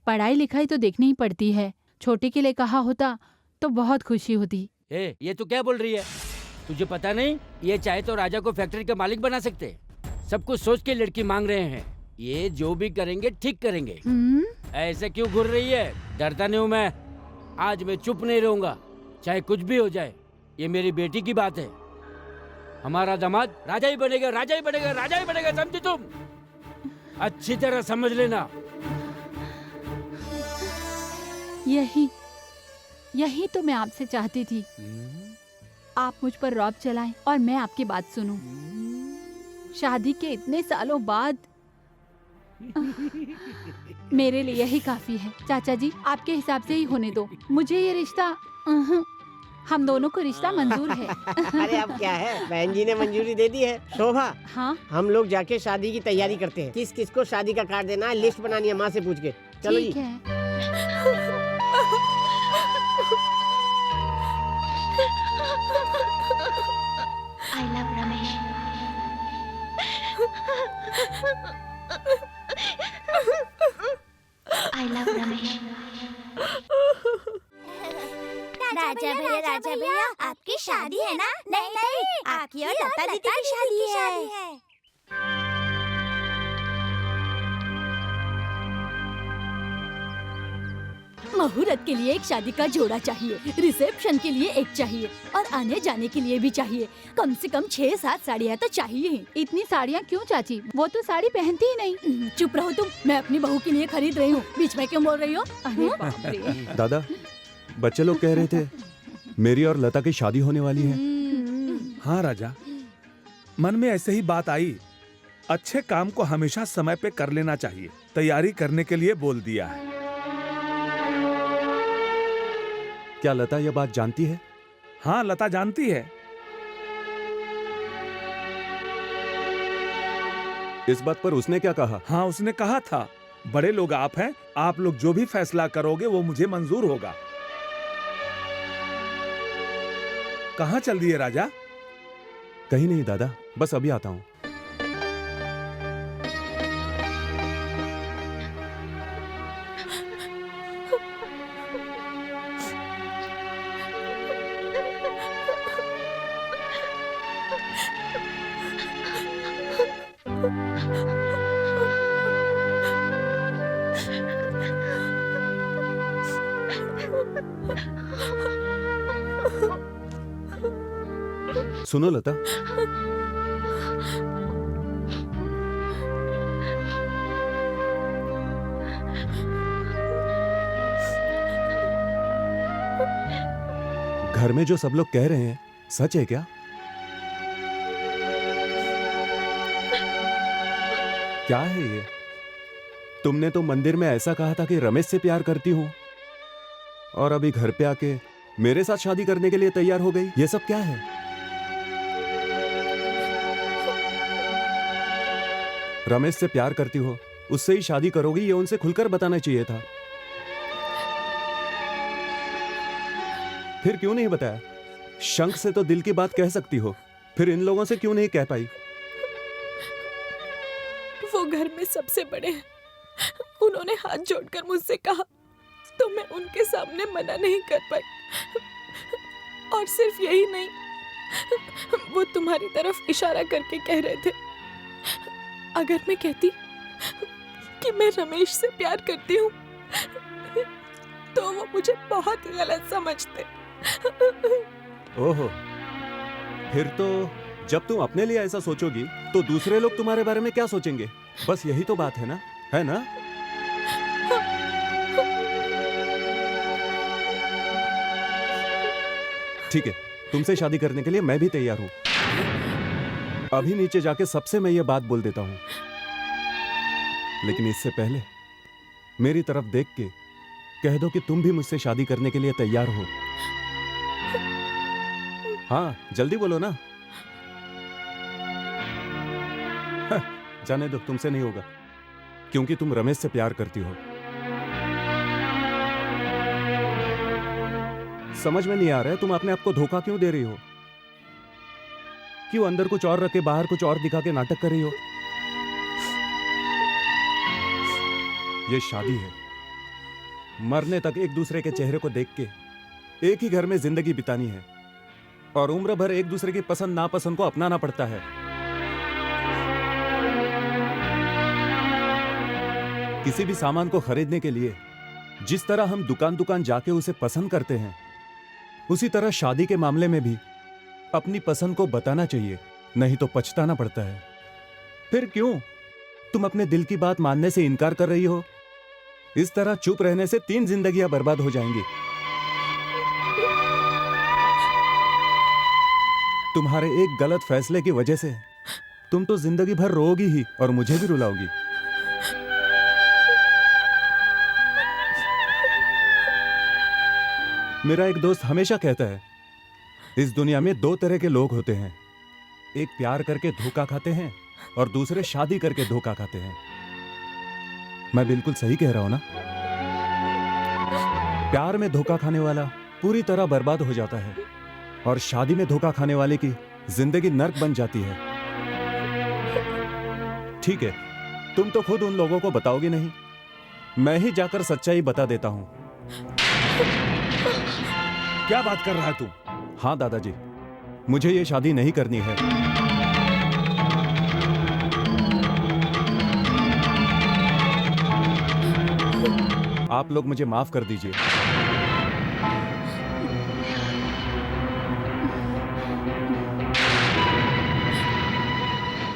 पढ़ाई लिखाई तो देखनी ही पड़ती है। छोटे के लिए कहा होता तो बहुत खुशी होती। ये तू क्या बोल रही है? तुझे पता नहीं, ये चाहे तो राजा को फैक्ट्री का मालिक बना सकते। सब कुछ सोच के लड़की मांग रहे हैं। ये जो भी करेंगे ठीक करेंगे। ऐसे क्यों घूर रही है? डरता नहीं हूँ मैं। आज मैं चुप नहीं रहूंगा, चाहे कुछ भी हो जाए। ये मेरी बेटी की बात है। हमारा दामाद राजा ही बनेगा, राजा ही बनेगा, राजा ही बनेगा, समझी तुम? अच्छी तरह समझ लेना। यही तो मैं आपसे चाहती थी। आप मुझ पर रौब चलाएं और मैं आपकी बात सुनूं। शादी के इतने सालों बाद मेरे लिए यही काफी है। चाचा जी, आपके हिसाब से ही होने दो। मुझे ये रिश्ता हम दोनों को रिश्ता मंजूर है। अरे अब क्या है, बहन जी ने मंजूरी दे दी है। शोभा, हाँ हम लोग जाके शादी की तैयारी करते हैं। किस किस को शादी का कार्ड देना है, लिस्ट बनानी है माँ से पूछ के। चलो जी। ठीक है। I love Ramesh. I love Ramesh. राजा भैया आपकी शादी है ना? नहीं नहीं, आपकी और लता दीदी की शादी है। मुहूर्त के लिए एक शादी का जोड़ा चाहिए, रिसेप्शन के लिए एक चाहिए और आने जाने के लिए भी चाहिए। कम से कम 6-7 साड़ियाँ तो चाहिए ही। इतनी साड़ियाँ क्यों चाची? वो तो साड़ी पहनती ही नहीं। चुप रहो तुम, मैं अपनी बहू के लिए खरीद रही हूँ। बीच में क्यों बोल रही हो? अरे बाप रे। दादा, बच्चे लोग कह रहे थे मेरी और लता की शादी होने वाली है। हाँ राजा, मन में ऐसे ही बात आई। अच्छे काम को हमेशा समय पे कर लेना चाहिए। तैयारी करने के लिए बोल दिया है। क्या लता यह बात जानती है? हाँ, लता जानती है। इस बात पर उसने क्या कहा? हाँ, उसने कहा था बड़े लोग आप हैं, आप लोग जो भी फैसला करोगे वो मुझे मंजूर होगा। कहाँ चल दिए राजा? कहीं नहीं दादा, बस अभी आता हूँ। सुनो लता, घर में जो सब लोग कह रहे हैं सच है क्या? क्या है ये? तुमने तो मंदिर में ऐसा कहा था कि रमेश से प्यार करती हूं, और अभी घर पे आके मेरे साथ शादी करने के लिए तैयार हो गई। ये सब क्या है? रमेश से प्यार करती हो, उससे ही शादी करोगी, ये उनसे खुलकर बताना चाहिए था। फिर क्यों नहीं बताया? शंख से तो दिल की बात कह सकती हो, फिर इन लोगों से क्यों नहीं कह पाई? वो घर में सबसे बड़े हैं। उन्होंने हाथ जोड़कर मुझसे कहा तो मैं उनके सामने मना नहीं कर पाई। और सिर्फ यही नहीं, वो तुम्हारी तरफ इशारा करके कह रहे थे अगर मैं कहती कि मैं रमेश से प्यार करती हूँ तो वो मुझे बहुत गलत समझते। ओहो, फिर तो जब तुम अपने लिए ऐसा सोचोगी तो दूसरे लोग तुम्हारे बारे में क्या सोचेंगे? बस यही तो बात है ना, है ना? ठीक है, तुमसे शादी करने के लिए मैं भी तैयार हूं। अभी नीचे जाके सबसे मैं ये बात बोल देता हूं, लेकिन इससे पहले मेरी तरफ देख के कह दो कि तुम भी मुझसे शादी करने के लिए तैयार हो। हाँ, जल्दी बोलो ना। जाने दो, तुमसे नहीं होगा, क्योंकि तुम रमेश से प्यार करती हो। समझ में नहीं आ रहा है तुम अपने आप को धोखा क्यों दे रही हो? क्यों अंदर कुछ और रख के बाहर कुछ और दिखा के नाटक कर रही हो? ये शादी है, मरने तक एक दूसरे के चेहरे को देख के एक ही घर में जिंदगी बितानी है, और उम्र भर एक दूसरे की पसंद नापसंद को अपनाना पड़ता है। किसी भी सामान को खरीदने के लिए जिस तरह हम दुकान दुकान जाके उसे पसंद करते हैं, उसी तरह शादी के मामले में भी अपनी पसंद को बताना चाहिए, नहीं तो पछताना पड़ता है। फिर क्यों तुम अपने दिल की बात मानने से इनकार कर रही हो? इस तरह चुप रहने से 3 जिंदगियां बर्बाद हो जाएंगी। तुम्हारे एक गलत फैसले की वजह से तुम तो जिंदगी भर रोओगी ही और मुझे भी रुलाओगी। मेरा एक दोस्त हमेशा कहता है इस दुनिया में दो तरह के लोग होते हैं, एक प्यार करके धोखा खाते हैं और दूसरे शादी करके धोखा खाते हैं। मैं बिल्कुल सही कह रहा हूं ना? प्यार में धोखा खाने वाला पूरी तरह बर्बाद हो जाता है और शादी में धोखा खाने वाले की जिंदगी नर्क बन जाती है। ठीक है, तुम तो खुद उन लोगों को बताओगी नहीं, मैं ही जाकर सच्चाई बता देता हूं। क्या बात कर रहा है तू? हाँ दादाजी, मुझे ये शादी नहीं करनी है। आप लोग मुझे माफ कर दीजिए।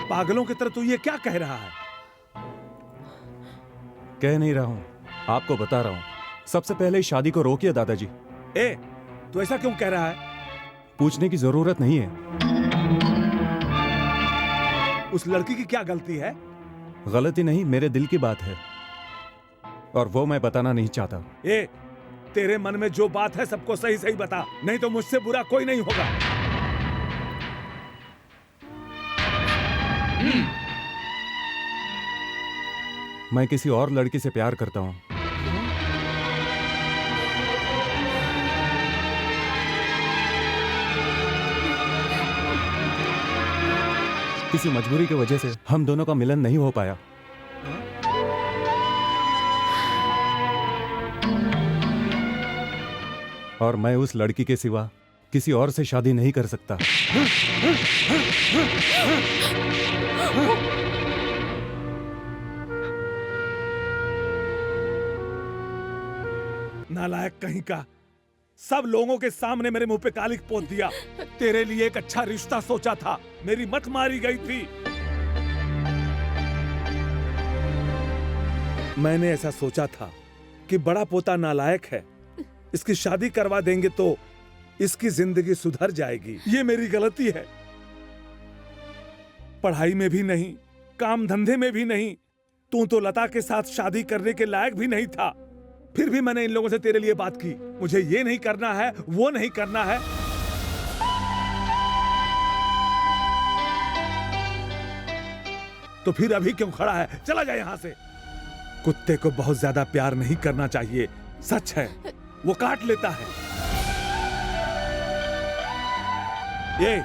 पागलों की तरह तू ये क्या कह रहा है? कह नहीं रहा हूं, आपको बता रहा हूं। सबसे पहले इस शादी को रोकिए दादाजी। ए, तू ऐसा क्यों कह रहा है? पूछने की जरूरत नहीं है। उस लड़की की क्या गलती है? गलती नहीं, मेरे दिल की बात है और वो मैं बताना नहीं चाहता। ए, तेरे मन में जो बात है सबको सही सही बता, नहीं तो मुझसे बुरा कोई नहीं होगा। मैं किसी और लड़की से प्यार करता हूं। किसी मजबूरी की वजह से हम दोनों का मिलन नहीं हो पाया। और मैं उस लड़की के सिवा किसी और से शादी नहीं कर सकता। नालायक कहीं का, सब लोगों के सामने मेरे मुंह पे कालिक पोत दिया। तेरे लिए एक अच्छा रिश्ता सोचा था, मेरी मत मारी गई थी। मैंने ऐसा सोचा था कि बड़ा पोता नालायक है, इसकी शादी करवा देंगे तो इसकी जिंदगी सुधर जाएगी। ये मेरी गलती है। पढ़ाई में भी नहीं, काम धंधे में भी नहीं, तू तो लता के साथ शादी करने के लायक भी नहीं था। फिर भी मैंने इन लोगों से तेरे लिए बात की, मुझे ये नहीं करना है, वो नहीं करना है। तो फिर अभी क्यों खड़ा है? चला जा यहां से। कुत्ते को बहुत ज्यादा प्यार नहीं करना चाहिए, सच है, वो काट लेता है। ये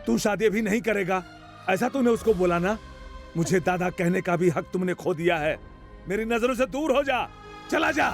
तू शादी अभी नहीं करेगा, ऐसा तूने उसको बोला ना? मुझे दादा कहने का भी हक तुमने खो दिया है। मेरी नजरों से दूर हो जा, चला जा।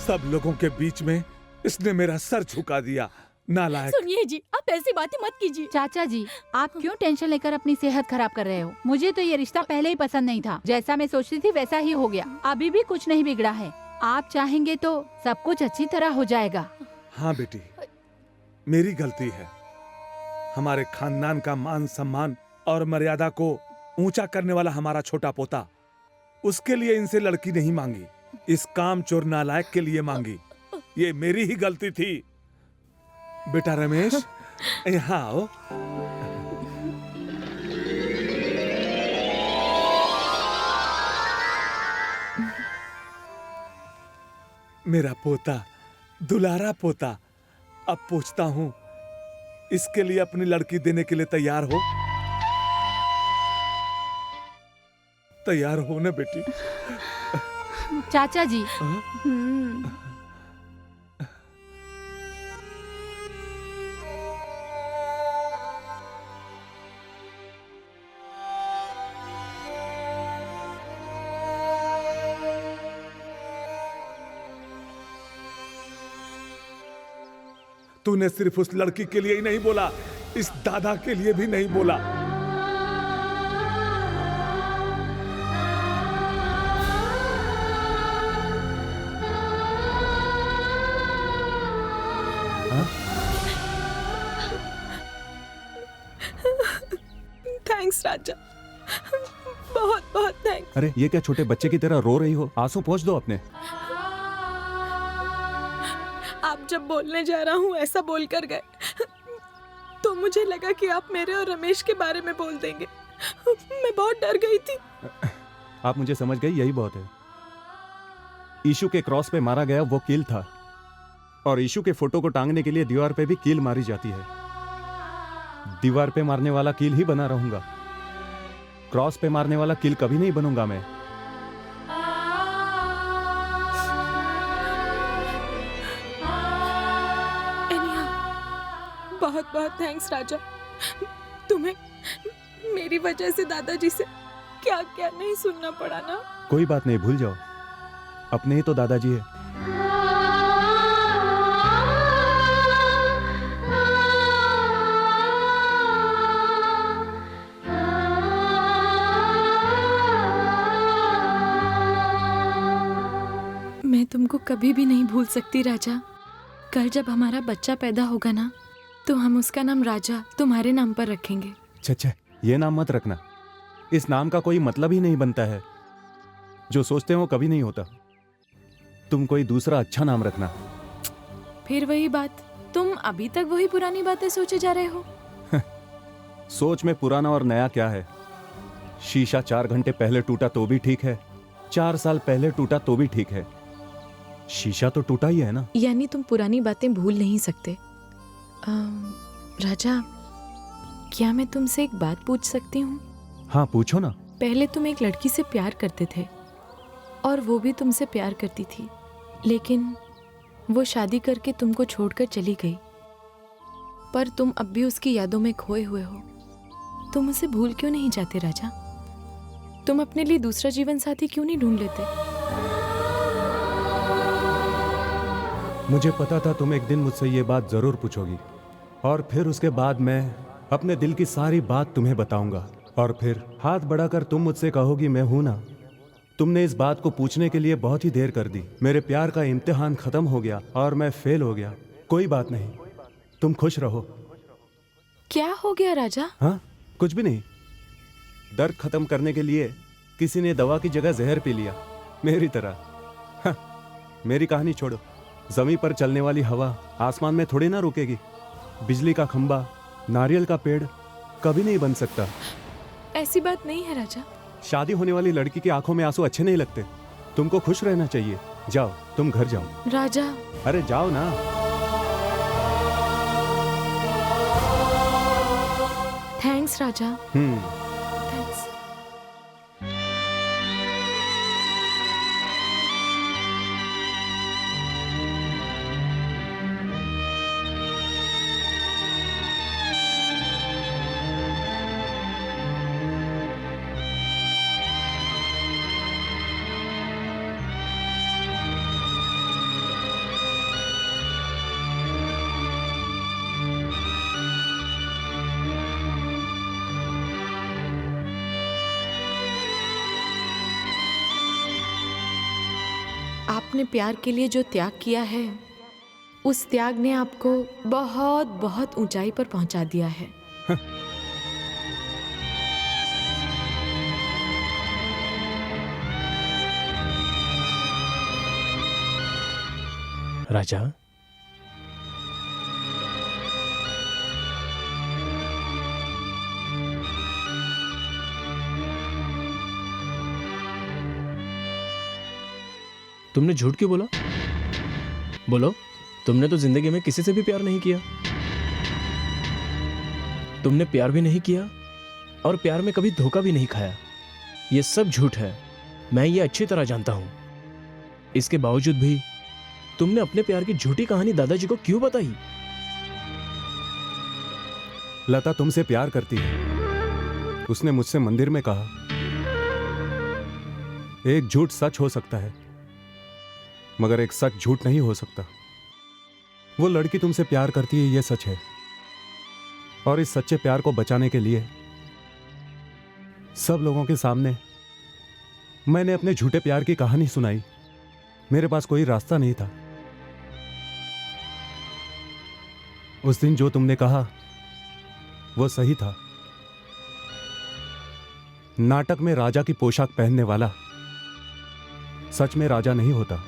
सब लोगों के बीच में इसने मेरा सर झुका दिया, नालायक। सुनिए जी, आप ऐसी बातें मत कीजिए। चाचा जी, आप क्यों टेंशन लेकर अपनी सेहत खराब कर रहे हो? मुझे तो ये रिश्ता पहले ही पसंद नहीं था। जैसा मैं सोचती थी वैसा ही हो गया। अभी भी कुछ नहीं बिगड़ा है। आप चाहेंगे तो सब कुछ अच्छी तरह हो जाएगा। हाँ बेटी, मेरी गलती है। हमारे खानदान का मान सम्मान और मर्यादा को ऊंचा करने वाला हमारा छोटा पोता, उसके लिए इनसे लड़की नहीं मांगी, इस काम चोर नालायक के लिए मांगी। ये मेरी ही गलती थी। बेटा रमेश, यहाँ आओ। मेरा पोता, दुलारा पोता, अब पूछता हूं, इसके लिए अपनी लड़की देने के लिए तैयार हो? तैयार हो ना बेटी? चाचा जी, तूने सिर्फ उस लड़की के लिए ही नहीं बोला, इस दादा के लिए भी नहीं बोला। थैंक्स राजा, बहुत बहुत थैंक्स। अरे ये क्या छोटे बच्चे की तरह रो रही हो? आंसू पोंछ दो अपने। आप जब बोलने जा रहा हूँ ऐसा बोल कर गए तो तो मुझे लगा कि आप मेरे और रमेश के बारे में बोल देंगे। मैं बहुत डर गई थी। आप मुझे समझ गई, यही बहुत है। यीशु के क्रॉस पे मारा गया वो कील था, और यीशु के फोटो को टांगने के लिए दीवार पे भी कील मारी जाती है। दीवार पे मारने वाला कील ही बना रहूंगा, क्रॉस पे मारने वाला कील कभी नहीं बनूंगा मैं। बहुत बहुत थैंक्स राजा। तुम्हें मेरी वजह से दादाजी से क्या क्या नहीं सुनना पड़ा ना। कोई बात नहीं, भूल जाओ, अपने ही तो दादाजी है। मैं तुमको कभी भी नहीं भूल सकती राजा। कल जब हमारा बच्चा पैदा होगा ना, तो हम उसका नाम राजा तुम्हारे नाम पर रखेंगे। अच्छा, ये नाम मत रखना, इस नाम का कोई मतलब ही नहीं बनता है। जो सोचते हो कभी नहीं होता। तुम कोई दूसरा अच्छा नाम रखना। फिर वही बात, तुम अभी तक वही पुरानी बातें सोचे जा रहे हो। सोच में पुराना और नया क्या है? शीशा 4 घंटे पहले टूटा तो भी ठीक है, 4 साल पहले टूटा तो भी ठीक है, शीशा तो टूटा ही है ना। यानी तुम पुरानी बातें भूल नहीं सकते। राजा, क्या मैं तुमसे एक बात पूछ सकती हूँ? हाँ, पूछो ना। पहले तुम एक लड़की से प्यार करते थे और वो भी तुमसे प्यार करती थी, लेकिन वो शादी करके तुमको छोड़कर चली गई, पर तुम अब भी उसकी यादों में खोए हुए हो। तुम उसे भूल क्यों नहीं जाते राजा? तुम अपने लिए दूसरा जीवन साथी क्यों नहीं ढूंढ लेते? मुझे पता था तुम एक दिन मुझसे ये बात जरूर पूछोगी, और फिर उसके बाद मैं अपने दिल की सारी बात तुम्हें बताऊंगा, और फिर हाथ बढ़ाकर तुम मुझसे कहोगी मैं हूं ना। तुमने इस बात को पूछने के लिए बहुत ही देर कर दी। मेरे प्यार का इम्तिहान खत्म हो गया और मैं फेल हो गया। कोई बात नहीं, तुम खुश रहो। क्या हो गया राजा? हाँ, कुछ भी नहीं। दर्द खत्म करने के लिए किसी ने दवा की जगह जहर पी लिया, मेरी तरह। हाँ, मेरी कहानी छोड़ो। जमीन पर चलने वाली हवा आसमान में थोड़ी ना रुकेगी। बिजली का खंबा, नारियल का पेड़ कभी नहीं बन सकता। ऐसी बात नहीं है राजा। शादी होने वाली लड़की की आंखों में आंसू अच्छे नहीं लगते। तुमको खुश रहना चाहिए। जाओ, तुम घर जाओ। राजा, अरे जाओ ना। थैंक्स राजा। थैंक्स। आपने प्यार के लिए जो त्याग किया है, उस त्याग ने आपको बहुत बहुत ऊंचाई पर पहुंचा दिया है। राजा, तुमने झूठ क्यों बोला? बोलो, तुमने तो जिंदगी में किसी से भी प्यार नहीं किया। तुमने प्यार भी नहीं किया और प्यार में कभी धोखा भी नहीं खाया। ये सब झूठ है, मैं ये अच्छी तरह जानता हूं। इसके बावजूद भी तुमने अपने प्यार की झूठी कहानी दादाजी को क्यों बताई? लता तुमसे प्यार करती है, उसने मुझसे मंदिर में कहा। एक झूठ सच हो सकता है, मगर एक सच झूठ नहीं हो सकता। वो लड़की तुमसे प्यार करती है, ये सच है, और इस सच्चे प्यार को बचाने के लिए सब लोगों के सामने मैंने अपने झूठे प्यार की कहानी सुनाई। मेरे पास कोई रास्ता नहीं था। उस दिन जो तुमने कहा वो सही था। नाटक में राजा की पोशाक पहनने वाला सच में राजा नहीं होता।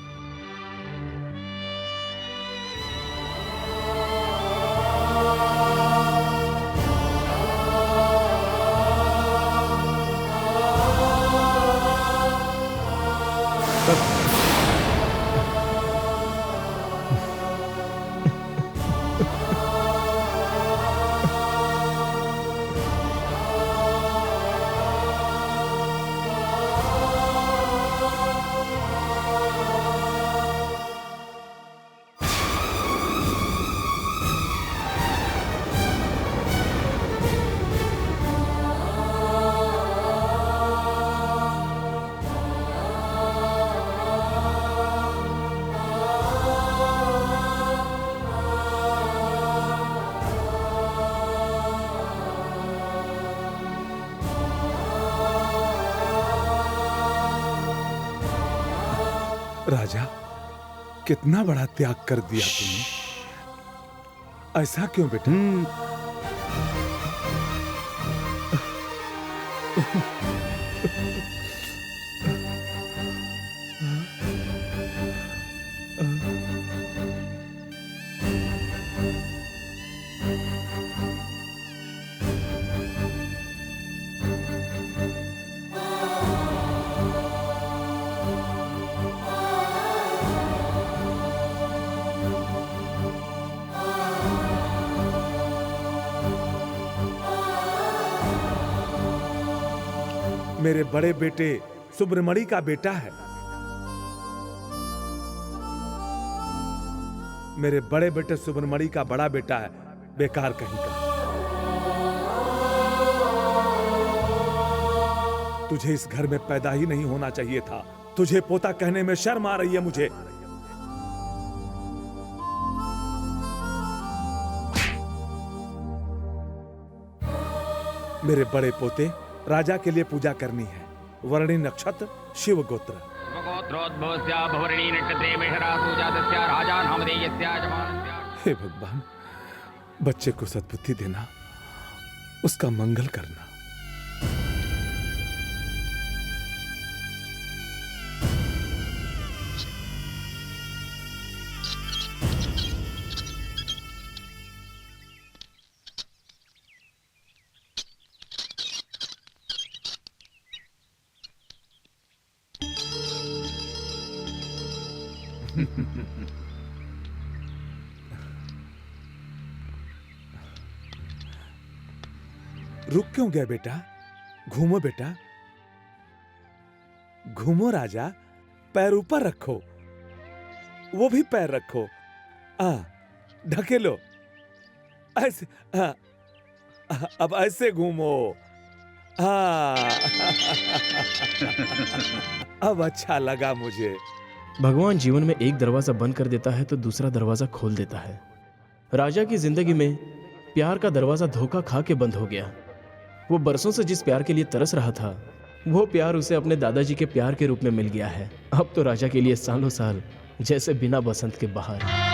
राजा, कितना बड़ा त्याग कर दिया तुमने। ऐसा क्यों बेटा? मेरे बड़े बेटे सुब्रमणि का बेटा है। मेरे बड़े बेटे सुब्रमणि का बड़ा बेटा है, बेकार कहीं का। तुझे इस घर में पैदा ही नहीं होना चाहिए था। तुझे पोता कहने में शर्म आ रही है मुझे। मेरे बड़े पोते, राजा के लिए पूजा करनी है। वर्णी नक्षत्र, शिव गोत्र। हे भगवान, बच्चे को सद्बुद्धि देना, उसका मंगल करना। रुक क्यों गया बेटा? घूमो बेटा, घूमो राजा। पैर ऊपर रखो, वो भी पैर रखो। ढकेलो ऐसे। अब ऐसे घूमो। अब अच्छा लगा मुझे। भगवान जीवन में एक दरवाजा बंद कर देता है तो दूसरा दरवाजा खोल देता है। राजा की जिंदगी में प्यार का दरवाजा धोखा खा के बंद हो गया। वो बरसों से जिस प्यार के लिए तरस रहा था, वो प्यार उसे अपने दादाजी के प्यार के रूप में मिल गया है। अब तो राजा के लिए सालों साल जैसे बिना बसंत के बहार।